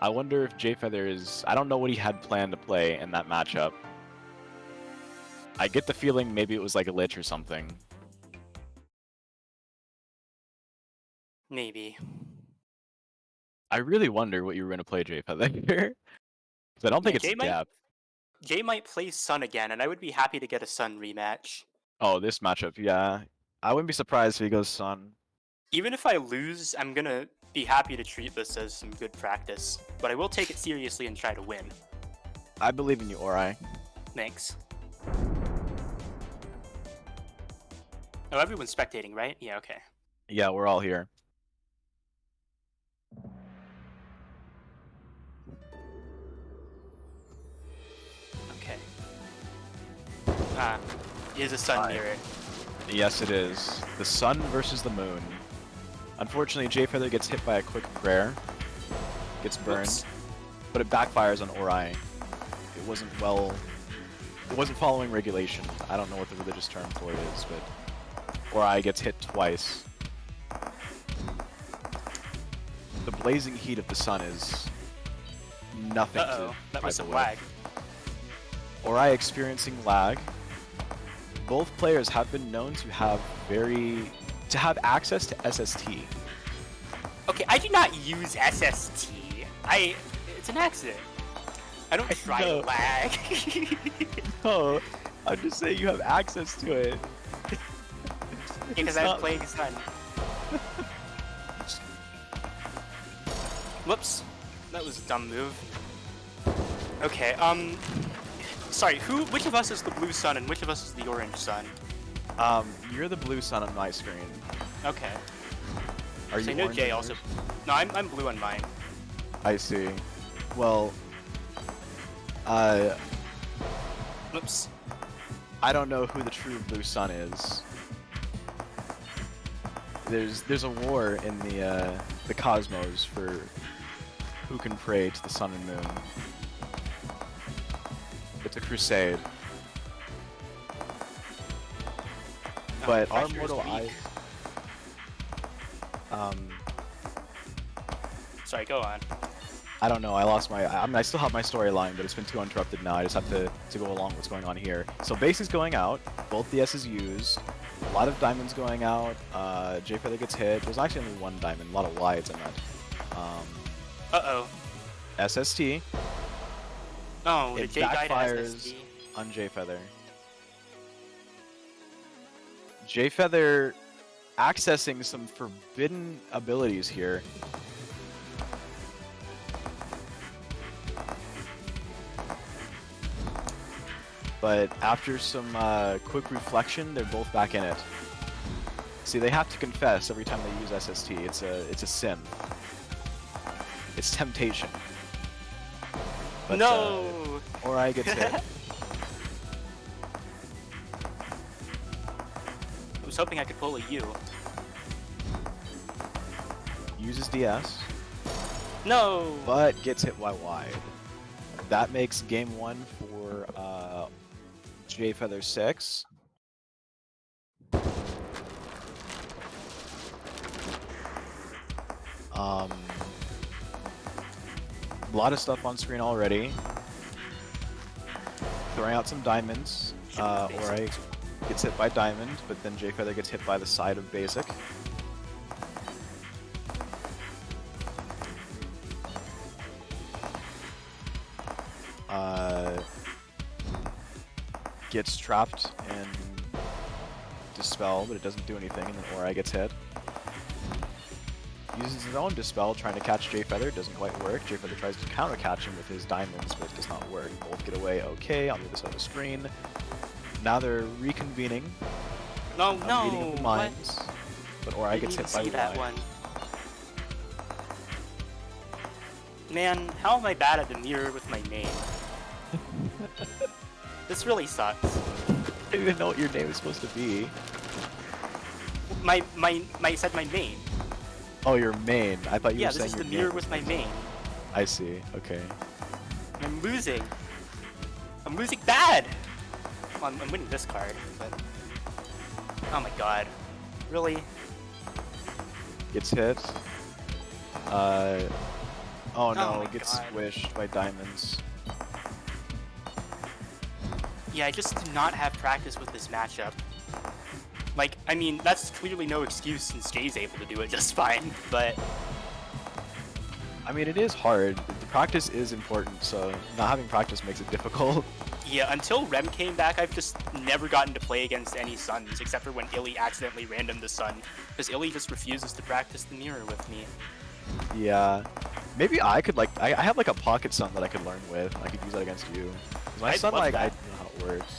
I wonder if Jfeather is... I don't know what he had planned to play in that matchup. I get the feeling maybe it was like a lich or something. Maybe. I really wonder what you were going to play, Jfeather. Because I don't think it's depth. Jay might play Sun again, and I would be happy to get a Sun rematch. Oh, this matchup, yeah. I wouldn't be surprised if he goes Sun. Even if I lose, I'm gonna be happy to treat this as some good practice. But I will take it seriously and try to win. I believe in you, Hourai. Thanks. Oh, everyone's spectating, right? Yeah, okay. Yeah, we're all here. Okay. Here's a Sun mirror. Yes, it is. The sun versus the moon. Unfortunately, Jfeather gets hit by a quick prayer. Gets burned. Oops. But it backfires on Hourai. It wasn't following regulation. I don't know what the religious term for it is, but Hourai gets hit twice. The blazing heat of the sun is nothing to that was some away. lag. Hourai experiencing lag. Both players have been known to have access to SST. Okay, I do not use SST. It's an accident. I don't try to lag. No, I'm just saying you have access to it. Because I'm playing Sun. Whoops, that was a dumb move. Okay, sorry, which of us is the blue sun and which of us is the orange sun? You're the blue sun on my screen. Okay. Are you? I know Jay also. No, I'm blue on mine. I see. Well, Whoops. I don't know who the true blue sun is. There's a war in the cosmos for who can pray to the sun and moon. It's a crusade. But our mortal eyes... Sorry, go on. I don't know, I lost my... I mean, I still have my storyline, but it's been too uninterrupted now. I just have to go along with what's going on here. So base is going out, both the S's used, a lot of diamonds going out, Jfeather gets hit. There's actually only one diamond, a lot of wides I meant. Uh-oh. SST. Oh, it the Jay backfires SST on Jfeather. Jfeather accessing some forbidden abilities here. But after some quick reflection, they're both back in it. See, they have to confess every time they use SST. It's a sin. It's temptation. But, no! Hourai gets hit. I was hoping I could pull a U. Uses DS. No! But gets hit by wide. That makes game one for Jfeather 6. A lot of stuff on screen already. Throwing out some diamonds. Hourai gets hit by diamond, but then Jfeather gets hit by the side of basic. gets trapped in Dispel, but it doesn't do anything, and then Hourai gets hit. Uses his own Dispel, trying to catch Jfeather. It doesn't quite work. Jfeather tries to counter catch him with his diamonds, but it does not work. Both get away okay on the other side of the screen. Now they're reconvening. No, no. Meeting of the minds. But Hourai gets hit by that one. Man, how am I bad at the mirror with my name? This really sucks. I don't even know what your name is supposed to be. My said my main. Oh, your main. I thought you were saying your name. Yeah, this is the mirror with my main. I see. Okay. I'm losing. I'm losing bad. Well, I'm winning this card, but oh my god, really? Gets hit. Oh no, my gets God. squished by diamonds. Yeah, I just do not have practice with this matchup. Like, I mean, that's clearly no excuse since Jay's able to do it just fine, but I mean, it is hard. The practice is important, so not having practice makes it difficult. yeah, until Rem came back, I've just never gotten to play against any Suns, except for when Illy accidentally randomed the Sun, because Illy just refuses to practice the mirror with me. Yeah. Maybe I could, like, I have, like, a pocket sun that I could learn with. I could use that against you. 'Cause my I'd sun, love like, I that. know how it works.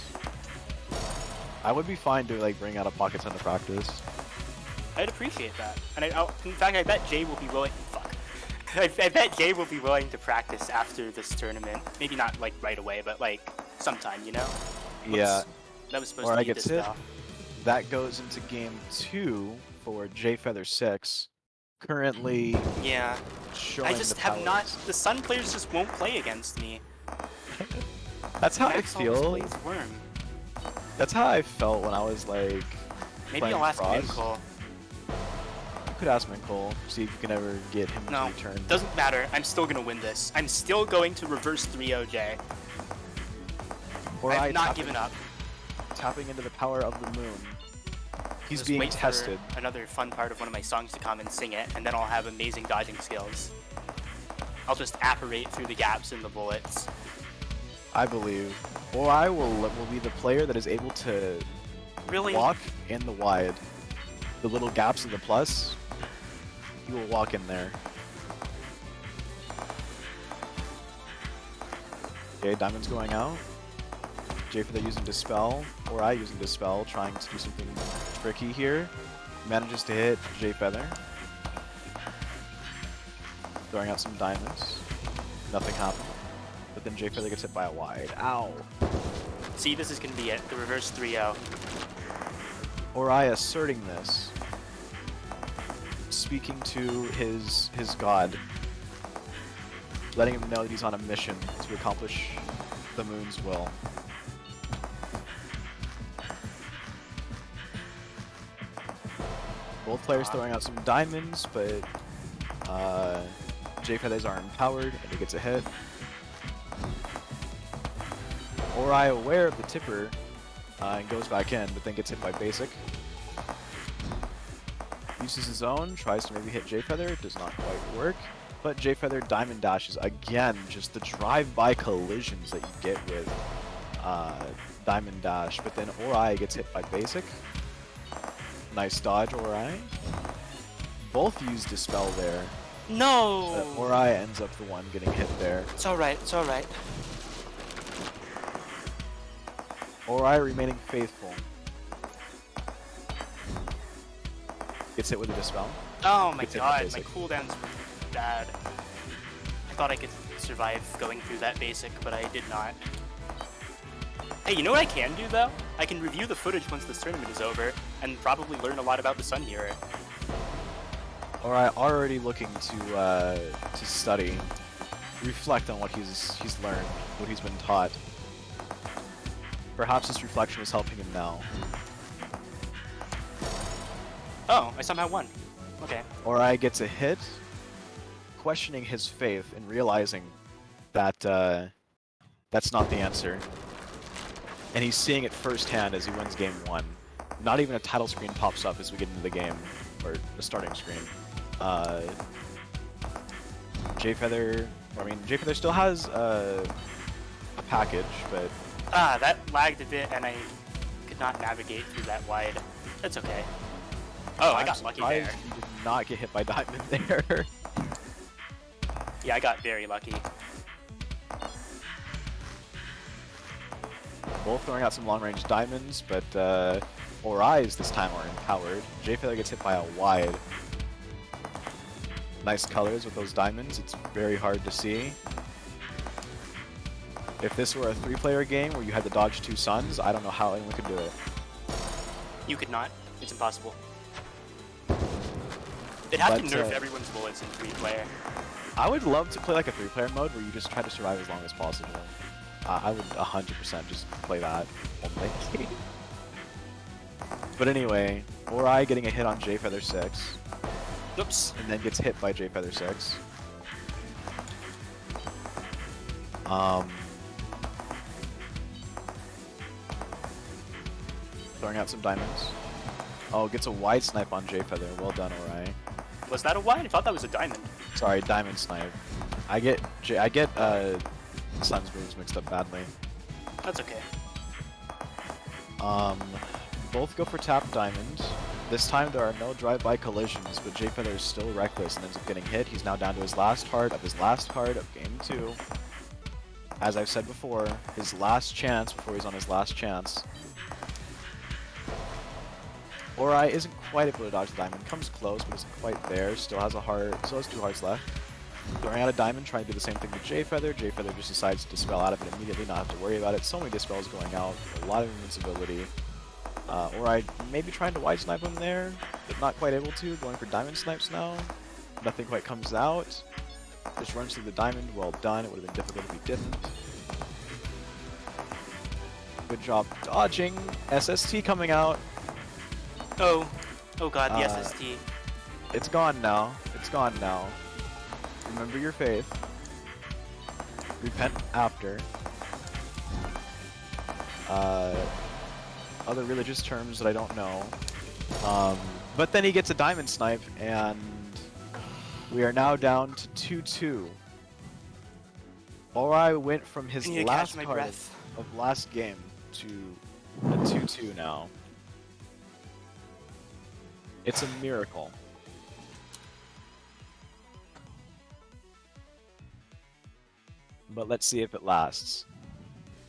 I would be fine to, like, bring out a pocket sun to practice. I'd appreciate that, and in fact, I bet Jay will be willing. Fuck. I bet Jay will be willing to practice after this tournament. Maybe not like right away, but like sometime, you know? Yeah. That was supposed Or to I be get this hit. spell. That goes into game 2 for Jfeather 6. Currently Yeah. showing I just the have powers. not. The Sun players just won't play against me. That's how I Max always feel. plays Worm. That's how I felt when I was like. Maybe playing I'll ask Frost. Minkle. You could ask Minkle, see if you can ever get him No, to return. doesn't matter. I'm still gonna win this. I'm still going to reverse 3-0 Jay. Or I've not given up. Tapping into the power of the moon. He's Just being wait tested. for another fun part of one of my songs to come and sing it, and then I'll have amazing dodging skills. I'll just apparate through the gaps in the bullets. I believe. Or I will be the player that is able to Really? walk in the wide. The little gaps in the plus, he will walk in there. Okay, Diamond's going out. Jfeather using Dispel, or I using Dispel, trying to do something tricky here. Manages to hit Jfeather. Throwing out some diamonds. Nothing happened. But then Jfeather gets hit by a wide. Ow! See, this is gonna be it. The reverse 3-0. Hourai asserting this. Speaking to his god. Letting him know that he's on a mission to accomplish the moon's will. Both players throwing out some diamonds, but Jfeathers are empowered and he gets a hit. Hourai aware of the tipper and goes back in, but then gets hit by basic. Uses his own, tries to maybe hit Jfeather, does not quite work. But Jfeather diamond dashes again, just the drive-by collisions that you get with diamond dash. But then Hourai gets hit by basic. Nice dodge, Hourai. Both use Dispel there. No! Hourai ends up the one getting hit there. It's alright, it's alright. Hourai remaining faithful. Gets hit with a Dispel. Oh my Gets hit by god, my basic. cooldowns were bad. I thought I could survive going through that basic, but I did not. Hey, you know what I can do though? I can review the footage once this tournament is over, and probably learn a lot about the Sun Mirror. Hourai already looking to study, reflect on what he's learned, what he's been taught. Perhaps this reflection is helping him now. Oh, I somehow won. Okay. Hourai gets a hit, questioning his faith and realizing that that's not the answer. And he's seeing it firsthand as he wins game 1. Not even a title screen pops up as we get into the game, or the starting screen. Jfeather still has a package, but Ah, that lagged a bit, and I could not navigate through that wide. That's okay. Oh, I I'm got lucky there. surprised you did not get hit by diamond there. Yeah, I got very lucky. Both throwing out some long-range diamonds, but Hourais this time are empowered. Jahvaro gets hit by a wide. Nice colors with those diamonds. It's very hard to see. If this were a 3-player game where you had to dodge 2 suns, I don't know how anyone could do it. You could not. It's impossible. They'd have to But, nerf everyone's bullets in 3-player. I would love to play like a 3-player mode where you just try to survive as long as possible. I would 100% just play that only. But anyway, Hourai getting a hit on Jahvaro 6. Oops. And then gets hit by Jahvaro 6. Throwing out some diamonds. Oh, gets a wide snipe on Jahvaro. Well done, Hourai. Was that a wide? I thought that was a diamond. Sorry, diamond snipe. I get Sun's moves mixed up badly. That's okay. Both go for tap diamond. This time there are no drive-by collisions, but Jahvaro is still reckless and ends up getting hit. He's now down to his last heart of his last card of game 2. As I've said before, his last chance before he's on his last chance. Hourai isn't quite able to dodge the diamond, comes close but isn't quite there, still has a heart, still has 2 hearts left. Throwing out a diamond, trying to do the same thing with Jahvaro. Jahvaro just decides to dispel out of it immediately, not have to worry about it. So many dispels going out, a lot of invincibility. Hourai maybe trying to wide snipe him there, but not quite able to, going for diamond snipes now. Nothing quite comes out. Just runs through the diamond, well done, it would have been difficult if he didn't. Good job dodging. SST coming out. Oh. Oh god, the SST. It's gone now. It's gone now. Remember your faith. Repent after. Other religious terms that I don't know. But then he gets a diamond snipe, and we are now down to 2-2. Hourai went from his last card of last game to a 2-2 now. It's a miracle. But let's see if it lasts.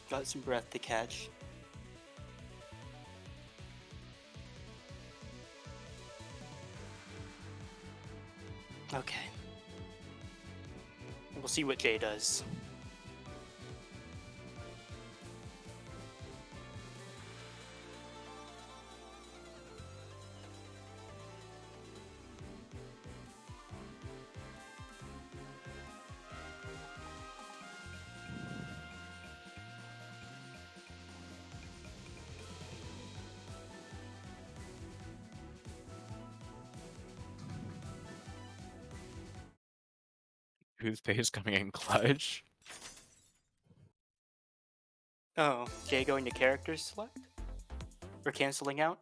Got some breath to catch. Okay. We'll see what Jay does. Toothpaste coming in clutch. Oh, Jay going to characters select? Or canceling out?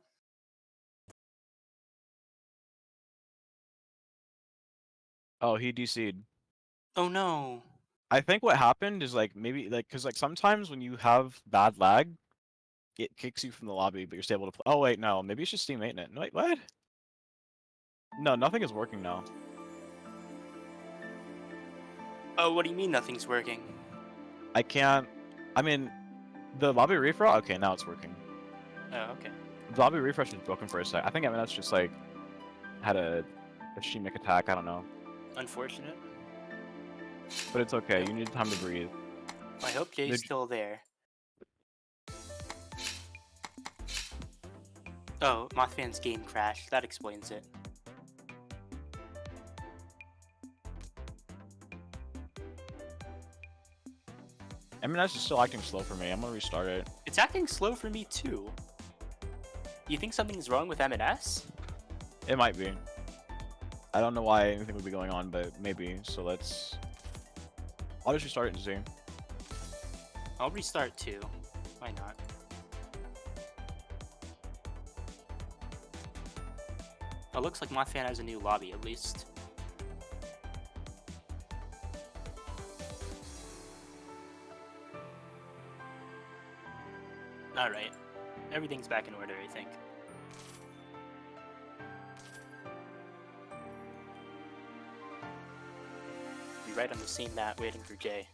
Oh, he DC'd. Oh no. I think what happened is like maybe like because like sometimes when you have bad lag, it kicks you from the lobby, but you're still able to play. Oh wait, no, maybe it's just Steam maintenance. Wait, what? No, nothing is working now. Oh, what do you mean nothing's working? I can't. I mean, the lobby refresh. Okay, now it's working. Oh, okay. The lobby refresh is broken for a sec. I think that's just like had a ischemic attack. I don't know. Unfortunate. But it's okay. You need time to breathe. I hope Jay's still there. Oh, Mothfan's game crashed. That explains it. I mean, that's just still acting slow for me. I'm gonna restart it. It's acting slow for me too. Do you think something's wrong with M&S? It might be. I don't know why anything would be going on, but maybe. So I'll just restart it and see. I'll restart too. Why not? It looks like Mothfan has a new lobby at least. Alright. Everything's back in order, I think. Be right on the same mat waiting for Jay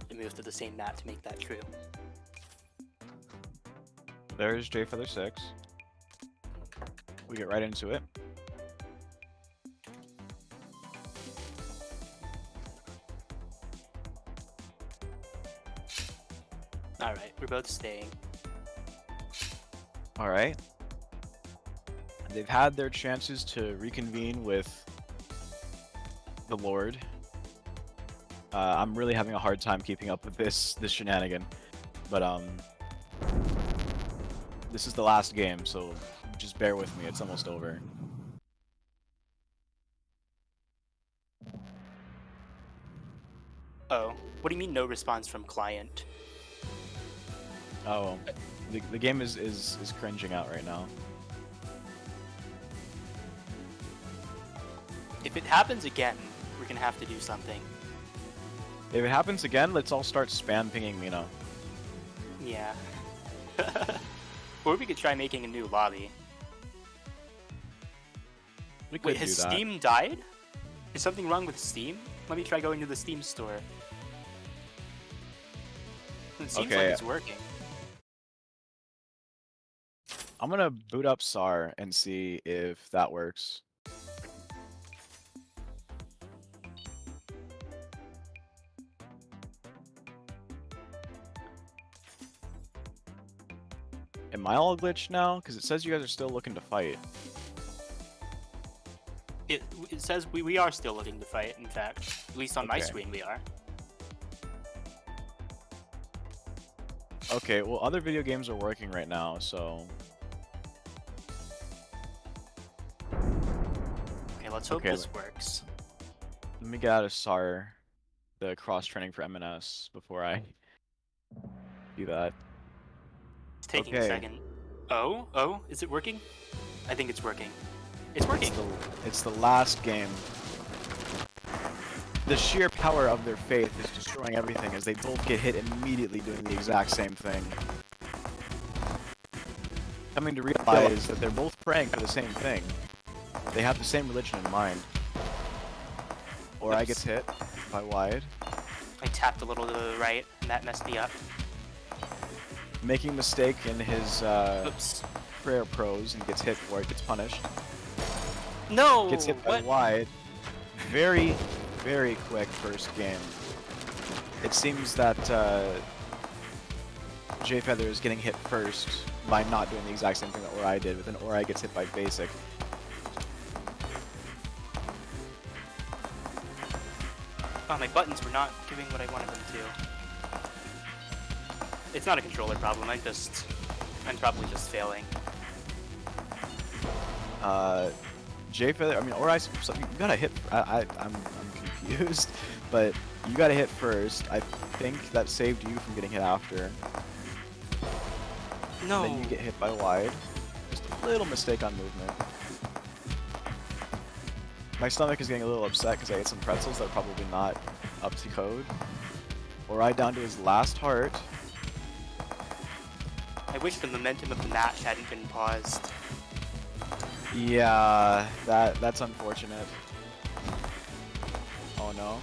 to move to the same mat to make that true. There's J Feather 6. We get right into it. Alright, we're both staying. Alright. They've had their chances to reconvene with the Lord. I'm really having a hard time keeping up with this shenanigan. But this is the last game, so just bear with me, it's almost over. Oh, what do you mean no response from client? Oh, the game is cringing out right now. If it happens again, we're gonna have to do something. If it happens again, let's all start spam pinging Mina. Yeah. Or we could try making a new lobby. We could Wait, do has that. Steam died? Is something wrong with Steam? Let me try going to the Steam store. It seems like Okay. it's working. I'm gonna boot up SAR and see if that works. Am I all glitched now? Because it says you guys are still looking to fight. It says we are still looking to fight, in fact. At least on my Okay. screen we are. Okay, well, other video games are working right now, so... Okay, let's hope Okay, this works. Let me get out of SAR, the cross-training for MNS, before I do that. It's taking a Okay. second. Oh, is it working? I think it's working. It's working! It's the last game. The sheer power of their faith is destroying everything as they both get hit immediately doing the exact same thing. Coming to realize that they're both praying for the same thing. They have the same religion in mind. Or I gets hit by wide. I tapped a little to the right, and that messed me up. Making a mistake in his Oops. prayer prose and gets hit for it, gets punished. No! Gets hit by What? wide. Very, very quick first game. It seems that J Feather is getting hit first by not doing the exact same thing that Hourai did, but then Hourai gets hit by basic. Oh, my buttons were not doing what I wanted them to. It's not a controller problem, I'm probably just failing. J Feather, I mean, Hourai, you gotta hit. I'm confused, but you gotta hit first. I think that saved you from getting hit after. No! Then you get hit by wide. Just a little mistake on movement. My stomach is getting a little upset because I ate some pretzels that are probably not up to code. Hourai down to his last heart. I wish the momentum of the match hadn't been paused. Yeah, that's unfortunate. Oh no.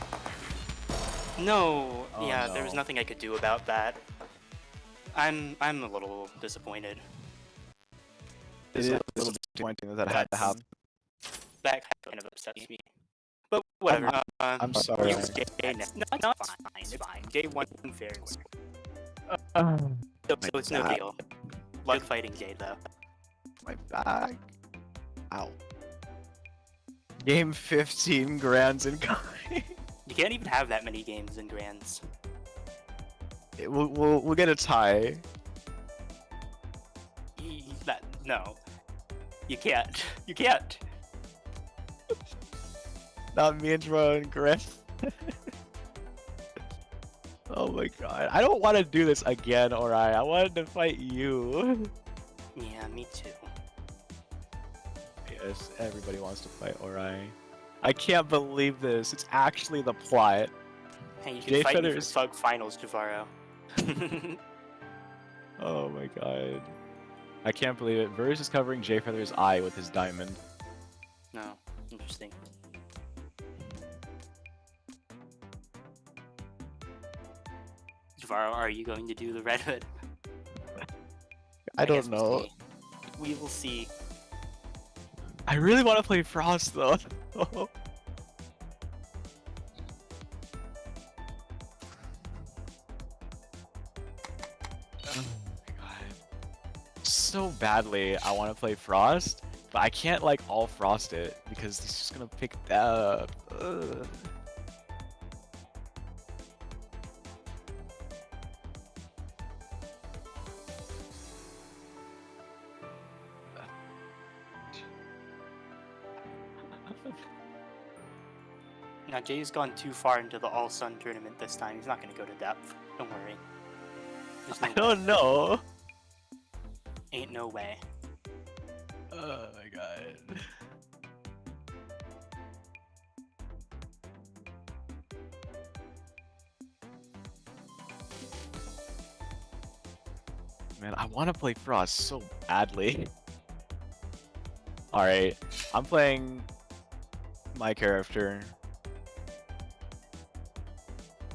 No! Oh, Yeah, there was no. nothing I could do about that. I'm a little disappointed. It is a little disappointing that had to happen. That kind of upsets me. But whatever. I'm sorry. Use Jay next. No, it's fine. It's fine. Jay won fair. So it's no back. deal. Luck fighting Jay though. My back. Ow. Game 15 grands incoming. You can't even have that many games in grands. We'll get a tie. No. You can't. You can't. Not me and Jahvaro and grand. Oh my god. I don't want to do this again, Hourai. I wanted to fight you. Yeah, me too. Yes, everybody wants to fight Hourai. I can't believe this. It's actually the plot. Hey, you can Jay fight me for Feather's- Thug Finals, Jahvaro. Oh my god. I can't believe it. Verge is covering J Feather's eye with his diamond. No, interesting. Jahvaro, are you going to do the Red Hood? I guess don't we'll know. see. We will see. I really want to play Frost though. Oh my god. So badly I want to play Frost, but I can't like all Frost it because he's just gonna pick that up. Ugh. Now Jay's gone too far into the All Sun tournament this time. He's not going to go to depth. Don't worry. There's no I way. don't know. Ain't no way. Oh my god. Man, I want to play Frost so badly. Alright, I'm playing my character.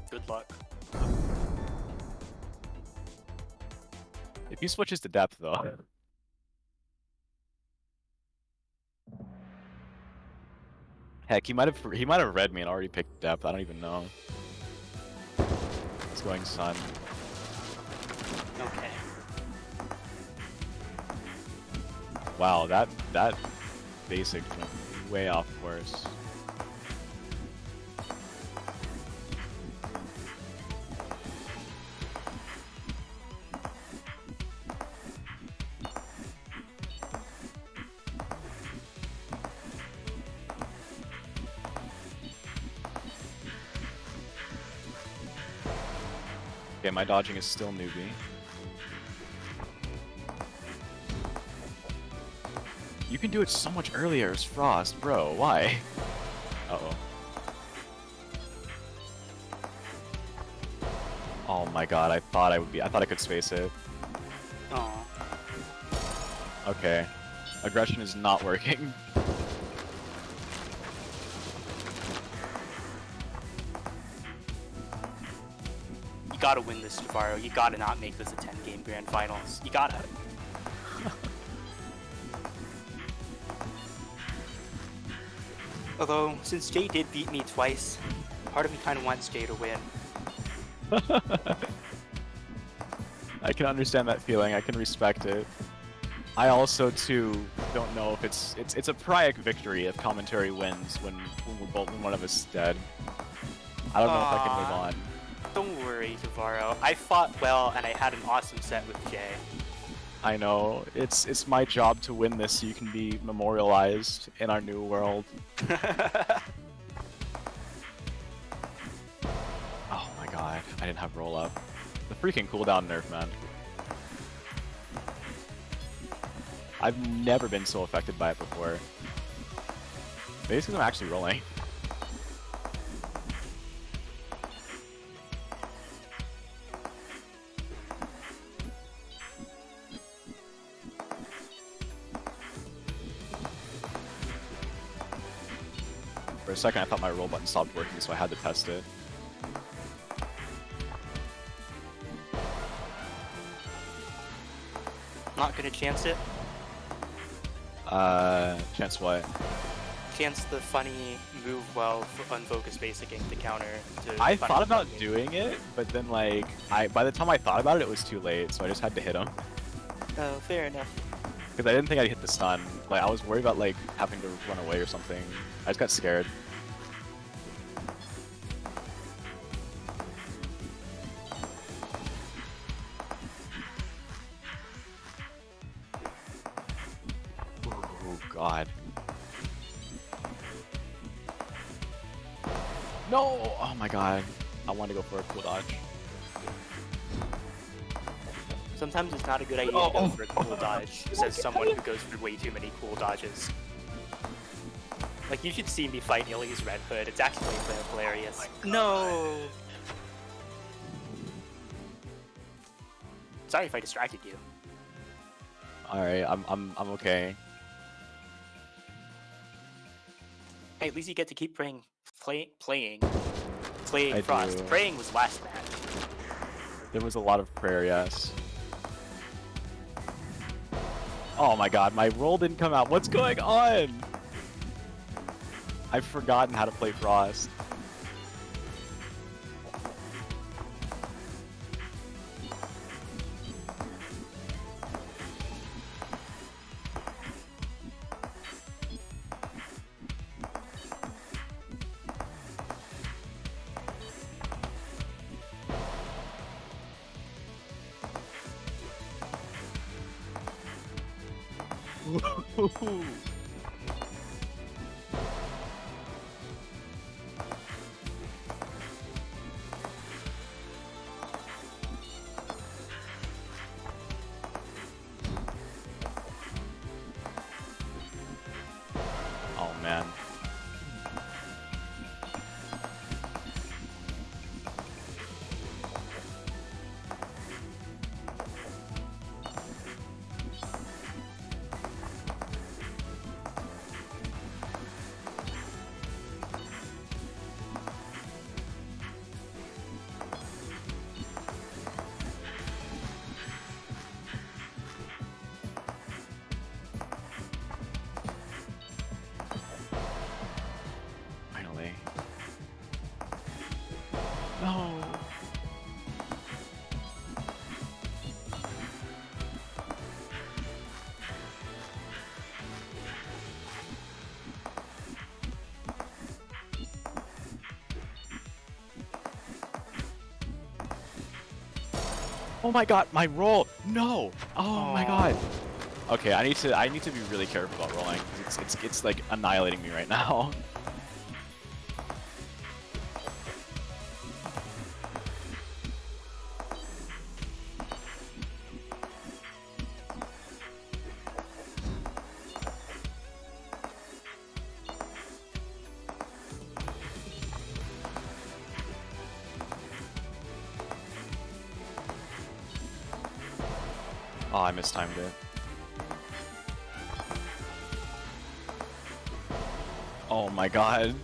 Good luck. If he switches to depth though. Heck, he might have read me and already picked depth. I don't even know. He's going Sun. Okay. Wow, that basic went way off course. Okay, my dodging is still newbie. You can do it so much earlier as Frost, bro. Why? Uh-oh. Oh my god, I thought I could space it. Oh. Okay. Aggression is not working. You gotta win this, Jahvaro. You gotta not make this a 10-game grand finals. You gotta. Although, since Jay did beat me twice, part of me kind of wants Jay to win. I can understand that feeling. I can respect it. I also too don't know if it's a Pryac victory if commentary wins when one of us is dead. I don't know if I can move on. Don't worry, Jahvaro. I fought well and I had an awesome set with Jay. I know. It's my job to win this so you can be memorialized in our new world. Oh my god, I didn't have roll up. The freaking cooldown nerf, man. I've never been so affected by it before. Basically, I'm actually rolling. For a second, I thought my roll button stopped working, so I had to test it. Not gonna chance it. Chance what? Chance the funny move well for unfocused basicing to counter to. I funny thought about move. doing it, but then like, by the time I thought about it, it was too late, so I just had to hit him. Oh, fair enough. Because I didn't think I'd hit the stun. Like, I was worried about like having to run away or something. I just got scared. Oh god. No! Oh my god. I wanted to go for a cool dodge. Sometimes it's not a good idea to go for a cool dodge, says someone who goes for way too many cool dodges. Like, you should see me fight Illy's Red Hood. It's actually hilarious. No! Sorry if I distracted you. All right, I'm okay. Hey, at least you get to keep playing I Frost. do. Praying was last match. There was a lot of prayer, yes. Oh my god, my roll didn't come out. What's going on? I've forgotten how to play Frost. Oh man. Finally. No. Oh my god, my roll! No! Oh my god. Okay, I need to be really careful about rolling. It's like annihilating me right now. Oh, I mistimed it. Oh my god.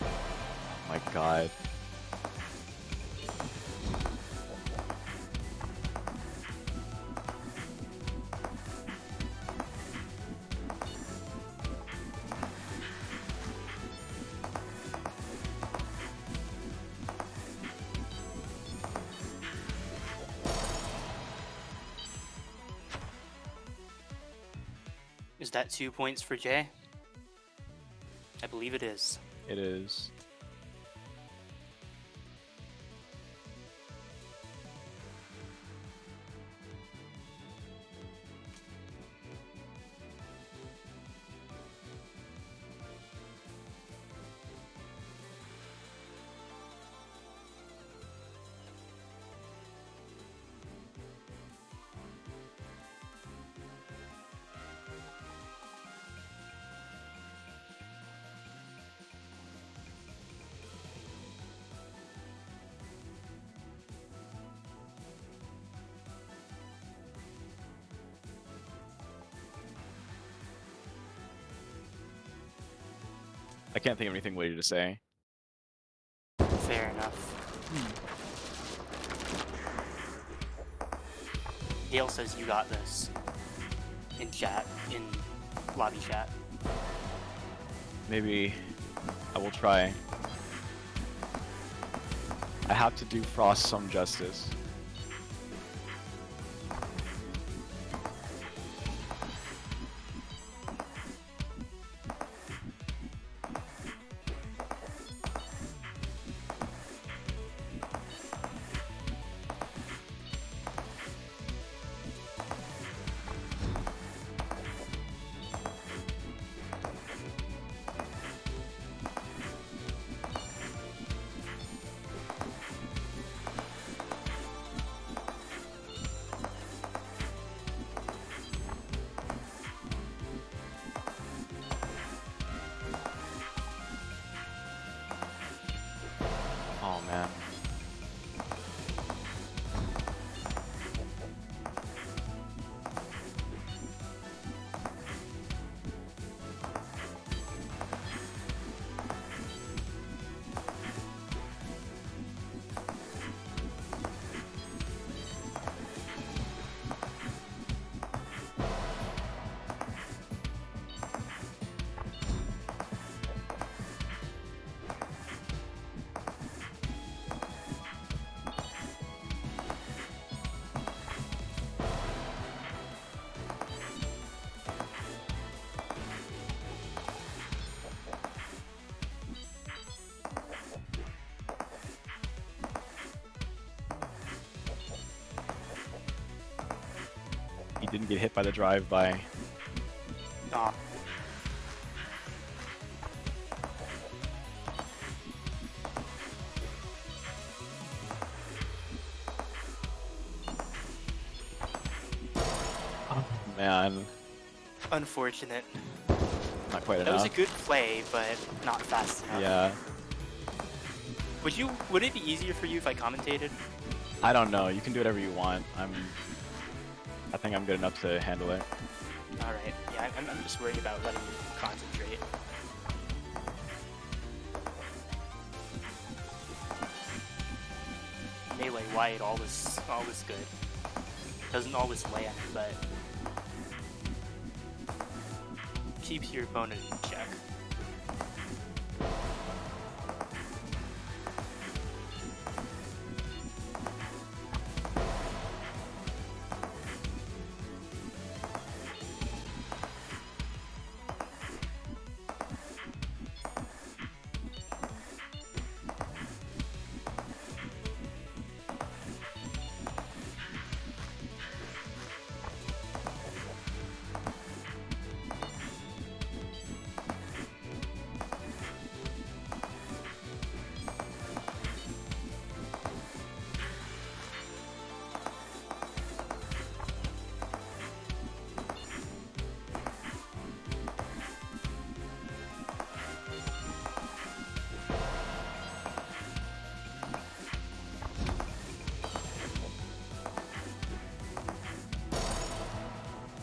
Oh my god. Is that 2 points for Jay? I believe it is. It is. I can't think of anything witty to say. Fair enough. Gale says you got this. In chat, in lobby chat. Maybe I will try. I have to do Frost some justice. Oh man. didn't get hit by the drive-by. Aw. Oh, man. Unfortunate. Not quite That enough. was a good play, but not fast enough. Yeah. Would it be easier for you if I commentated? I don't know. You can do whatever you want. I think I'm good enough to handle it. Alright, yeah, I'm just worried about letting you concentrate. Melee wide, always good. Doesn't always land, but keeps your opponent in check.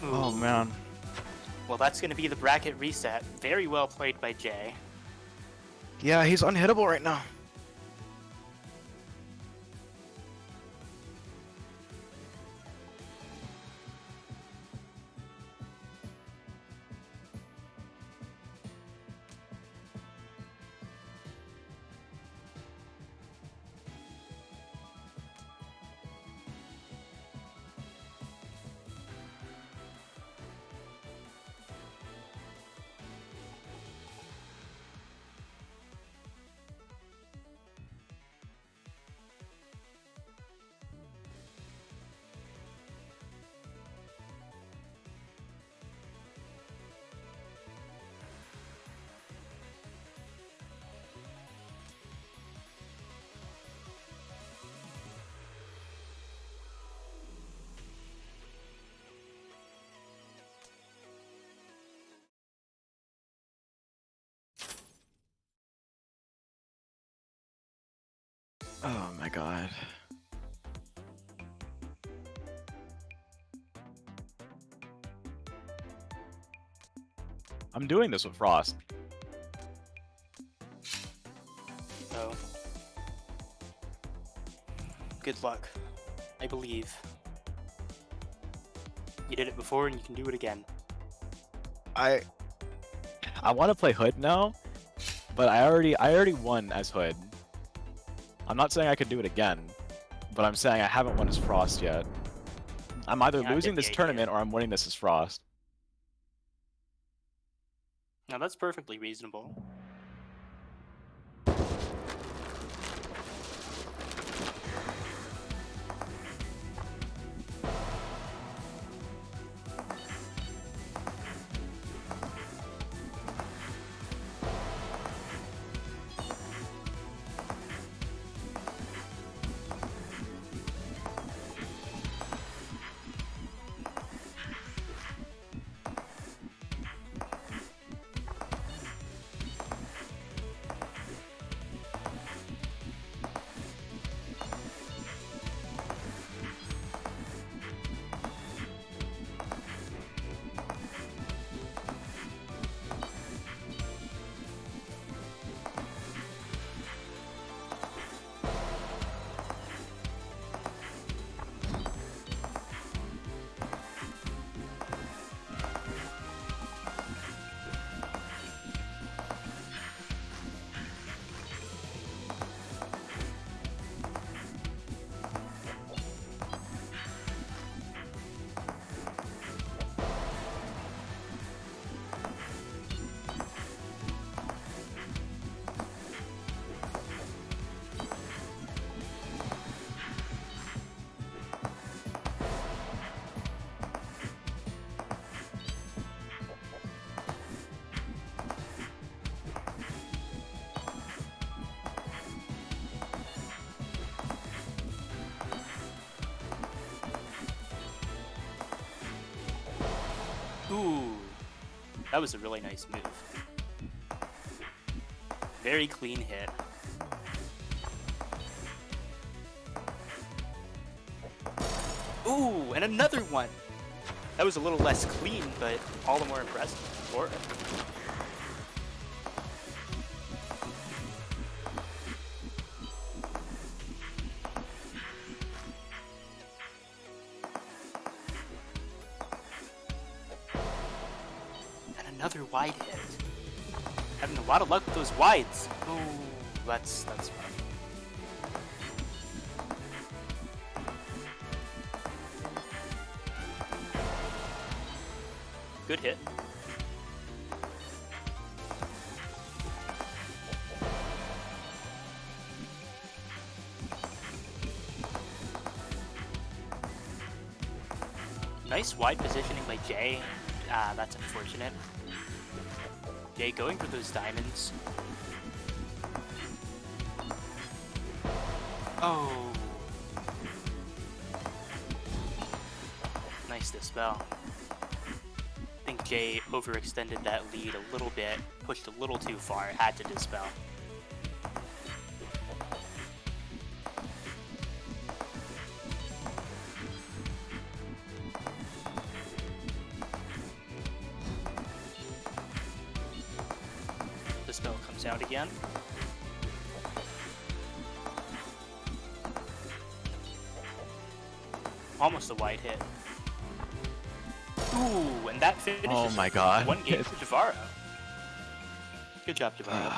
Oh, man. Well, that's going to be the bracket reset. Very well played by Jay. Yeah, he's unhittable right now. Oh my god. I'm doing this with Frost. So, good luck. I believe. You did it before and you can do it again. I want to play Hood now, but I already won as Hood. I'm not saying I could do it again, but I'm saying I haven't won as Frost yet. I'm either Yeah, I get losing the this idea. tournament or I'm winning this as Frost. Now that's perfectly reasonable. Ooh, that was a really nice move. Very clean hit. Ooh, and another one! That was a little less clean, but all the more impressive for it. And another wide hit. Having a lot of luck with those wides. Ooh, that's fun. Good hit. Nice wide positioning by Jay. That's unfortunate. Jay going for those diamonds. Oh. Nice dispel. I think Jay overextended that lead a little bit, pushed a little too far, had to dispel. Dispel comes out again. Almost a wide hit. Ooh, and that finishes Oh my god. one game for Jahvaro. Good job, Jahvaro.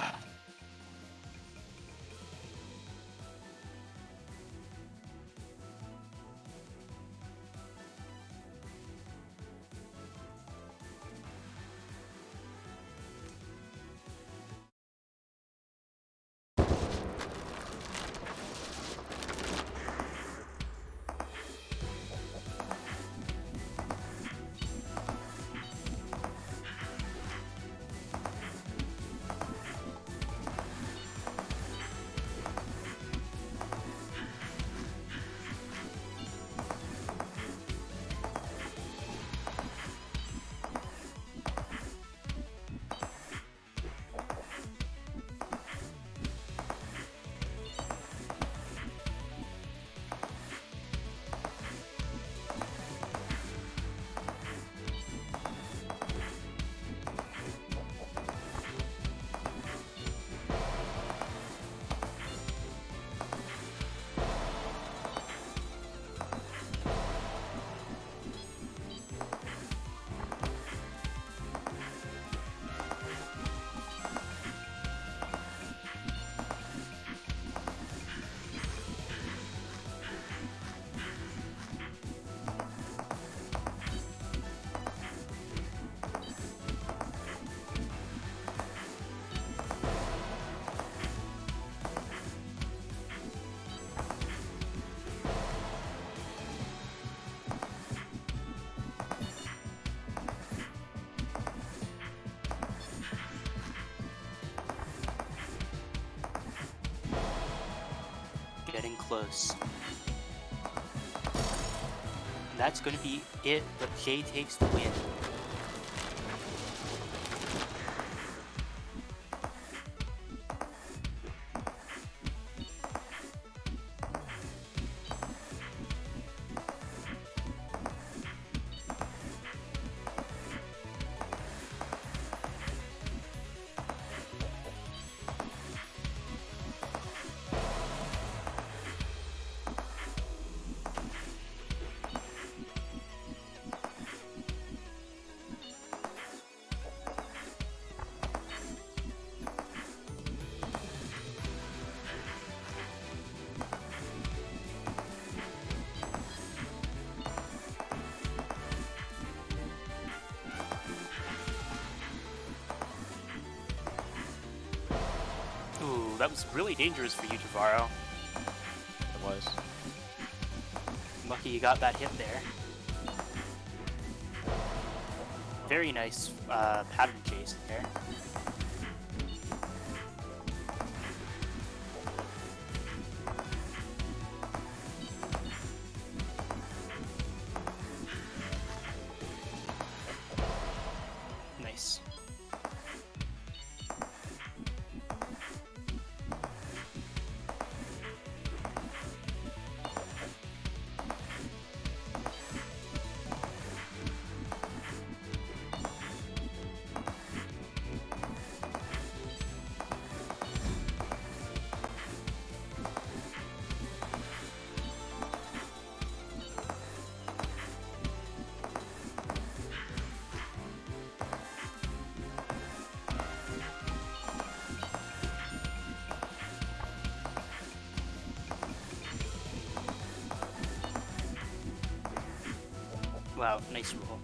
Getting close. And that's going to be it, but Jay takes the win. Ooh, that was really dangerous for you, Jahvaro. It was. Lucky you got that hit there. Very nice pattern chase there. Wow, nice roll.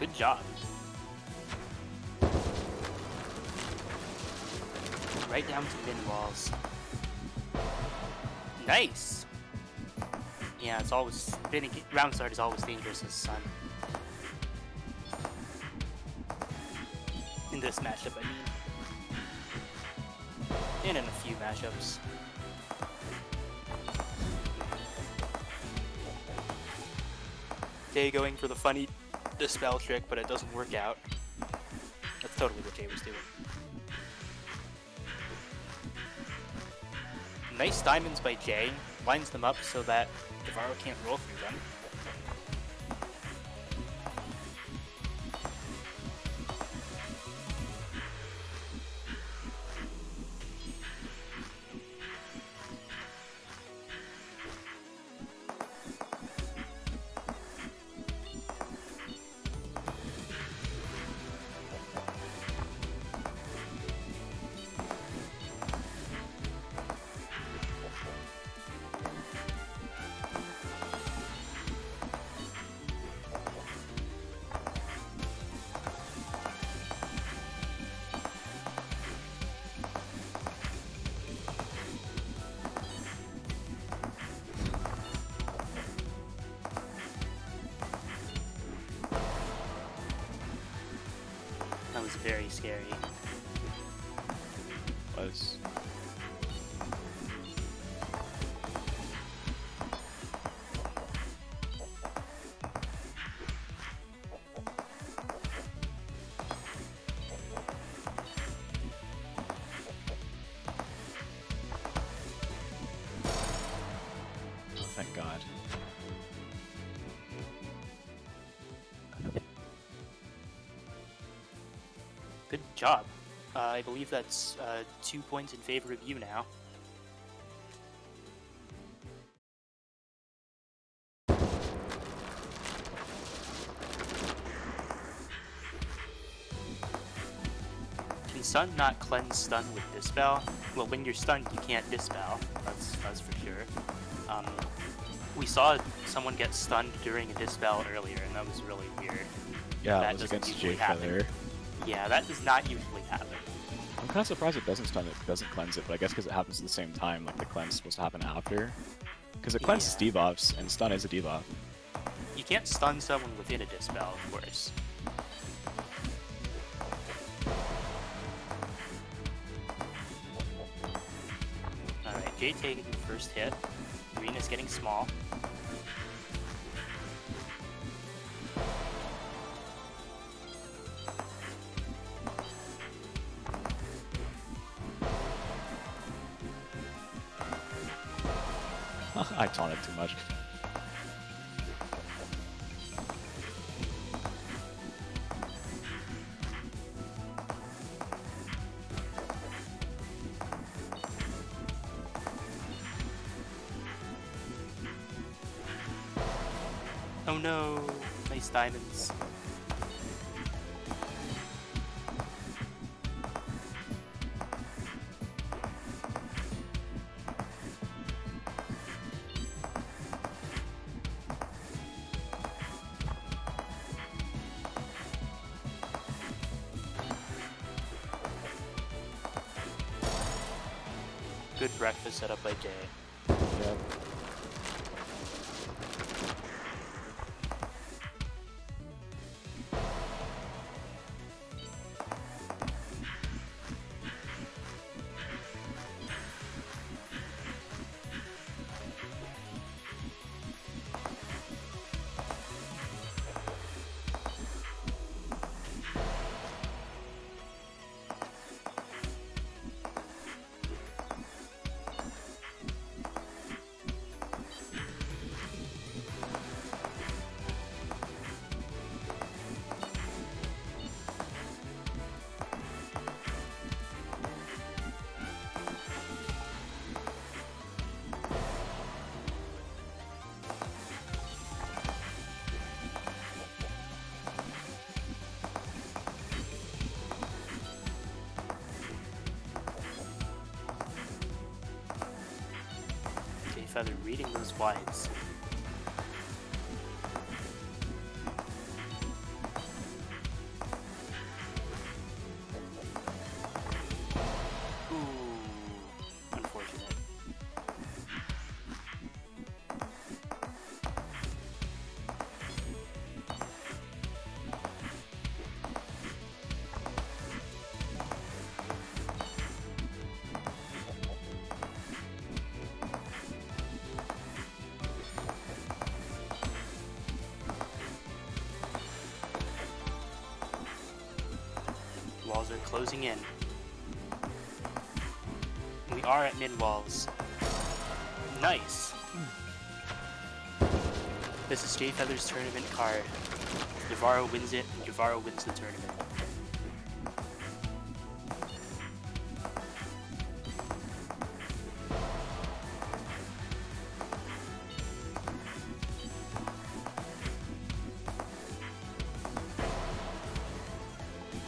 Good job. Right down to bin walls. Nice! Yeah, it's always... round start is always dangerous as Sun. In this matchup, I mean. And in a few matchups. Jay going for the funny dispel trick, but it doesn't work out. That's totally what Jay was doing. Nice diamonds by Jay. Lines them up so that Jahvaro can't roll through them. That was very scary. Was. Oh, thank God. Good job. I believe that's 2 points in favor of you now. Can Sun not cleanse stun with Dispel? Well, when you're stunned, you can't Dispel. That's for sure. We saw someone get stunned during a Dispel earlier, and that was really weird. Yeah, That it was doesn't against usually Jade happen. Feather. Yeah, that does not usually happen. I'm kind of surprised it doesn't stun it, doesn't cleanse it, but I guess because it happens at the same time, like the cleanse is supposed to happen after. Because it cleanses Yeah. debuffs, and stun is a debuff. You can't stun someone within a Dispel, of course. Alright, Jay taking the first hit. Green is getting small. I taunted too much. Oh no! Nice diamonds. Good breakfast set up by Jay. Yep. Feather reading those wides. Ooh, unfortunate. Walls are closing in. We are at mid walls. Nice. This is Jay Feather's tournament card. Jahvaro wins it, and Jahvaro wins the tournament.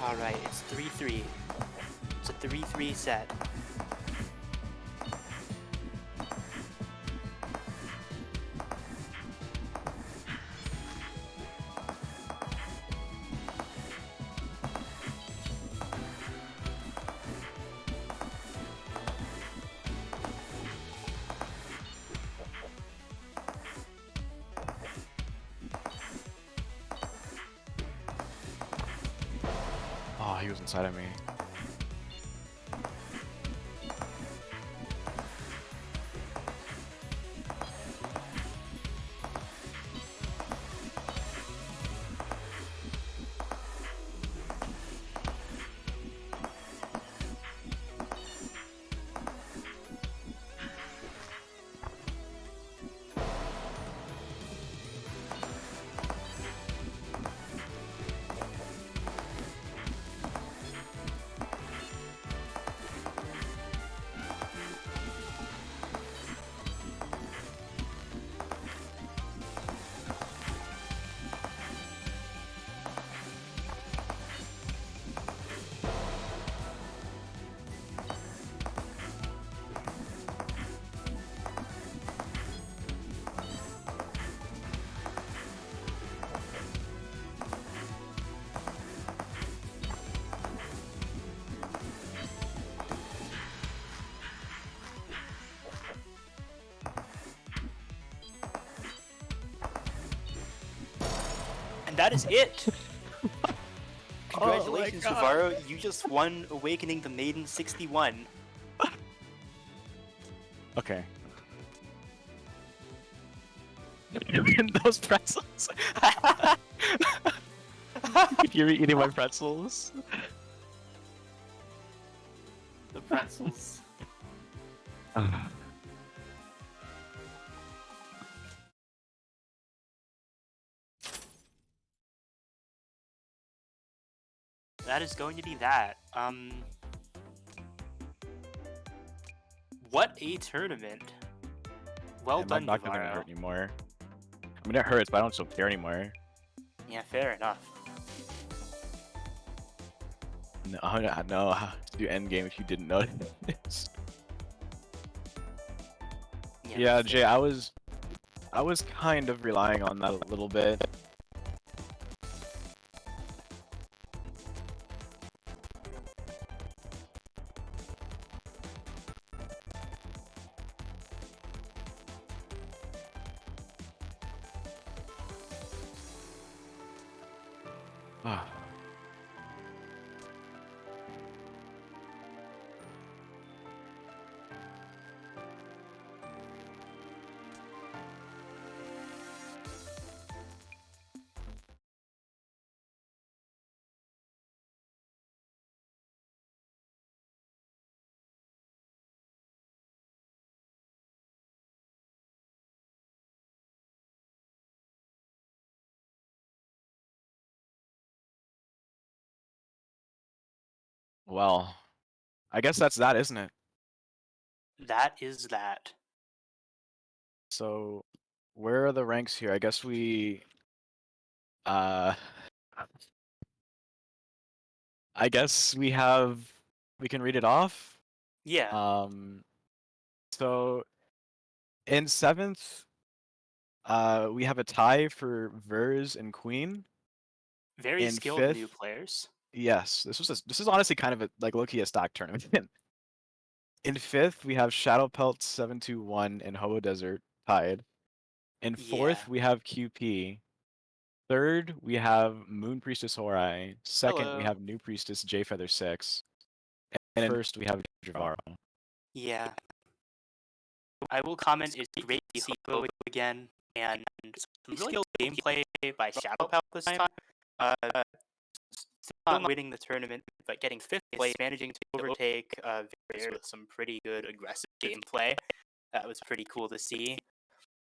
Alright, it's 3-3. It's a 3-3 set. Oh, he was inside of me. And that is it! Congratulations, Jahvaro. You just won Awakening the Maiden 61. Okay. Those pretzels. You're eating my pretzels. The pretzels. That is going to be that. What a tournament. Well Yeah, done, my back doesn't Jahvaro. hurt anymore. I mean, it hurts, but I don't still care anymore. Yeah, fair enough. No, I don't know how to do endgame if you didn't notice. Yeah, fair. Jay, I was kind of relying on that a little bit. Ah. Well, I guess that's that, isn't it? That is that. So, where are the ranks here? I guess we, I guess we can read it off. Yeah. So In 7th, we have a tie for Vers and Queen. Very In skilled new 5th, players. yes, this is honestly kind of a, like low-key a stock tournament. In 5th, we have Shadowpelt 721 and Hobodessert tied. In 4th, Yeah. we have QP. 3rd, we have Moon Priestess Hourai. 2nd, we Hello. have New Priestess Jfeather 6. And in 1st, we have Jahvaro. Yeah. I will comment it's great to see Hobo again, and some really skilled gameplay by Shadowpelt this time. Still not winning the tournament, but getting 5th place, managing to overtake Varys with some pretty good aggressive gameplay. That was pretty cool to see.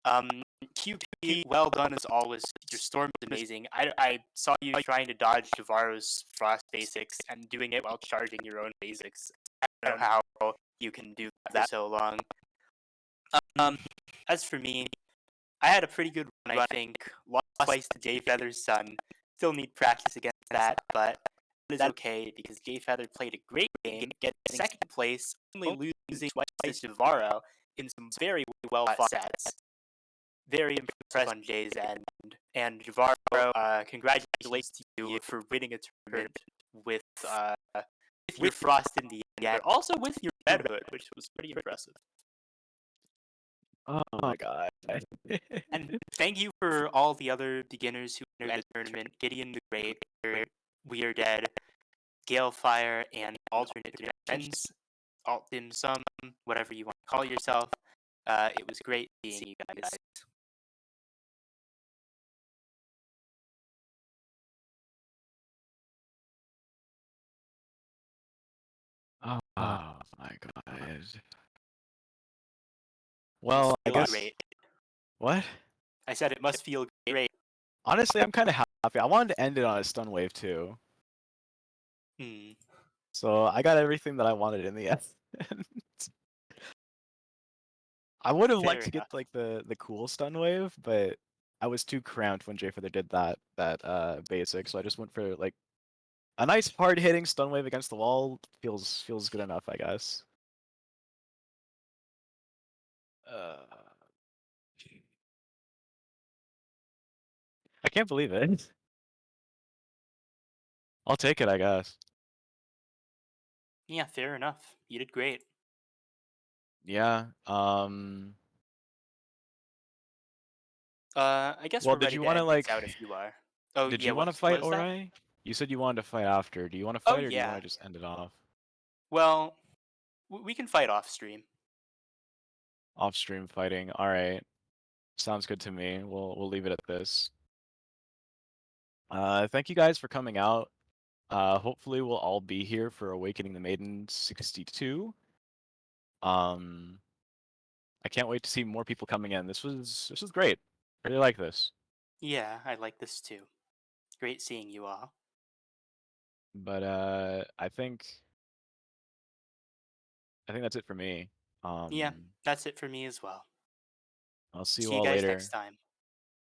QP, well done as always. Your storm is amazing. I saw you trying to dodge Jahvaro's frost basics and doing it while charging your own basics. I don't know how you can do that for so long. As for me, I had a pretty good run, I think. Lost twice to Jfeather's son. Still need practice against that, but that is okay because Jfeather played a great game, getting 2nd place, only losing twice to Jahvaro in some very well fought sets. Very impressed on Jay's end. And Jahvaro, congratulations to you for winning a tournament with your Frost in the end, but also with your Red Hood, which was pretty impressive. Oh my god. And thank you for all the other beginners who entered the tournament: GideontheGreat, Weareded, Galefire, and alternate dimensions, alt dim sum, whatever you want to call yourself. It was great seeing you guys. Oh my god. Well, I Feel guess. great. What? I said it must feel great. Honestly, I'm kind of happy. I wanted to end it on a stun wave too. So I got everything that I wanted in the end. I would have Fair liked to get enough. like the cool stun wave, but I was too cramped when Jfeather did that basic, so I just went for like a nice hard hitting stun wave against the wall. Feels good enough, I guess. I can't believe it. I'll take it, I guess. Yeah, fair enough. You did great. Yeah. I guess Well, we're did ready you to want to end things like? out if you are. Oh Did yeah, you want to what fight is that? Hourai? You said you wanted to fight after. Do you want to Oh fight or do you want yeah. to just end it off? Well, we can fight off stream. Off stream fighting. All right. Sounds good to me. We'll leave it at this. Thank you guys for coming out. Hopefully we'll all be here for Awakening the Maiden 62. I can't wait to see more people coming in. This was great. Really like this. Yeah, I like this too. Great seeing you all. But I think that's it for me. Yeah, that's it for me as well. I'll see you See you all guys later. next time.